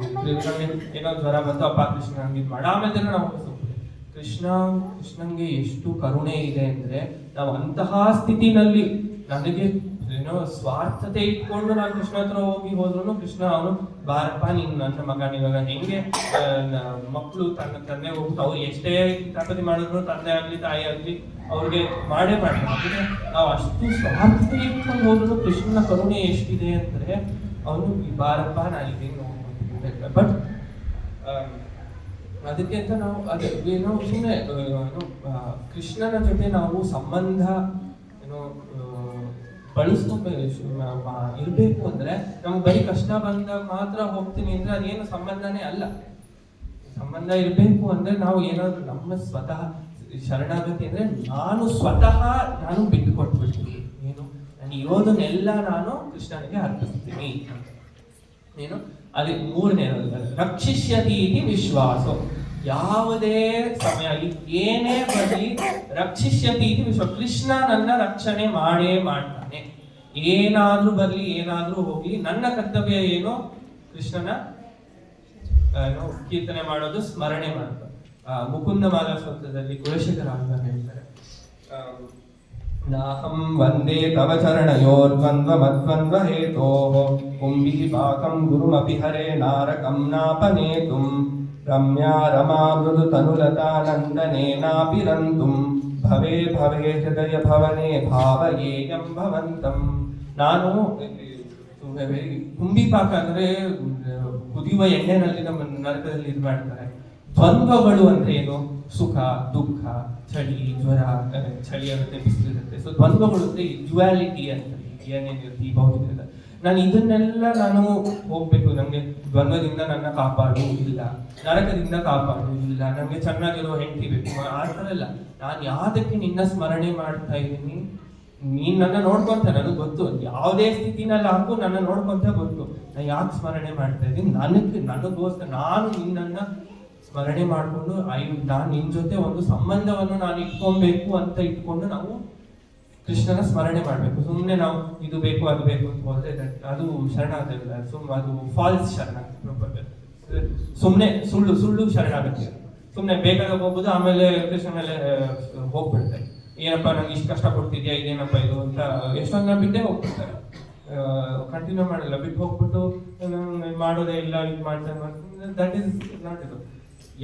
ಏನೋ ಜ್ವರ ಬಂತು, ಅಪ್ಪ ಕೃಷ್ಣ ಹಂಗೆ ಇದು ಮಾಡ. ಆಮೇಲೆ ನಾವು ಕೃಷ್ಣಂಗೆ ಎಷ್ಟು ಕರುಣೆ ಇದೆ ಅಂದ್ರೆ ನಾವು ಅಂತಹ ಸ್ಥಿತಿನಲ್ಲಿ ನನಗೆ ಏನೋ ಸ್ವಾರ್ಥತೆ ಇಟ್ಕೊಂಡು ನಾನು ಕೃಷ್ಣ ಹತ್ರ ಹೋದ್ರು ಕೃಷ್ಣ ಅವನು ಬಾರಪ್ಪ ನೀನು ನನ್ನ ಮಗ, ಇವಾಗ ಹೆಂಗೆ ಮಕ್ಕಳು ತನ್ನ ತಂದೆ ಹೋಗ್ಬಿಟ್ಟು ಅವ್ರು ಎಷ್ಟೇ ತಪತಿ ಮಾಡಿದ್ರು ತಂದೆ ಆಗ್ಲಿ ತಾಯಿ ಆಗ್ಲಿ ಅವ್ರಿಗೆ ಮಾಡೇ ಮಾಡ್ತಾರೆ. ನಾವು ಅಷ್ಟು ಸ್ವಾರ್ಥತೆ ಇಟ್ಕೊಂಡು ಹೋದ್ರು ಕೃಷ್ಣನ ಕರುಣೆ ಎಷ್ಟಿದೆ ಅಂದ್ರೆ ಅವನು ಬಾರಪ್ಪ ನಾನು ಇದೇನು ನೋಡ್ಕೊಂಡು. ಬಟ್ ಅದಕ್ಕೆ ಅಂತ ನಾವು ಏನೋ ಸುಮ್ಮನೆ ಕೃಷ್ಣನ ಜೊತೆ ನಾವು ಸಂಬಂಧ ಏನೋ ಬಳಸ್ಕೊಂಡು ಇರ್ಬೇಕು ಅಂದ್ರೆ ನಮ್ಗೆ ಬರೀ ಕಷ್ಟ ಬಂದಾಗ ಮಾತ್ರ ಹೋಗ್ತೀನಿ ಅಂದ್ರೆ ಅದೇನು ಸಂಬಂಧನೇ ಅಲ್ಲ. ಸಂಬಂಧ ಇರ್ಬೇಕು ಅಂದ್ರೆ ನಾವು ಏನಾದ್ರು ನಮ್ಮ ಸ್ವತಃ ಶರಣಾಗತಿ ಅಂದ್ರೆ ನಾನು ಬಿಟ್ಟು ಕೊಟ್ಬಿಡ್ತೀನಿ. ಏನು ನಾನು ಇರೋದನ್ನೆಲ್ಲ ನಾನು ಕೃಷ್ಣನಿಗೆ ಅರ್ಪಿಸ್ತೀನಿ. ಏನು ಅಲ್ಲಿ ಮೂರನೇ ರಕ್ಷಿಷ್ಯತಿ ಇತಿ ವಿಶ್ವಾಸ. ಯಾವುದೇ ಸಮಯ ಏನೇ ಬರಲಿ ರಕ್ಷಿಷ್ಯತಿ ಇತಿ ವಿಶ್ವಾಸ. ಕೃಷ್ಣ ನನ್ನ ರಕ್ಷಣೆ ಮಾಡೇ ಮಾಡ್ತಾನೆ. ಏನಾದ್ರೂ ಬರ್ಲಿ ಏನಾದ್ರೂ ಹೋಗ್ಲಿ ನನ್ನ ಕರ್ತವ್ಯ ಏನೋ ಕೃಷ್ಣನ ಕೀರ್ತನೆ ಮಾಡೋದು, ಸ್ಮರಣೆ ಮಾಡೋದು. ಮುಕುಂದ ಮಾಲಾ ಸ್ತೋತ್ರದಲ್ಲಿ ಕುಲಶೇಖರ ಹೇಳ್ತಾರೆ, ನಾಹಂ ವಂದೇ ತವ ಚರಣಯೋರ್ದ್ವಂದ್ವ ಮದ್ವಂದ್ವ ಹೇತೋಃ ಕುಂಭಿಃ ಪಾಕಂ ಗುರುಮಪಿ ಹರೇ ನಾರಕಂ ನಾಪನೇತುಂ ರಮ್ಯಾ ರಮಾ ಮೃದು ತನುಲತಾನಂದನೇನಾಪಿ ರಂತುಂ ಭವೇ ಭವೇ ಹೃದಯ ಭವನೇ ಭಾವಯೇಯಂ ಭವಂತಂ. ನಾನು ಕುಂಭಿ ಪಾಕ ಅಂದ್ರೆ ಕುದಿಯುವ ಎಣ್ಣೆನಲ್ಲಿ ನಮ್ಮ ನರಕದಲ್ಲಿ ಇದು ಮಾಡ್ತಾರೆ. ದ್ವಂದ್ವಗಳು ಅಂದ್ರೆ ಏನು? ಸುಖ ದುಃಖ, ಚಳಿ ಜ್ವರ, ಚಳಿ ಆಗುತ್ತೆ ಬಿಸಿಲಿರುತ್ತೆ. ಸೊ ದ್ವಂದ್ವಗಳು ಅಂದ್ರೆ ಡ್ಯುಯಾಲಿಟಿ ಅಂತ ಏನೇನಿರುತ್ತೆ ಈ ಭೌತಿಕ ನಾನು ಇದನ್ನೆಲ್ಲ ನಾನು ಹೋಗ್ಬೇಕು, ನನಗೆ ದ್ವಂದ್ವದಿಂದ ನನ್ನ ಕಾಪಾಡು ಇಲ್ಲ, ನರಕದಿಂದ ಕಾಪಾಡು ಇಲ್ಲ, ನನಗೆ ಚೆನ್ನಾಗಿರೋ ಹೆಂಡತಿ ಬೇಕು, ಆ ಥರ ಇಲ್ಲ. ನಾನು ಯಾವ್ದಕ್ಕೆ ನಿನ್ನ ಸ್ಮರಣೆ ಮಾಡ್ತಾ ಇದ್ದೀನಿ, ನೀನ್ ನನ್ನ ನೋಡ್ಕೊಂತ, ನನಗೆ ಗೊತ್ತು ಯಾವುದೇ ಸ್ಥಿತಿನಲ್ಲಿ ಹಾಕು ನನ್ನ ನೋಡ್ಕೊಂತ ಗೊತ್ತು. ನಾನು ಯಾಕೆ ಸ್ಮರಣೆ ಮಾಡ್ತಾ ಇದ್ದೀನಿ, ನನಗೋಸ್ಕರ ನಾನು ನಿನ್ನನ್ನ ಸ್ಮರಣೆ ಮಾಡಿಕೊಂಡು ನಾನು ನಿನ್ ಜೊತೆ ಒಂದು ಸಂಬಂಧವನ್ನು ನಾನು ಇಟ್ಕೊಬೇಕು ಅಂತ ಇಟ್ಕೊಂಡು ನಾವು ಕೃಷ್ಣನ ಸ್ಮರಣೆ ಮಾಡಬೇಕು. ಸುಮ್ಮನೆ ನಾವು ಇದು ಬೇಕು ಅದು ಬೇಕು ಅಂತ ಹೋದ್ರೆ ಅದು ಶರಣಾಗತಿ, ಅದು ಫಾಲ್ಸ್ ಶರಣಾಗತಿ. ಸುಮ್ಮನೆ ಸುಳ್ಳು ಶರಣಾಗತಿ. ಸುಮ್ಮನೆ ಬೇಕಾದ ಹೋಗ್ಬೋದು, ಆಮೇಲೆ ಕೃಷ್ಣ ಮೇಲೆ ಹೋಗ್ಬಿಡ್ತಾರೆ. ಏನಪ್ಪ ನಂಗೆ ಇಷ್ಟು ಕಷ್ಟ ಕೊಡ್ತಿದ್ಯಾ, ಇದೇನಪ್ಪ ಇದು ಅಂತ ಎಷ್ಟೊಂದು ಬಿಟ್ಟೇ ಹೋಗ್ಬಿಡ್ತಾರೆ. ಕಂಟಿನ್ಯೂ ಮಾಡಲ್ಲ, ಬಿಟ್ಟು ಹೋಗ್ಬಿಟ್ಟು ಮಾಡೋದೇ ಇಲ್ಲ, ಇದು ಮಾಡ್ತಾರೆ. ದಟ್ ಈಸ್ ನಾಟ್ ಇದು.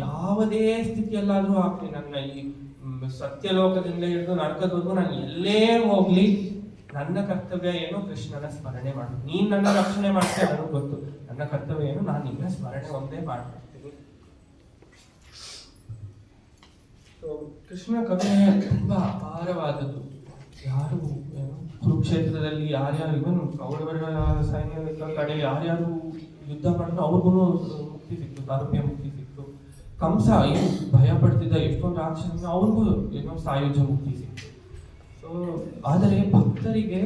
ಯಾವುದೇ ಸ್ಥಿತಿಯಲ್ಲಾದ್ರೂ ಆಗ್ಲಿ, ನನ್ನ ಈ ಸತ್ಯಲೋಕದಿಂದ ಹಿಡಿದು ನರಕದವರೆಗೂ ನಾನು ಎಲ್ಲೇ ಹೋಗ್ಲಿ, ನನ್ನ ಕರ್ತವ್ಯ ಏನು, ಕೃಷ್ಣನ ಸ್ಮರಣೆ ಮಾಡು. ನೀನ್ ನನ್ನ ರಕ್ಷಣೆ ಮಾಡ್ತೇನೆ ನನಗೆ ಗೊತ್ತು, ನನ್ನ ಕರ್ತವ್ಯ ಏನು, ನಾನು ನಿನ್ನ ಸ್ಮರಣೆ ಒಂದೇ ಮಾಡ್ತೀನಿ. ಕೃಷ್ಣ ಕರುಣೆ ತುಂಬಾ ಅಪಾರವಾದದ್ದು. ಯಾರು ಏನು ಕುರುಕ್ಷೇತ್ರದಲ್ಲಿ ಯಾರ್ಯಾರು ಇವನ್ ಕೌರವರ ಸೈನ್ಯದ ಕಡೆ ಯಾರ್ಯಾರು ಯುದ್ಧ ಮಾಡಿದ್ರು ಅವ್ರಿಗೂ ಮುಕ್ತಿ ಸಿಕ್ತು, ತಾರೂಪ್ಯ ಮುಕ್ತಿ ಸಿಕ್ತು. ಕಂಸ ಏನು ಭಯ ಪಡ್ತಿದ್ದ ಎಷ್ಟೊಂದು ರಾಕ್ಷಸ, ಅವ್ರಿಗೂ ಏನೋ ಸಾಯುಜ್ಯ ಮುಕ್ತಿ ಸಿಕ್ತು. ಸೊ ಆದರೆ ಭಕ್ತರಿಗೆ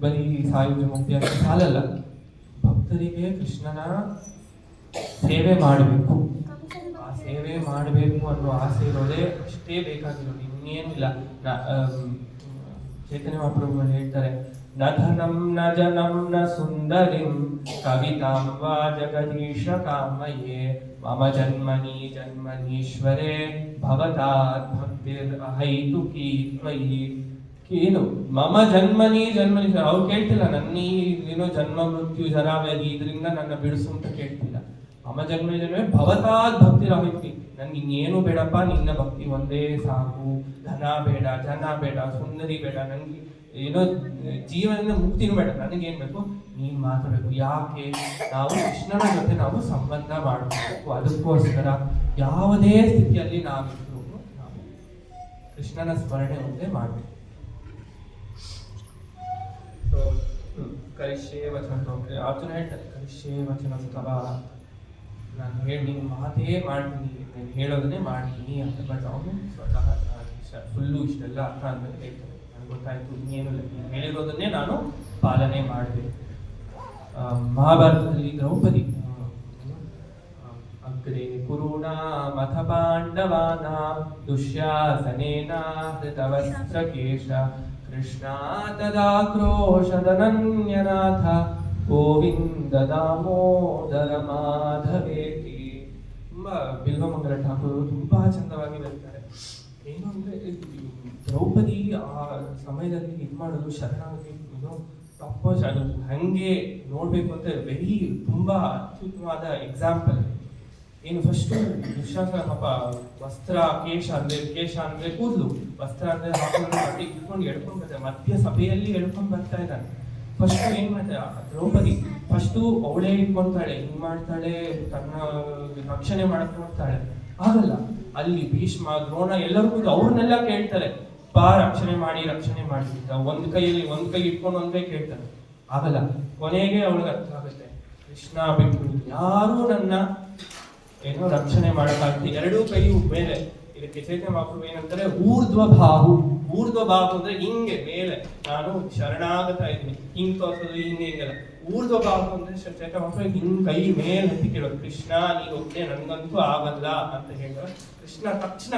ಬರೀ ಸಾಯುಜ್ಯ ಮುಕ್ತಿ ಅಂತ ಸಾಲಲ್ಲ. ಭಕ್ತರಿಗೆ ಕೃಷ್ಣನ ಸೇವೆ ಮಾಡಬೇಕು, ಆ ಸೇವೆ ಮಾಡಬೇಕು ಅನ್ನೋ ಆಸೆ ಇರೋದೇ ಅಷ್ಟೇ ಬೇಕಾಗಿರೋದು, ಇನ್ನೇನಿಲ್ಲ. ಚೈತನ್ಯ ಮಹಾಪ್ರಭುಗಳು ಹೇಳ್ತಾರೆ, ನ ಧನಂ ನ ಜನಂ ನ ಸುಂದರಿಂ ಕವಿತಾಂ ವಾ ಜಗದೀಶ ಕಾಮಯೇ ಮಮ ಜನ್ಮನಿ ಜನ್ಮನೀಶ್ವರೇ ಭವತಾತ್ ಭಕ್ತಿರ್ ಅಹೈತುಕಿ ತ್ವಯಿ. ಏನು ಮಮ ಜನ್ಮನಿ ಜನ್ಮನೀಶ್ವರ, ಅವ್ರು ಕೇಳ್ತಿಲ್ಲ ನನ್ನ ಏನೋ ಜನ್ಮ ಮೃತ್ಯು ಜರಾವ್ಯಾಧಿ ಇದರಿಂದ ನನ್ನ ಬಿಡಿಸು ಅಂತ ಕೇಳ್ತಿಲ್ಲ. ಮಮ ಜನ್ಮ ಜನ್ಮೇ ಭವತಾತ್ ಭಕ್ತಿರ್ ಅಹೈತುಕಿ, ನನ್ಗೆ ಇನ್ನೇನು ಬೇಡಪ್ಪ, ನಿನ್ನ ಭಕ್ತಿ ಒಂದೇ ಸಾಕು. ಧನ ಬೇಡ, ಜನ ಬೇಡ, ಸುಂದರಿ ಬೇಡ, ನನಗೆ ಏನೋ ಜೀವನದಿಂದ ಮುಕ್ತಿನೂ ಬೇಡ, ನನಗೇನ್ ಬೇಕು, ನೀನ್ ಮಾತ್ರ ಬೇಕು. ಯಾಕೆ? ನಾವು ಕೃಷ್ಣನ ಜೊತೆ ನಾವು ಸಂಬಂಧ ಮಾಡಬೇಕು. ಅದಕ್ಕೋಸ್ಕರ ಯಾವುದೇ ಸ್ಥಿತಿಯಲ್ಲಿ ನಾವಿದ್ರು ನಾವು ಕೃಷ್ಣನ ಸ್ಮರಣೆ ಒಂದೇ ಮಾಡಬೇಕು. ಕರಿಷ್ಯೇ ವಚನ ಅರ್ಜುನ ಹೇಳ್ತಾರೆ, ಕರಿಷ್ಯೇ ವಚನ ತವ, ನಾನು ನಿನ್ನ ಮಾತೇ ಮಾಡ್ತೀನಿ, ನಾನು ಹೇಳೋದನ್ನೇ ಮಾಡ್ತೀನಿ ಅಂತ. ಬಟ್ ಅವನು ಸ್ವತಃ ಫುಲ್ಲು ಇಷ್ಟೆಲ್ಲ ಅರ್ಥ ಆದ್ಮೇಲೆ ಹೇಳ್ತಾರೆ, ನನಗೆ ಗೊತ್ತಾಯ್ತು, ಇನ್ನೇನು ನೀನು ಹೇಳಿರೋದನ್ನೇ ನಾನು ಪಾಲನೆ ಮಾಡಬೇಕು. ಮಹಾಭಾರತದಲ್ಲಿ ದ್ರೌಪದಿ ಅಗ್ರೆ ಕುರುಣಾ ಮಥ ಪಾಂಡವಾನಾಂ ದುಶ್ಯಾಸನೇನ ಹೃತವಸ್ತ್ರಕೇಶ ಕೃಷ್ಣ ತದಾಕ್ರೋಶದನನ್ಯನಾಥ ಗೋವಿಂದ ದಾಮೋದರ ಮಾಧವೇತಿ. ತುಂಬಾ ಬಿಲ್ವಮಂಗಲ ಠಾಕೂರು ತುಂಬಾ ಚಂದವಾಗಿ ಬರೀತಾರೆ. ಏನು ಅಂದ್ರೆ ದ್ರೌಪದಿ ಆ ಸಮಯದಲ್ಲಿ ಇದು ಮಾಡೋದು ಶರಣಾಗತಿ ಟಾಪರ್ಸ್, ಅದು ಹಂಗೆ ನೋಡ್ಬೇಕು ಅಂತ ವೆರಿ ತುಂಬಾ ಅತ್ಯುತ್ತಮವಾದ ಎಕ್ಸಾಂಪಲ್. ಏನು ಫಸ್ಟ್ ದುಶ್ಯಾಸನ ಪಾಪ ವಸ್ತ್ರ ಕೇಶ ಅಂದ್ರೆ ಕೂದಲು, ವಸ್ತ್ರ ಅಂದ್ರೆ ಹಾಕೊಂಡು ಬಟ್ಟೆ ಇಟ್ಕೊಂಡು ಎಡ್ಕೊಂಡು ಬರ್ತಾರೆ, ಮಧ್ಯ ಸಭೆಯಲ್ಲಿ ಎಡ್ಕೊಂಡು ಬರ್ತಾ ಇದ್ದಾನೆ. ಫಸ್ಟ್ ಏನ್ ಮಾಡ್ತಾರೆ ದ್ರೌಪದಿ, ಫಸ್ಟು ಅವಳೇ ಇಟ್ಕೊಂತಾಳೆ, ಹಿಂಗ್ ಮಾಡ್ತಾಳೆ, ತನ್ನ ರಕ್ಷಣೆ ಮಾಡಕ್ ನೋಡ್ತಾಳೆ. ಆಗಲ್ಲ, ಅಲ್ಲಿ ಭೀಷ್ಮ ದ್ರೋಣ ಎಲ್ಲರೂ ಅವ್ರನ್ನೆಲ್ಲ ಕೇಳ್ತಾರೆ, ರಕ್ಷಣೆ ಮಾಡಿ ಒಂದ್ ಕೈ ಇಟ್ಕೊಂಡು ಒಂದ್ ಕೈ ಕೇಳ್ತಾರೆ. ಆಗಲ್ಲ, ಕೊನೆಗೆ ಅವಳಿಗೆ ಅರ್ಥ ಆಗುತ್ತೆ, ಕೃಷ್ಣ ಬಿಟ್ಟು ಯಾರು ನನ್ನ ಏನೋ ರಕ್ಷಣೆ ಮಾಡಕ್ಕಾಗ್ತದೆ. ಎರಡೂ ಕೈ ಮೇಲೆ. ಇದಕ್ಕೆ ಚೈತನ್ಯ ಮಹಾಪ್ರಭು ಏನಂತಾರೆ, ಊರ್ಧ್ವ ಬಾಹು ಅಂದ್ರೆ ಹಿಂಗೆ ಮೇಲೆ, ನಾನು ಶರಣಾಗತ ಇದ್ದೀನಿ, ಹಿಂಗ್ ತೋರ್ಸೋದು ಹಿಂಗೆಲ್ಲ. ಊರ್ಧ್ವ ಬಾಹು ಅಂದ್ರೆ ಚೈತನ್ಯ ಮಹಾಪ್ರಭು ಹಿಂಗ್ ಕೈ ಮೇಲೆ ಹತ್ತಿ ಕೇಳೋದು, ಕೃಷ್ಣ ನೀನು ಒಬ್ಬನೇ, ನನ್ಗಂತೂ ಆಗಲ್ಲ ಅಂತ ಹೇಳಿದ್ರೆ ಕೃಷ್ಣ ತಕ್ಷಣ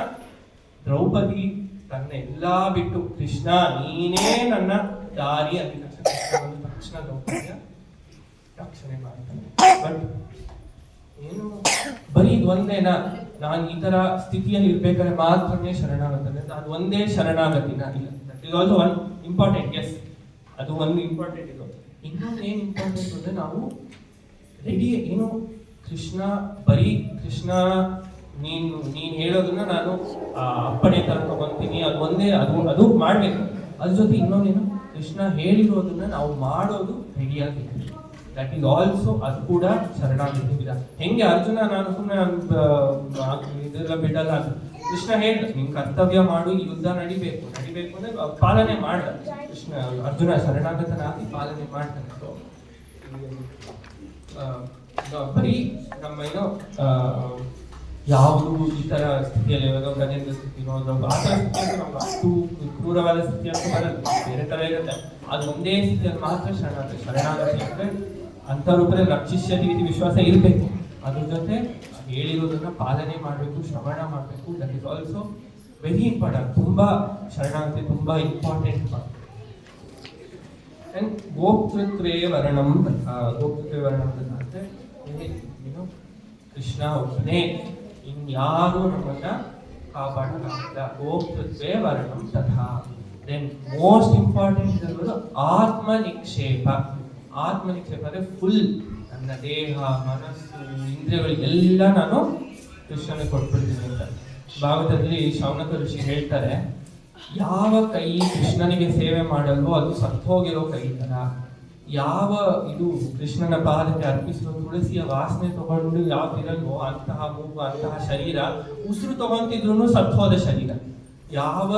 ದ್ರೌಪದಿ ತನ್ನ ಎಲ್ಲಾ ಬಿಟ್ಟು ಕೃಷ್ಣ ನೀನೇ ನನ್ನ ದಾರಿ ಅಂತ ತಕ್ಷಣ ದ್ರೌಪದಿಯ ರಕ್ಷಣೆ ಮಾಡ್ತಾನೆ. ಬಟ್ ಏನು ಬರೀ ಇದು ಒಂದೇನಾ, ನಾನು ಈ ತರ ಸ್ಥಿತಿಯಲ್ಲಿ ಇರ್ಬೇಕಾದ್ರೆ ಮಾತ್ರನೇ ಶರಣಾಗತ್ತೆ, ಅದು ಒಂದೇ ಶರಣಾಗತಿನ ಇಲ್ಲ. That is also one important. Yes, ಅದು ಒಂದು ಇಂಪಾರ್ಟೆಂಟ್. ಇದು ಇನ್ನೊಂದು ಏನ್ ಇಂಪಾರ್ಟೆಂಟ್ ಅಂದ್ರೆ ನಾವು ರೆಡಿ ಏನು ಕೃಷ್ಣ, ಬರೀ ಕೃಷ್ಣ ನೀನು ಹೇಳೋದನ್ನ ನಾನು ಅಪ್ಪಣೆ ತರ ತಗೊಂತೀನಿ, ಅದು ಒಂದೇ, ಅದು ಮಾಡ್ಬೇಕು. ಅದ್ರ ಜೊತೆ ಇನ್ನೊಂದೇನು, ಕೃಷ್ಣ ಹೇಳಿರೋದನ್ನ ನಾವು ಮಾಡೋದು ರೆಡಿಯಾಗಿ, ದಟ್ ಈಸ್ ಆಲ್ಸೋ, ಅದು ಕೂಡ ಶರಣಾಗತಿ ವಿಧ. ಹೆಂಗೆ ಅರ್ಜುನ ನಾನು ಸುಮ್ಮನೆ ಇದೆಲ್ಲ ಬಿಡಲ್ಲ, ಕೃಷ್ಣ ಹೇಳ್ದ ನಿನ್ ಕರ್ತವ್ಯ ಮಾಡು, ಈ ಯುದ್ಧ ನಡಿಬೇಕು ಅಂದ್ರೆ ಪಾಲನೆ ಮಾಡ. ಕೃಷ್ಣ ಅರ್ಜುನ ಶರಣಾಗತನಾಗಿ ಪಾಲನೆ ಮಾಡ್ತಾನೆ. ಬರೀ ನಮ್ಮ ಏನೋ ಯಾವುದು ಈ ತರ ಸ್ಥಿತಿಯಲ್ಲಿ ಇವಾಗ ಗಜೇಂದ್ರ ಸ್ಥಿತಿನೋ ಅಥವಾ ಆ ಥರ ಸ್ಥಿತಿಯಲ್ಲಿ ನಮ್ಗೆ ಅಷ್ಟು ಕ್ರೂರವಾದ ಸ್ಥಿತಿ ಅಂತ ಬರಲ್ಲ, ಬೇರೆ ತರ ಇರುತ್ತೆ. ಅದು ಒಂದೇ ಸ್ಥಿತಿಯಲ್ಲಿ ಮಾತ್ರ ಶರಣಾಗತಿ ಅಂದ್ರೆ ಅಂತರೂಪದಲ್ಲಿ ರಕ್ಷಿಷ್ಯತಿ ಇದು ವಿಶ್ವಾಸ ಇರಬೇಕು. ಅದ್ರ ಜೊತೆ ಹೇಳಿರೋದನ್ನ ಪಾಲನೆ ಮಾಡಬೇಕು, ಶ್ರವಣ ಮಾಡಬೇಕು. That is also very important. ತುಂಬಾ ಶರಣಾಗತಿ ತುಂಬಾ ಇಂಪಾರ್ಟೆಂಟ್. ಅಂಡ್ ಗೋಪ್ತೃತ್ವೇ ವರ್ಣಂ ಗೋಪ್ತೃತ್ವೇ ವರ್ಣಂ ಅಂದ್ರೆ ಏನು ಕೃಷ್ಣ ಒಬ್ಬನೇ, ಇನ್ಯಾರು ನಮ್ಮನ್ನ ಕಾಪಾಡಕ್ಕಾಗಲ್ಲ. ಗೋಪ್ತೃತ್ವೇ ವರ್ಣಂ ತಥಾ. ದೆನ್ ಮೋಸ್ಟ್ ಇಂಪಾರ್ಟೆಂಟ್ ಇರೋದು ಆತ್ಮ ನಿಕ್ಷೇಪ. ಆತ್ಮ ನಿಕ್ಷೇಪ ಅಂದ್ರೆ ಫುಲ್ ನನ್ನ ದೇಹ ಮನಸ್ಸು ಇಂದ್ರಿಯಗಳಿಗೆಲ್ಲ ನಾನು ಕೃಷ್ಣನಿಗೆ ಕೊಟ್ಬಿಡ್ತೀನಿ ಅಂತ. ಭಾಗವತದಲ್ಲಿ ಶೌನಕ ಋಷಿ ಹೇಳ್ತಾರೆ, ಯಾವ ಕೈ ಕೃಷ್ಣನಿಗೆ ಸೇವೆ ಮಾಡಲ್ವೋ ಅದು ಸತ್ತೋಗಿರೋ ಕೈ ತರ. ಯಾವ ಇದು ಕೃಷ್ಣನ ಪಾದಕ್ಕೆ ಅರ್ಪಿಸುವ ತುಳಸಿಯ ವಾಸನೆ ತಗೊಂಡು ಯಾವ್ದಿರಲ್ವೋ ಅಂತಹ ಮೂಗು ಅಂತಹ ಶರೀರ ಉಸಿರು ತಗೊಂತಿದ್ರು ಸತ್ತೋದ ಶರೀರ. ಯಾವ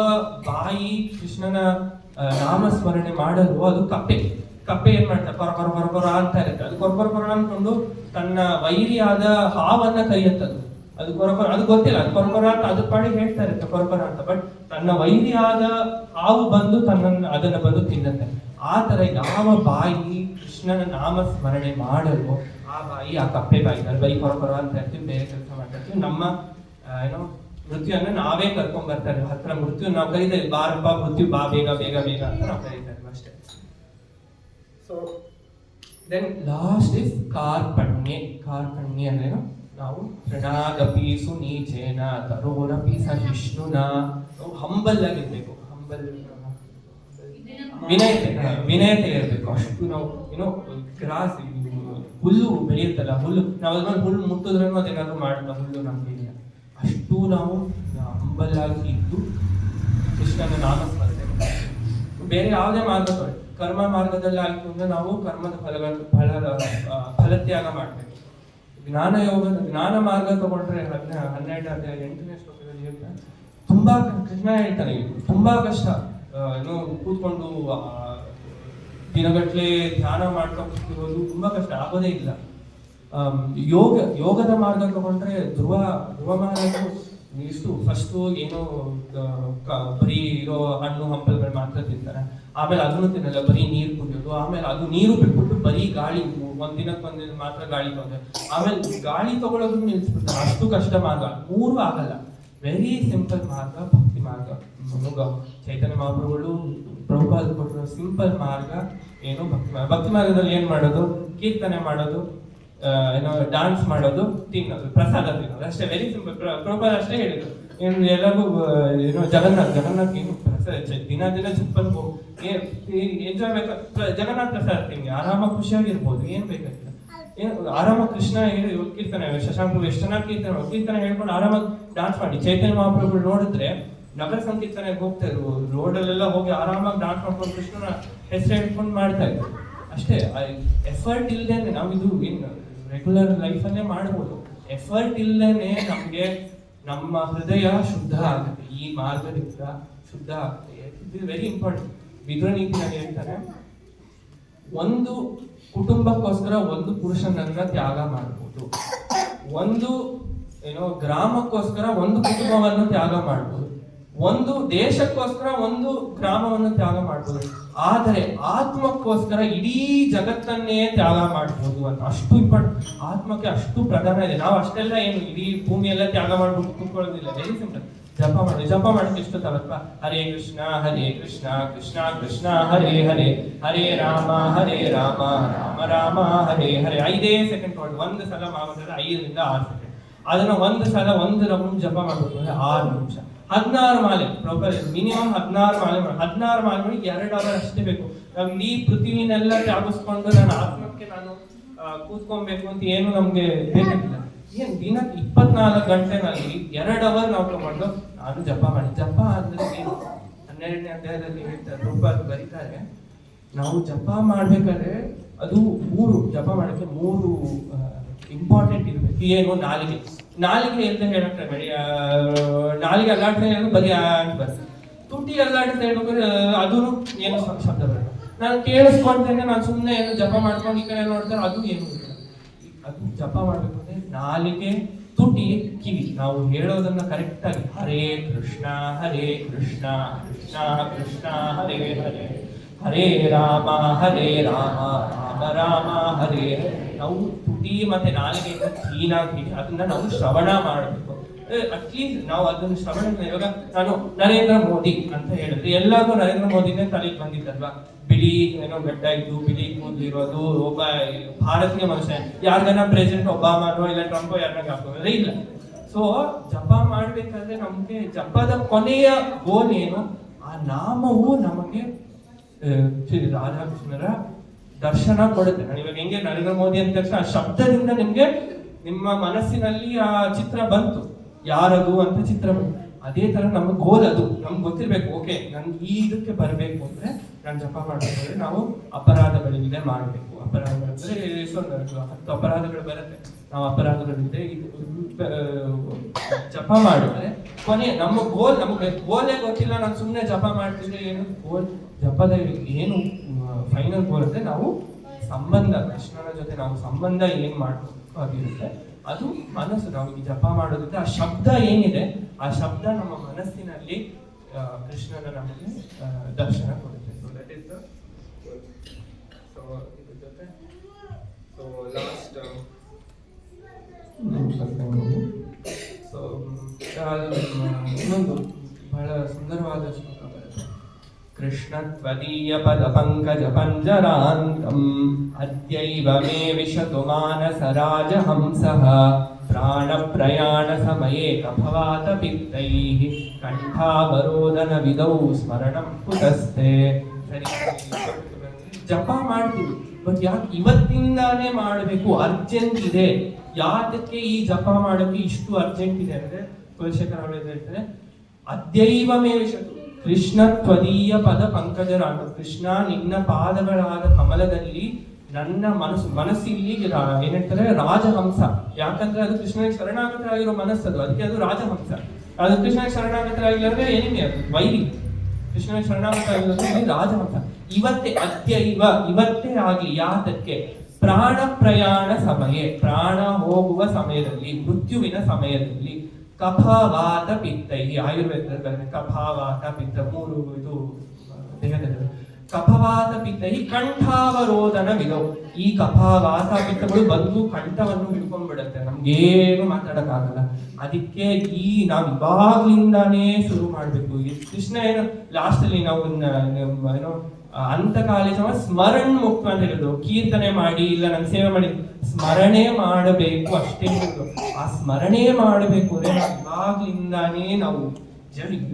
ಬಾಯಿ ಕೃಷ್ಣನ ನಾಮಸ್ಮರಣೆ ಮಾಡಲ್ವೋ ಅದು ಕಪ್ಪೆ. ಕಪ್ಪೆ ಏನ್ ಮಾಡ್ತಾರೆ, ಕೊರ ಅಂತ ಇರುತ್ತೆ. ಅದು ಕೊರ ಅನ್ಕೊಂಡು ತನ್ನ ವೈರಿಯಾದ ಹಾವನ್ನ ಕೈಯತ್ತದು. ಅದು ಕೊರಕೊರ, ಅದು ಗೊತ್ತಿಲ್ಲ, ಅದು ಕೊರಕೊರ ಅಂತ ಅದು ಪಾಡಿಗೆ ಹೇಳ್ತಾ ಇರುತ್ತೆ ಕೊರಕೊರ ಅಂತ. ಬಟ್ ತನ್ನ ವೈರಿಯಾದ ಹಾವು ಬಂದು ಅದನ್ನ ಬಂದು ತಿನ್ನತ್ತೆ. ಆ ತರ ಯಾವ ಬಾಯಿ ಕೃಷ್ಣನ ನಾಮ ಸ್ಮರಣೆ ಮಾಡಲ್ವೋ ಆ ಬಾಯಿ ಆ ಕಪ್ಪೆ ಬಾಯಿ. ಬರೀ ಕೊರಕೊರ ಅಂತ ಇರ್ತೀವಿ, ಬೇರೆ ಕೆಲಸ ಮಾಡ್ತಾ ಇರ್ತೀವಿ. ನಮ್ಮ ಏನೋ ಮೃತ್ಯುವನ್ನ ನಾವೇ ಕರ್ಕೊಂಡ್ ಬರ್ತಾರೆ ಹತ್ರ. ಮೃತ್ಯು ನಾವು ಕರೀತೇವೆ, ಬಾರಪ್ಪ ಮೃತ್ಯು ಬಾ ಬೇಗ ಬೇಗ ಬೇಗ ಅಂತ ನಾವು ಕರೀತಾ ಇದ್ವಿ ಅಷ್ಟೇ. ಸೊ ದೆನ್ ಲಾಸ್ಟ್ ಇಸ್ ಕಾರ್ಪಣ್ಯೆ. ಕಾರ್ಪಣ್ಯೆ ಅಂದ್ರೇನು, ನಾವು ಶರಣಾಗಪಿ ಸುನೀಚೇನ ತರೋರಪಿ ಸಹಿಷ್ಣುನ. ನಾವು ಹಂಬಲ್ ಆಗಿರ್ಬೇಕು. ಹಂಬಲ್ ವಿನಯತೆ ಇರಬೇಕು. ಅಷ್ಟು ನಾವು ಏನೋ ಗ್ರಾಸ್ ಹುಲ್ಲು ಬೆಳೆಯುತ್ತಲ್ಲ, ಹುಲ್ಲು ನಾವು ಅದ್ರಲ್ಲಿ ಹುಲ್ಲು ಮುಟ್ಟಿದ್ರೂ ಅದೇನಾದ್ರು ಮಾಡುತ್ತ ಹುಲ್ಲು ನಮ್ಗೆ ಇಲ್ಲ. ಅಷ್ಟು ನಾವು ಹಂಬಲ್ ಆಗಿ ಇದ್ದು ಕೃಷ್ಣನ ನಾಮಸ್ಮರಣೆ. ಬೇರೆ ಯಾವುದೇ ಮಾರ್ಗ ಕರ್ಮ ಮಾರ್ಗದಲ್ಲಿ ಆಯ್ತು ಅಂದ್ರೆ ನಾವು ಕರ್ಮದ ಫಲತ್ಯಾಗ ಮಾಡ್ಬೇಕು. ಜ್ಞಾನ ಮಾರ್ಗ ತಗೊಂಡ್ರೆ 12 ಅಧ್ಯಾಯ 8ನೇ ಶ್ಲೋಕದಲ್ಲಿ ಹೇಳ್ತಾರೆ, ತುಂಬಾ ಕೃಷ್ಣ ಹೇಳ್ತಾನೆ ತುಂಬಾ ಕಷ್ಟ. ಏನು ಕೂತ್ಕೊಂಡು ದಿನಗಟ್ಲೆ ಧ್ಯಾನ ಮಾಡ್ಕೊಂಡಿರೋದು ತುಂಬಾ ಕಷ್ಟ, ಆಗೋದೇ ಇಲ್ಲ. ಯೋಗದ ಮಾರ್ಗ ತಗೊಂಡ್ರೆ ಧ್ರುವ ಮಾರ್ಗ ಇಷ್ಟು ಫಸ್ಟು ಏನೋ ಬರೀ ಇರೋ ಹಣ್ಣು ಹಂಪಲ್ಗಳು ಮಾತ್ರ ತಿಂತಾರೆ. ಆಮೇಲೆ ಅದನ್ನು ತಿನ್ನಲ್ಲ, ಬರೀ ನೀರು ಕುಡಿಯೋದು. ಆಮೇಲೆ ಅದು ನೀರು ಬಿಟ್ಬಿಟ್ಟು ಬರೀ ಗಾಳಿ, ಒಂದಿನ ಮಾತ್ರ ಗಾಳಿ ತಗೊಂಡ್ರೆ ಆಮೇಲೆ ಗಾಳಿ ತಗೊಳ್ಳೋದನ್ನು ನಿಲ್ಸ್ಬಿಡ್ತಾರೆ. ಅಷ್ಟು ಕಷ್ಟ ಮಾರ್ಗ. 3 ಆಗಲ್ಲ. ವೆರಿ ಸಿಂಪಲ್ ಮಾರ್ಗ ಭಕ್ತಿ ಮಾರ್ಗ. ಚೈತನ್ಯ ಮಹಾಪ್ರಭುಗಳು ಪ್ರಭುಪಾದ ಕೊಟ್ಟಿರೋ ಸಿಂಪಲ್ ಮಾರ್ಗ ಏನು ಭಕ್ತಿ ಮಾರ್ಗದಲ್ಲಿ ಏನ್ ಮಾಡೋದು, ಕೀರ್ತನೆ ಮಾಡೋದು, ಏನೋ ಡಾನ್ಸ್ ಮಾಡೋದು, ತಿನ್ನೋದು, ಪ್ರಸಾದ ತಿನ್ನೋದು ಅಷ್ಟೇ. Very simple. ಪ್ರಭುಪಾದ ಅಷ್ಟೇ ಹೇಳಿದ್ರು. ಏನು ಎಲ್ಲರಿಗೂ ಏನೋ ಜಗನ್ನಾಥ್ ಏನು ಪ್ರಸಾದ ದಿನ ಸಿಂಪಲ್ ಎಂಜಾಯ್ ಬೇಕಾ, ಜಗನ್ನಾಥ್ ಪ್ರಸಾದ ತಿನ್ನಿ, ಆರಾಮಾಗಿ ಖುಷಿಯಾಗಿರ್ಬೋದು, ಏನ್ ಬೇಕಾಗಿಲ್ಲ. ಆರಾಮಾಗಿ ಕೃಷ್ಣ ಕೀರ್ತನೆ ಶಶಾಂಕ ಎಷ್ಟು ಚೆನ್ನಾಗಿ ಕೀರ್ತನೆ ಹೇಳ್ಕೊಂಡು ಆರಾಮಾಗಿ ಡಾನ್ಸ್ ಮಾಡಿ. ಚೈತನ್ಯ ಮಹಾಪ್ರಭುಗಳು ನೋಡಿದ್ರೆ ನಗರ ಸಂಕೀರ್ತನೆಗೆ ಹೋಗ್ತಾ ಇದ್ರು, ರೋಡಲ್ಲೆಲ್ಲ ಹೋಗಿ ಆರಾಮಾಗಿ ಡಾನ್ಸ್ ಮಾಡ್ಕೊಂಡು ಕೃಷ್ಣನ ಹೆಸರು ಹೇಳ್ಕೊಂಡು ಮಾಡ್ತಾ ಇದ್ರು ಅಷ್ಟೇ. ಎಫರ್ಟ್ ಇಲ್ದೇನೆ ನಾವಿದು ಏನು ರೆಗ್ಯುಲರ್ ಲೈಫಲ್ಲೇ ಮಾಡ್ಬೋದು. ಎಫರ್ಟ್ ಇಲ್ದೇನೆ ನಮ್ಗೆ ನಮ್ಮ ಹೃದಯ ಶುದ್ಧ ಆಗುತ್ತೆ. ಈ ಮಾರ್ಗದಿಂದ ಶುದ್ಧ ಆಗುತ್ತೆ. ಇದು ವೆರಿ ಇಂಪಾರ್ಟೆಂಟ್. ವಿದುರ ನೀತಿನಲ್ಲಿ ಹೇಳ್ತಾರೆ, ಒಂದು ಕುಟುಂಬಕ್ಕೋಸ್ಕರ ಒಂದು ಪುರುಷನನ್ನ ತ್ಯಾಗ ಮಾಡಬಹುದು, ಒಂದು ಏನೋ ಗ್ರಾಮಕ್ಕೋಸ್ಕರ ಒಂದು ಕುಟುಂಬವನ್ನು ತ್ಯಾಗ ಮಾಡಬಹುದು, ಒಂದು ದೇಶಕ್ಕೋಸ್ಕರ ಒಂದು ಗ್ರಾಮವನ್ನು ತ್ಯಾಗ ಮಾಡಬಹುದು, ಆದರೆ ಆತ್ಮಕ್ಕೋಸ್ಕರ ಇಡೀ ಜಗತ್ತನ್ನೇ ತ್ಯಾಗ ಮಾಡಬಹುದು ಅಂತ. ಅಷ್ಟು ಇಂಪಾರ್ಟೆಂಟ್. ಆತ್ಮಕ್ಕೆ ಅಷ್ಟು ಪ್ರಧಾನ ಇದೆ. ನಾವು ಅಷ್ಟೆಲ್ಲ ಏನು ಇಡೀ ಭೂಮಿಯೆಲ್ಲ ತ್ಯಾಗ ಮಾಡ್ಬಿಟ್ಟು ಕೂತ್ಕೊಳ್ಳೋದಿಲ್ಲ. Very simple. ಜಪ ಮಾಡಕ್ಕೆ ಎಷ್ಟು ತಗಲ್ಪ. ಹರೇ ಕೃಷ್ಣ ಕೃಷ್ಣ ಕೃಷ್ಣ ಹರೇ ಹರೇ, ಹರೇ ರಾಮ ರಾಮ ರಾಮ ಹರೇ ಹರೇ. 5 ಸೆಕೆಂಡ್ ಕೊಟ್ಟು 1 ಸಲ ಮಾಡಿದ್ರೆ 5 ರಿಂದ 6 ಸೆಕೆಂಡ್. ಅದನ್ನ 1 ಸಲ 1 ರೌಂಡ್ ಜಪ ಮಾಡಬೇಕು ಅಂದ್ರೆ 6 ನಿಮಿಷ. 16 ಮಾಲೆ ಪ್ರಾಪರ್ ಮಿನಿಮಮ್ 16 ಮಾಲೆ ಮಾಡಿ. 16 ಮಾಲೆ ಮಾಡಿ 2 ಅವರ್ ಅಷ್ಟೇ ಬೇಕು. ನಾವು ಇಡೀ ಪೃಥ್ವಿನೆಲ್ಲ ತ್ಯಾಗಿಸ್ಕೊಂಡು ನನ್ನ ಆತ್ಮಕ್ಕೆ ನಾನು ಕೂತ್ಕೊಬೇಕು ಅಂತ ಏನು ನಮ್ಗೆ ಬೇಕಾಗಿಲ್ಲ. ಏನ್ ದಿನಕ್ಕೆ 24 ಗಂಟೆನಲ್ಲಿ 2 ಅವರ್ ನಾವು ತಗೊಂಡು ನಾನು ಜಪ ಮಾಡಿ. ಜಪ ಅಂದ್ರೆ ಏನು 12ನೇ ಅಧ್ಯಾಯದಲ್ಲಿ ಹೇಳ್ತಾರೆ, ರೂಪಾಯಿ ಬರೀತಾರೆ. ನಾವು ಜಪ ಮಾಡ್ಬೇಕಾದ್ರೆ ಅದು 3 ಜಪ ಮಾಡಕ್ಕೆ 3 ಇಂಪಾರ್ಟೆಂಟ್ ಇರ್ಬೇಕು. ಏನು ನಾಲಿಗೆ ಇಲ್ಲದೆ ಹೇಳಕ್ಕೆ ಬೇಡಿ. ನಾಲಿಗೆ ಅಲ್ಲಾಡ್ತಾ ಹೇಳೋದು ಬರೀ ಅಂತ ಬರ್ತದೆ. ತುಟಿ ಅಲ್ಲಾಡ್ತಾ ಹೇಳ್ಬೇಕಾದ್ರೆ ಅದೂ ಏನು ಶಬ್ದ ಬರಲ್ಲ. ನಾನು ಕೇಳಿಸ್ಕೊಂತೇನೆ, ನಾನು ಸುಮ್ಮನೆ ಏನು ಜಪ ಮಾಡ್ಕೊಂಡು ಈ ಕಡೆ ನೋಡ್ತಾರೆ, ಅದು ಏನು ಇಲ್ಲ. ಅದು ಜಪ ಮಾಡ್ಬೇಕು ಅಂದ್ರೆ ನಾಲಿಗೆ, ತುಟಿ, ಕಿವಿ, ನಾವು ಹೇಳೋದನ್ನ ಕರೆಕ್ಟ್ ಆಗಿ ಹರೇ ಕೃಷ್ಣ ಕೃಷ್ಣ ಕೃಷ್ಣ ಹರೇ ಹರೇ, ಹರೇ ರಾಮ ರಾಮ ರಾಮ ಹರೇ. ನಾವು ತುಟಿ ಮತ್ತೆ ನಾಲಿಗೆಯಿಂದ ಕ್ಲೀನಾಗಿ ಅದನ್ನ ನಾವು ಶ್ರವಣ ಮಾಡಬೇಕು. ಅಟ್ಲೀಸ್ಟ್ ನಾವು ಅದನ್ನು ಶ್ರವಣ, ಇವಾಗ ನಾನು ನರೇಂದ್ರ ಮೋದಿ ಅಂತ ಹೇಳಿದ್ರೆ ಎಲ್ಲಾದ್ರೂ ನರೇಂದ್ರ ಮೋದಿನೇ ತಲೆಗೆ ಬಂದಿದ್ದಲ್ವಾ? ಬಿಳಿ ಏನೋ ಗಡ್ಡ ಇದ್ದು ಬಿಳಿ ಕೂದಲಿರೋದು ಒಬ್ಬ ಭಾರತೀಯ ಮನುಷ್ಯ. ಯಾರ್ಗನ ಪ್ರೆಸಿಡೆಂಟ್ ಒಬಾಮಾನೋ ಇಲ್ಲ ಟ್ರಂಪೋ ಯಾರನ್ನ ಹಾಕೋದ್ರೆ ಇಲ್ಲ. ಸೊ ಜಪ ಮಾಡ್ಬೇಕಾದ್ರೆ ನಮ್ಗೆ ಜಪದ ಕೊನೆಯ ಗೋಲ್ ಏನು? ಆ ನಾಮವು ನಮಗೆ ಶ್ರೀ ರಾಧಾಕೃಷ್ಣರ ದರ್ಶನ ಕೊಡುತ್ತೆ. ನಾನು ಇವಾಗ ಹೆಂಗೆ ನರೇಂದ್ರ ಮೋದಿ ಅಂದ ತಕ್ಷಣ ಆ ಶಬ್ದದಿಂದ ನಿಮ್ಗೆ ನಿಮ್ಮ ಮನಸ್ಸಿನಲ್ಲಿ ಆ ಚಿತ್ರ ಬಂತು, ಯಾರದು ಅಂತ ಚಿತ್ರ ಬಂತು. ಅದೇ ತರ ನಮ್ಮ ಗೋಲ್ ಅದು ನಮ್ಗೆ ಗೊತ್ತಿರ್ಬೇಕು. ಓಕೆ, ನನ್ಗೆ ಈ ಇದಕ್ಕೆ ಬರಬೇಕು ಅಂದ್ರೆ ನಾನು ಜಪ ಮಾಡ್ಬೇಕಾದ್ರೆ ನಾವು ಅಪರಾಧಗಳಿಲ್ಲದೆ ಮಾಡಬೇಕು. ಅಪರಾಧಗಳಂದ್ರೆ ಎಷ್ಟೊಂದು 10 ಅಪರಾಧಗಳು ಬರುತ್ತೆ. ನಾವು ಅಪರಾಧಗಳಿಲ್ಲದೆ ಜಪ ಮಾಡಿದ್ರೆ ಕೊನೆ ನಮ್ಮ ಗೋಲ್, ನಮಗೆ ಗೋಲೇ ಗೊತ್ತಿಲ್ಲ, ನಾನು ಸುಮ್ಮನೆ ಜಪ ಮಾಡ್ತಿದ್ರೆ ಏನು ಗೋಲ್? ಜಪದ ಏನು ಫೈನಲ್ ಗೋಲ್ ಅಂದ್ರೆ ನಾವು ಸಂಬಂಧ, ಕೃಷ್ಣನ ಜೊತೆ ನಾವು ಸಂಬಂಧ ಏನ್ ಮಾಡಬೇಕು ಆಗಿರುತ್ತೆ ಅದು ಮನಸ್ಸು. ನಾವು ಈ ಜಪ ಮಾಡೋದ್ರಿಂದ ಆ ಶಬ್ದ ಏನಿದೆ, ಆ ಶಬ್ದ ನಮ್ಮ ಮನಸ್ಸಿನಲ್ಲಿ ಕೃಷ್ಣನ ನಮಗೆ ದರ್ಶನ ಕೊಡುತ್ತೆ. ಸೊ ದಟ್ ಇಸ್ ದ ಇದ್ರ ಜೊತೆ ಲಾಸ್ಟ್ ಇನ್ನೊಂದು ಬಹಳ ಸುಂದರವಾದ ಶ್ಲೋಕ ಬರುತ್ತೆ. ಕೃಷ್ಣ ತ್ವದೀಯ ಪದ ಪಂಕಜ ಪಂಜರಾಂತಂ ಅದ್ಯೈವ ಮೇ ವಿಶತು ಮಾನಸ ರಾಜಹಂಸಃ ಪ್ರಾಣ ಪ್ರಯಾಣ ಸಮಯೇ ಕಫವಾತ ಪಿತ್ತೈಃ ಕಂಠಾವರೋಧನ ವಿಧೌ ಸ್ಮರಣಂ ಕುತಸ್ತೆ. ಸರಿ, ಜಪ ಮಾಡ್ತೀವಿ, ಬಟ್ ಯಾಕೆ ಇವತ್ತಿಂದಾನೇ ಮಾಡಬೇಕು? ಅರ್ಜೆಂಟ್ ಇದೆ. ಯಾತಕ್ಕೆ ಈ ಜಪ ಮಾಡೋಕೆ ಇಷ್ಟು ಅರ್ಜೆಂಟ್ ಇದೆ ಅಂದ್ರೆ ಕುಲಶೇಖರ ಅವರು ಹೇಳ್ತಾರೆ, ಅದ್ಯೈವ ಮೇ ವಿಶತು ಕೃಷ್ಣ ತ್ವದೀಯ ಪದ ಪಂಕಜರಾಂತ. ಕೃಷ್ಣ ನಿನ್ನ ಪಾದಗಳಾದ ಕಮಲದಲ್ಲಿ ನನ್ನ ಮನಸ್ಸಿಲ್ಲಿ ಏನಂತಾರೆ ರಾಜಹಂಸ. ಯಾಕಂದ್ರೆ ಅದು ಕೃಷ್ಣನಿಗೆ ಶರಣಾಗತರಾಗಿರೋ ಮನಸ್ಸದು, ಅದಕ್ಕೆ ಅದು ರಾಜಹಂಸ. ಅದು ಕೃಷ್ಣನಿಗೆ ಶರಣಾಗತರಾಗಿಲ್ಲ ಅಂದ್ರೆ ಏನಿದೆ, ಅದು ವೈರಿ. ಕೃಷ್ಣನಿಗೆ ಶರಣಾಗತರಾಗಿರೋದು ರಾಜಹಂಸ. ಇವತ್ತೇ ಅದ್ಯೈವ, ಇವತ್ತೇ ಆಗ್ಲಿ. ಯಾತಕ್ಕೆ? ಪ್ರಾಣ ಪ್ರಯಾಣ ಸಮಯ, ಪ್ರಾಣ ಹೋಗುವ ಸಮಯದಲ್ಲಿ, ಮೃತ್ಯುವಿನ ಸಮಯದಲ್ಲಿ, ಕಫವಾತ ಪಿತ್ತೈ, ಆಯುರ್ವೇದದಲ್ಲಿ ಕಫವಾತ ಪಿತ್ತ 3 ಇದು ದೇಹದಲ್ಲಿ. ಕಫವಾತ ಪಿತ್ತೈ ಕಂಠಾವರೋಧನ ವಿಧವು. ಈ ಕಫವಾತ ಪಿತ್ತಗಳು ಬಂದು ಕಂಠವನ್ನು ಹಿಡ್ಕೊಂಡ್ಬಿಡುತ್ತೆ, ನಮ್ಗೇನು ಮಾತಾಡಕ್ಕಾಗಲ್ಲ. ಅದಕ್ಕೆ ನಾವು ಇವಾಗ್ಲಿಂದಾನೇ ಶುರು ಮಾಡ್ಬೇಕು. ಕೃಷ್ಣ ಏನು ಲಾಸ್ಟ್ ಅಲ್ಲಿ ನಾವು ಏನೋ ಅಂತಕಾಲ ಸ್ಮರಣ್ ಮುಕ್ತ ಅಂತ ಹೇಳಿದ್ರು. ಕೀರ್ತನೆ ಮಾಡಿ ಇಲ್ಲ ನನ್ನ ಸೇವೆ ಮಾಡಿ, ಸ್ಮರಣೆ ಮಾಡಬೇಕು ಅಷ್ಟೇ ಹೇಳಿದ್ರು. ಆ ಸ್ಮರಣೆ ಮಾಡಬೇಕು ಅಂದ್ರೆ ಇವಾಗ್ಲಿಂದಾನೇ ನಾವು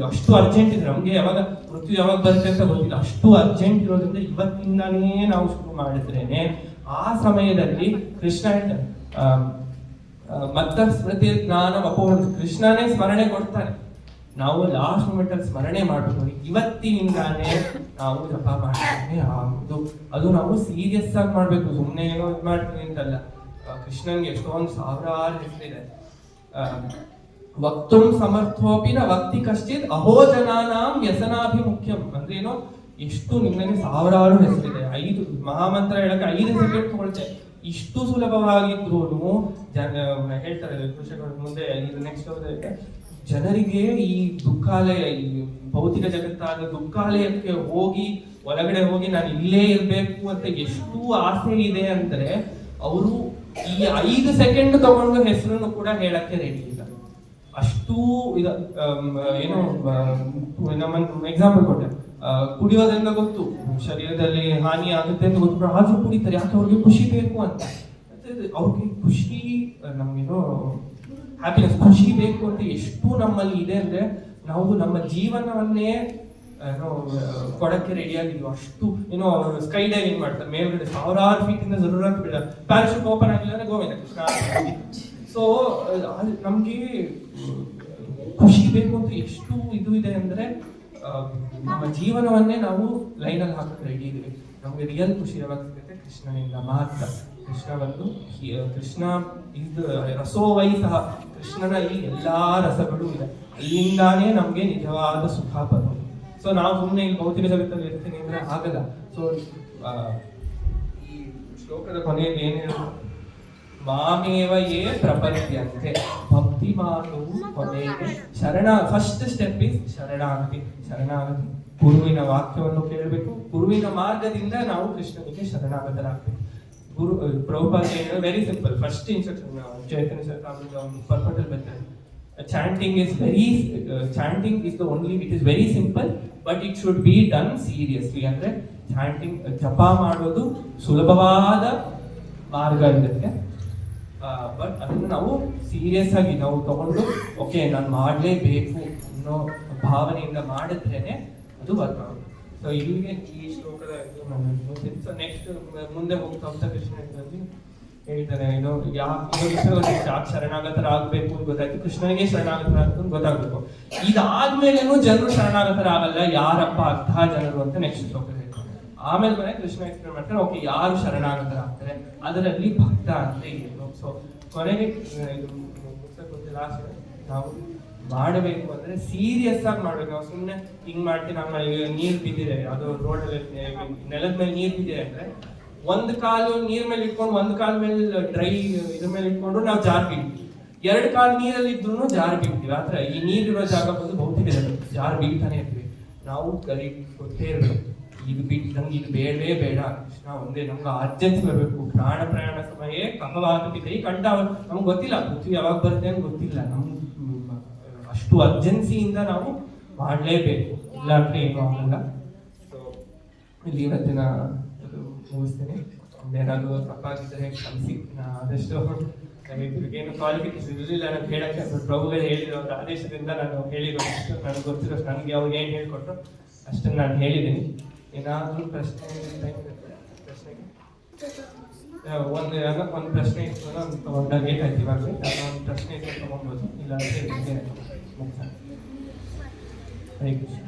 ಅಷ್ಟು ಅರ್ಜೆಂಟ್ ಇದ್ರೆ, ನಮ್ಗೆ ಯಾವಾಗ ಮೃತ್ಯು ಯಾವಾಗ ಬರುತ್ತೆ ಅಂತ ಗೊತ್ತಿಲ್ಲ, ಅಷ್ಟು ಅರ್ಜೆಂಟ್ ಇರೋದ್ರಿಂದ ಇವತ್ತಿಂದಾನೇ ನಾವು ಶುರು ಮಾಡಿದ್ರೇನೆ ಆ ಸಮಯದಲ್ಲಿ ಕೃಷ್ಣ ಹೇಳ್ತಾನೆ ಮತ್ತ ಸ್ಮೃತಿ ಜ್ಞಾನ ಅಪೋಹ. ಕೃಷ್ಣನೇ ಸ್ಮರಣೆ ಕೊಡ್ತಾನೆ. ನಾವು ಲಾಸ್ಟ್ ಮೂಮೆಂಟ್ ಅಲ್ಲಿ ಸ್ಮರಣೆ ಮಾಡಬೇಕು. ಇವತ್ತಿನಿಂದಾನೇ ನಾವು ಜಪ ಮಾಡ್ತೀವಿ ಅದು ನಾವು ಸೀರಿಯಸ್ ಆಗಿ ಮಾಡ್ಬೇಕು. ಸುಮ್ಮನೆ ಏನೋ ಇದು ಮಾಡ್ತೀವಿ ಅಂತಲ್ಲ. ಕೃಷ್ಣನ್ಗೆ ಎಷ್ಟೊಂದು ಸಾವಿರಾರು ಹೆಸರಿದೆ. ವಕ್ತುಂ ಸಮರ್ಥೋಪಿ ನ ವಕ್ತಿ ಕಶ್ಚಿತ್ ಅಹೋ ಜನಾನಾಂ ವ್ಯಸನಾಭಿಮುಖ್ಯಂ. ಅಂದ್ರೆ ಏನೋ ಎಷ್ಟು ನಿಮಗೆ ಸಾವಿರಾರು ಹೆಸರಿದೆ. 5 ಮಹಾಮಂತ್ರ ಹೇಳಕ್ಕೆ 5 ಸೆಕೆಂಡ್ ತಗೊಳ್ತೆ. ಇಷ್ಟು ಸುಲಭವಾಗಿದ್ರು ಹೇಳ್ತಾರೆ ಮುಂದೆ ನೆಕ್ಸ್ಟ್ ಜನರಿಗೆ ಈ ದುಃಖಾಲಯ, ಈ ಭೌತಿಕ ಜಗತ್ತಾದ ದುಃಖಾಲಯಕ್ಕೆ ಹೋಗಿ ಒಳಗಡೆ ಹೋಗಿ ನಾನು ಇಲ್ಲೇ ಇರ್ಬೇಕು ಅಂತ ಎಷ್ಟು ಆಸೆ ಇದೆ ಅಂದ್ರೆ ಅವರು ಈ 5 ಸೆಕೆಂಡ್ ತಗೊಂಡು ಹೆಸರನ್ನು ಕೂಡ ಹೇಳಕ್ಕೆ ರೆಡಿ ಇಲ್ಲ. ಅಷ್ಟು ಏನೋ ನಮ್ಮ ಎಕ್ಸಾಂಪಲ್ ಕೊಟ್ಟೆ. ಕುಡಿಯೋದ್ರಿಂದ ಗೊತ್ತು ಶರೀರದಲ್ಲಿ ಹಾನಿ ಆಗುತ್ತೆ ಅಂತ ಗೊತ್ತು, ಆದ್ರೂ ಕುಡಿತಾರೆ. ಯಾಕೆ? ಅವ್ರಿಗೆ ಖುಷಿ ಬೇಕು ಅಂತ. ಅವ್ರಿಗೆ ಖುಷಿ, ನಮ್ಗೇನೋ ಹ್ಯಾಪಿನೆಸ್, ಖುಷಿ ಬೇಕು ಅಂತ ಎಷ್ಟು ನಮ್ಮಲ್ಲಿ ಇದೆ ಅಂದ್ರೆ ನಾವು ನಮ್ಮ ಜೀವನವನ್ನೇ ಕೊಡಕ್ಕೆ ರೆಡಿ ಆಗಿದ್ವಿ. ಅಷ್ಟು ಏನೋ ಸ್ಕೈ ಡೈವಿಂಗ್ ಮಾಡ್ತಾರೆ ಮೇಲ್ಗಡೆ, ಸಾವಿರಾರು ಫೀಟ್ ಇಂದ ಜರೂರತ್ ಬಿಡ, ಪ್ಯಾರಾಶೂಟ್ ಓಪನ್ ಆಗಿಲ್ಲ ಅಂದ್ರೆ ಗೋವಿಂದ ಕೃಷ್ಣ. ಸೊ ನಮ್ಗೆ ಖುಷಿ ಬೇಕು ಅಂತ ಎಷ್ಟು ಇದು ಇದೆ ಅಂದ್ರೆ ನಮ್ಮ ಜೀವನವನ್ನೇ ನಾವು ಲೈನಲ್ಲಿ ಹಾಕಕ್ಕೆ ರೆಡಿ ಇದೀವಿ. ನಮ್ಗೆ ರಿಯಲ್ ಖುಷಿ ಯಾವಾಗ ಸಿಗುತ್ತೆ? ಕೃಷ್ಣನಿಂದ ಮಾತ್ರ. ಕೃಷ್ಣ ಇದು ರಸೋವೈ ಸಹ, ಕೃಷ್ಣನಲ್ಲಿ ಎಲ್ಲಾ ರಸಗಳು ಇದೆ. ಅಲ್ಲಿಂದಾನೇ ನಮ್ಗೆ ನಿಜವಾದ ಸುಖ ಬರೋದು. ಸೊ ನಾವು ಸುಮ್ಮನೆ ಇಲ್ಲಿ ಭೌತಿಕ ಜಗತ್ತಲ್ಲಿ ಇರ್ತೀನಿ ಅಂದ್ರೆ ಆಗಲ್ಲ. ಸೊ ಈ ಶ್ಲೋಕದ ಕೊನೆಯಲ್ಲಿ ಏನು ಹೇಳುದು, ಮಾಮೇವ ಯೇ ಪ್ರಪದ್ಯಂತೆ, ಭಕ್ತಿ ಮಾಡುವು ಕೊನೆಗೆ ಶರಣ. ಫಸ್ಟ್ ಸ್ಟೆಪ್ ಇಸ್ ಶರಣಾಗತಿ. ಗುರುವಿನ ವಾಕ್ಯವನ್ನು ಕೇಳಬೇಕು, ಗುರುವಿನ ಮಾರ್ಗದಿಂದ ನಾವು ಕೃಷ್ಣನಿಗೆ ಶರಣಾಗತರಾಗಬೇಕು. Prabhupada very simple first instruction Chaitanya Charitamrita ಪರ್ಪಟಲ್ ಬರ್ತಾರೆ. Chanting is the only, it is very simple, but it should be done seriously. ಅಂದ್ರೆ ಚಾಂಟಿಂಗ್ ಜಪ ಮಾಡೋದು ಸುಲಭವಾದ ಮಾರ್ಗ ಇದಕ್ಕೆ, ಬಟ್ ಅದನ್ನು ನಾವು ಸೀರಿಯಸ್ ಆಗಿ ನಾವು ತಗೊಂಡು ಓಕೆ ನಾನು ಮಾಡಲೇಬೇಕು ಅನ್ನೋ ಭಾವನೆಯಿಂದ ಮಾಡಿದ್ರೇನೆ ಅದು ವರ್ಕ್ ಆಗುತ್ತೆ. ಸೊ ಇಲ್ಲಿಗೆ ಈ ಶ್ಲೋಕದ ಸೊ ನೆಕ್ಸ್ಟ್ ಮುಂದೆ ಹೋಗ್ತಾ ಕೃಷ್ಣನಲ್ಲಿ ಹೇಳ್ತಾರೆ, ಯಾಕೆ ಶರಣಾಗತರಾಗಬೇಕು ಅಂತ ಗೊತ್ತಾಯ್ತು, ಕೃಷ್ಣನಿಗೆ ಶರಣಾಗತರಾಗ್ತು ಅಂತ ಗೊತ್ತಾಗಬೇಕು. ಇದಾದ್ಮೇಲೆನೂ ಜನರು ಶರಣಾಗತರಾಗಲ್ಲ, ಯಾರಪ್ಪ ಅರ್ಥ ಜನರು ಅಂತ ನೆಕ್ಸ್ಟ್ ಶ್ಲೋಕ ಹೇಳ್ತಾರೆ. ಆಮೇಲೆ ಕೊನೆ ಕೃಷ್ಣ ಎಕ್ಸ್ಪ್ಲೇನ್ ಮಾಡ್ತಾರೆ, ಓಕೆ ಯಾರು ಶರಣಾಗತರಾಗ್ತಾರೆ, ಅದರಲ್ಲಿ ಭಕ್ತ ಅಂತ ಏನು. ಸೊ ಕೊನೆಗೆ ಲಾಸ್ಟ್ ನಾವು ಮಾಡಬೇಕು ಅಂದ್ರೆ ಸೀರಿಯಸ್ ಆಗಿ ಮಾಡ್ಬೇಕು. ನಾವು ಸುಮ್ಮನೆ ಹಿಂಗ್ ಮಾಡ್ತೀವಿ, ನಮ್ಮ ನೀರು ಬಿದ್ದಿದೆ, ಅದು ರೋಡಲ್ಲಿ ನೆಲದ ಮೇಲೆ ನೀರು ಬಿದ್ದಿದೆ ಅಂದ್ರೆ ಒಂದು ಕಾಲು ನೀರ್ ಮೇಲೆ ಇಟ್ಕೊಂಡು ಒಂದು ಕಾಲ ಮೇಲೆ ಡ್ರೈ ಇದ್ರ ಮೇಲೆ ಇಟ್ಕೊಂಡು ನಾವು ಜಾರ್ ಬೀಳ್ತೀವಿ, ಎರಡು ಕಾಲು ನೀರಲ್ಲಿ ಇದ್ರು ಜಾರ್ ಬೀಳ್ತೀವಿ. ಆದ್ರೆ ಈ ನೀರಿರೋ ಜಾಗ ಬಂದು ಭೌತಿಕ ಜಗತ್ತು, ಜಾರ್ ಬೀಳ್ತಾನೆ ಇರ್ತೀವಿ. ನಾವು ಕಲಿ ಗೊತ್ತೇ ಇರಬೇಕು, ಇದು ಬಿಟ್ಟು ನಂಗೆ ಇದು ಬೇಡವೇ ಬೇಡ, ಕೃಷ್ಣ ಒಂದೇ ನಮ್ಗೆ ಅರ್ಜೆನ್ಸಿ ಬರಬೇಕು. ಪ್ರಯಾಣ ಸಮಯ ಕಫವಾತಪಿತೈ ಕಂಠ, ನಮ್ಗೆ ಗೊತ್ತಿಲ್ಲ ಪೃಥ್ವಿ ಯಾವಾಗ ಬರುತ್ತೆ ಅಂತ ಗೊತ್ತಿಲ್ಲ, ನಮ್ಗೆ ಅಷ್ಟು ಅರ್ಜೆನ್ಸಿಯಿಂದ ನಾವು ಮಾಡಲೇಬೇಕು, ಇಲ್ಲ ಅಂದ್ರೆ ಏನು ಆಗಲ್ಲ. ಸೊ ಇಲ್ಲಿ ಇವತ್ತಿನ ಮುಗಿಸ್ತೇನೆ. ಏನಾದ್ರು ತಪ್ಪಾಗಿದ್ದರೆ ಕ್ಷಮಿಸಿ. ಆದಷ್ಟು ಏನು ಕ್ವಾಲಿಫಿಕೇಶನ್ ಇರಲಿಲ್ಲ ನಾನು ಹೇಳಕ್ಕೆ, ಪ್ರಭುಗಳು ಹೇಳಿದ್ರು, ಅವ್ರ ಆದೇಶದಿಂದ ನಾನು ಹೇಳಿರೋಷ್ಟು ನನಗೆ ಗೊತ್ತಿರೋಷ್ಟು, ನನಗೆ ಅವ್ರು ಏನು ಹೇಳ್ಕೊಟ್ರು ಅಷ್ಟನ್ನು ನಾನು ಹೇಳಿದ್ದೀನಿ. ಏನಾದರೂ ಪ್ರಶ್ನೆಗೆ ಒಂದು ಪ್ರಶ್ನೆ ಇತ್ತು ಅಂತ ತಗೊಂಡಾಗ ಲೇಟ್ ಇವಾಗ ಒಂದು ಪ್ರಶ್ನೆ ಇತ್ತು ತಗೊಬೋದು, ಇಲ್ಲ ಅಂದರೆ ಮುಗಿಸ. Hare Krishna.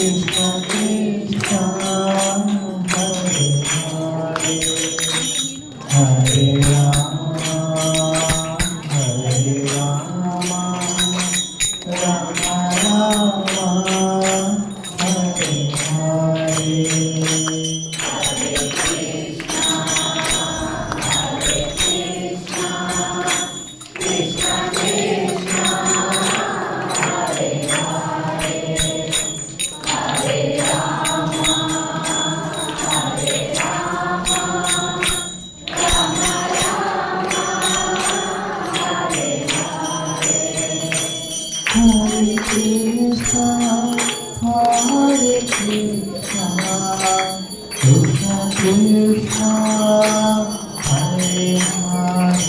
Krishna Krishna Hare Hare Hare Rama Hare Rama Rama Rama Hare Hare Hare Krishna, Hare Krishna, Krishna Krishna, Hare Hare,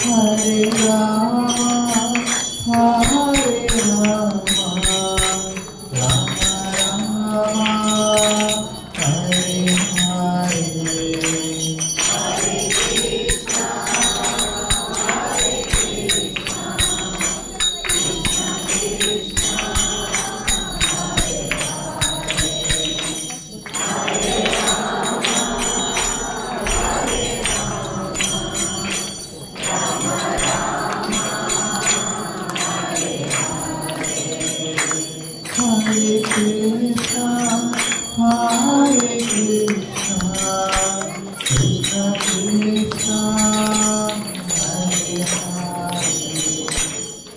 Hare Rama, Hare Rama, Rama Rama, Hare Hare. Hare Krishna, Hare Krishna, Krishna Krishna, Hare Hare,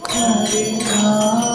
Hare Rama.